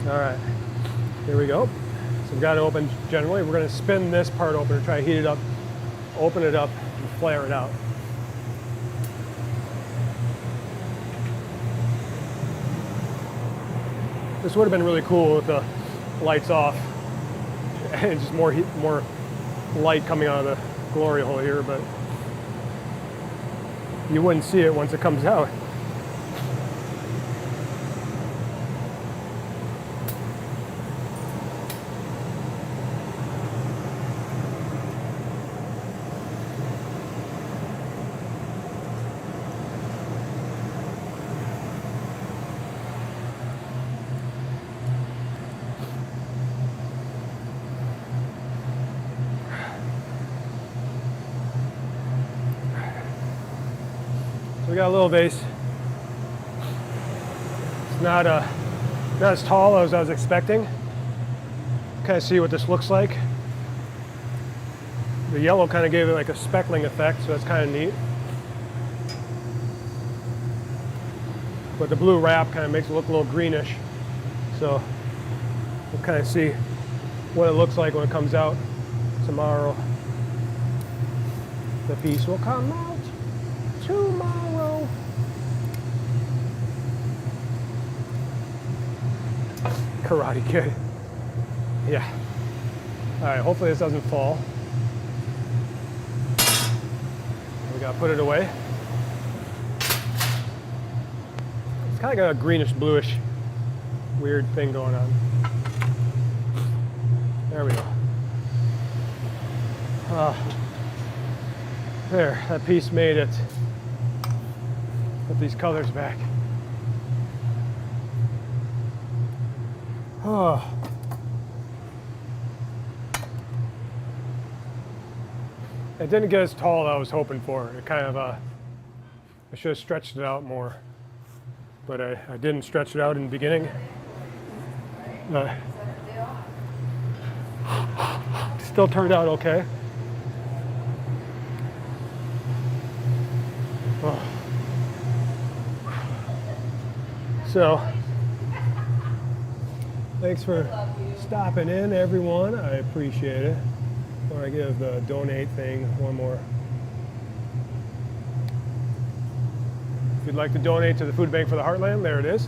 All right, here we go. So we've got it open generally. We're gonna spin this part open and try to heat it up, open it up, and flare it out. This would have been really cool with the lights off and just more heat, more light coming out of the glory hole here, but you wouldn't see it once it comes out. We got a little vase. It's not as tall as I was expecting. Kind of see what this looks like. The yellow kind of gave it like a speckling effect, so that's kind of neat. But the blue wrap kind of makes it look a little greenish. So we'll kind of see what it looks like when it comes out tomorrow. The piece will come out tomorrow. Karate Kid. Yeah. All right, hopefully this doesn't fall. We gotta put it away. It's kind of got a greenish bluish weird thing going on. There we go. There, that piece made it. Put these colors back. Oh. It didn't get as tall as I was hoping for. It kind of, I should have stretched it out more. But I didn't stretch it out in the beginning. Still turned out okay. Oh. So, thanks for stopping in, everyone. I appreciate it. I want to give the donate thing one more. If you'd like to donate to the Food Bank for the Heartland, there it is.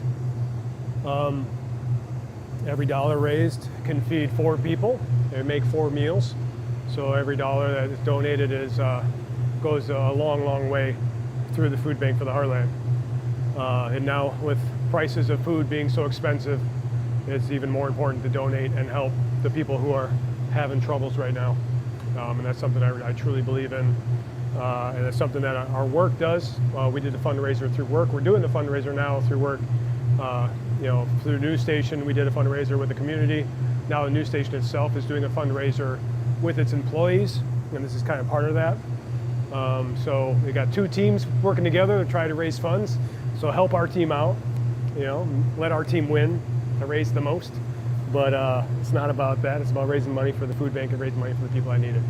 Every dollar raised can feed 4 people. They make 4 meals. So every dollar that is donated goes a long, long way through the Food Bank for the Heartland. And now with prices of food being so expensive, it's even more important to donate and help the people who are having troubles right now. And that's something I truly believe in. And it's something that our work does. We did the fundraiser through work. We're doing the fundraiser now through work. Through the news station, we did a fundraiser with the community. Now the news station itself is doing a fundraiser with its employees, and this is kind of part of that. So we got 2 teams working together to try to raise funds. So help our team out, let our team win to raise the most. But it's not about that. It's about raising money for the food bank and raising money for the people that need it.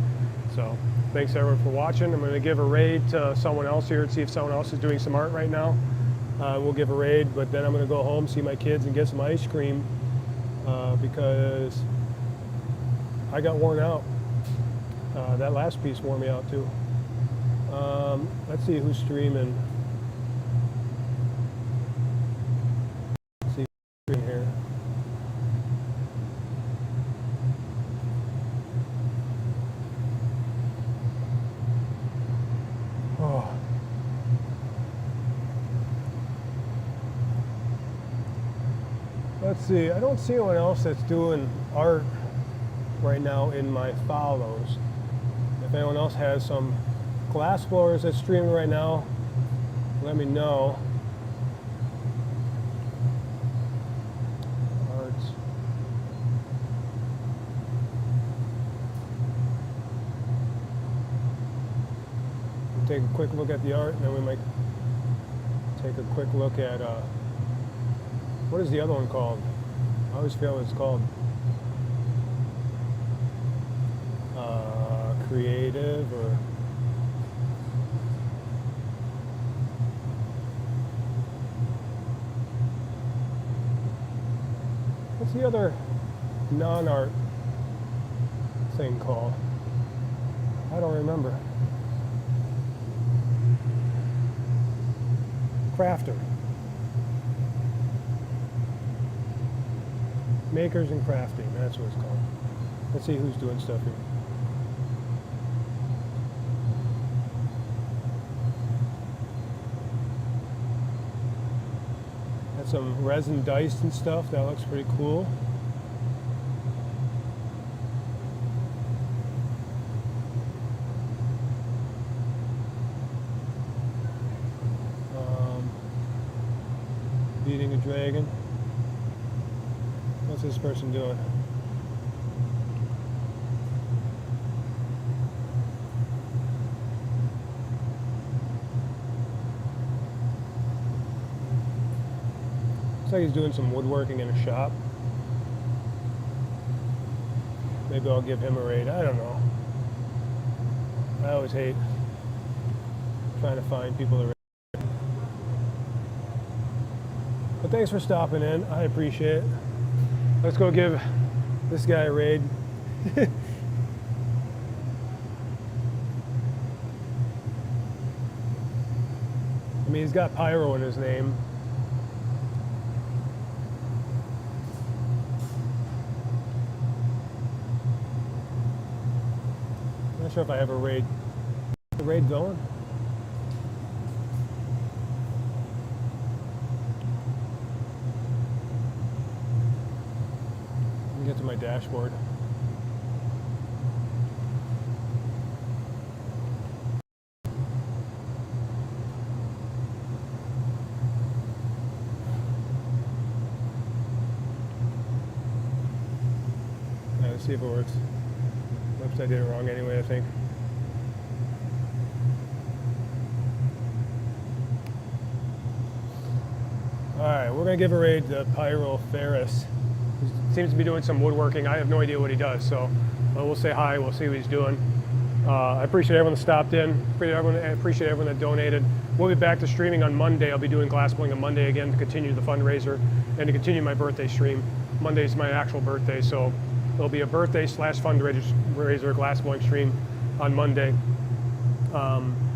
So Thanks everyone for watching. I'm going to give a raid to someone else here and see if someone else is doing some art right now. We'll give a raid, but then I'm going to go home, see my kids, and get some ice cream because I got worn out. That last piece wore me out too. Let's see who's streaming. Let's see who's streaming here. Oh. Let's see, I don't see anyone else that's doing art right now in my follows. If anyone else has some glass blowers that's streaming right now, let me know. Arts. We'll take a quick look at the art, and then we might take a quick look at what is the other one called? I always forget what it's called. Creative or what's the other non-art thing called? I don't remember. Crafter. Makers and crafting, that's what it's called. Let's see who's doing stuff here. Got some resin dice and stuff, that looks pretty cool. Beating a dragon. What's this person doing? Looks like he's doing some woodworking in a shop. Maybe I'll give him a raid. I don't know. I always hate trying to find people to raid. But thanks for stopping in. I appreciate it. Let's go give this guy a raid. I mean, he's got Pyro in his name. I'm not sure if I have a raid. Is the raid going? Get to my dashboard. Let's see if it works. Oops, I did it wrong anyway, I think. Alright, we're going to give a raid to Pyro Ferris. Seems to be doing some woodworking. I have no idea what he does, so we'll say hi. We'll see what he's doing. I appreciate everyone that stopped in. I appreciate everyone that donated. We'll be back to streaming on Monday. I'll be doing Glassblowing on Monday again to continue the fundraiser and to continue my birthday stream. Monday's my actual birthday, so it'll be a birthday / fundraiser Glassblowing stream on Monday.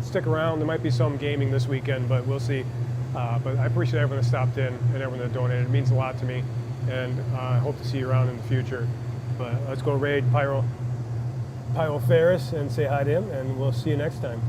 Stick around. There might be some gaming this weekend, but we'll see. But I appreciate everyone that stopped in and everyone that donated. It means a lot to me. And I hope to see you around in the future. But let's go raid Pyro Ferris and say hi to him, and we'll see you next time.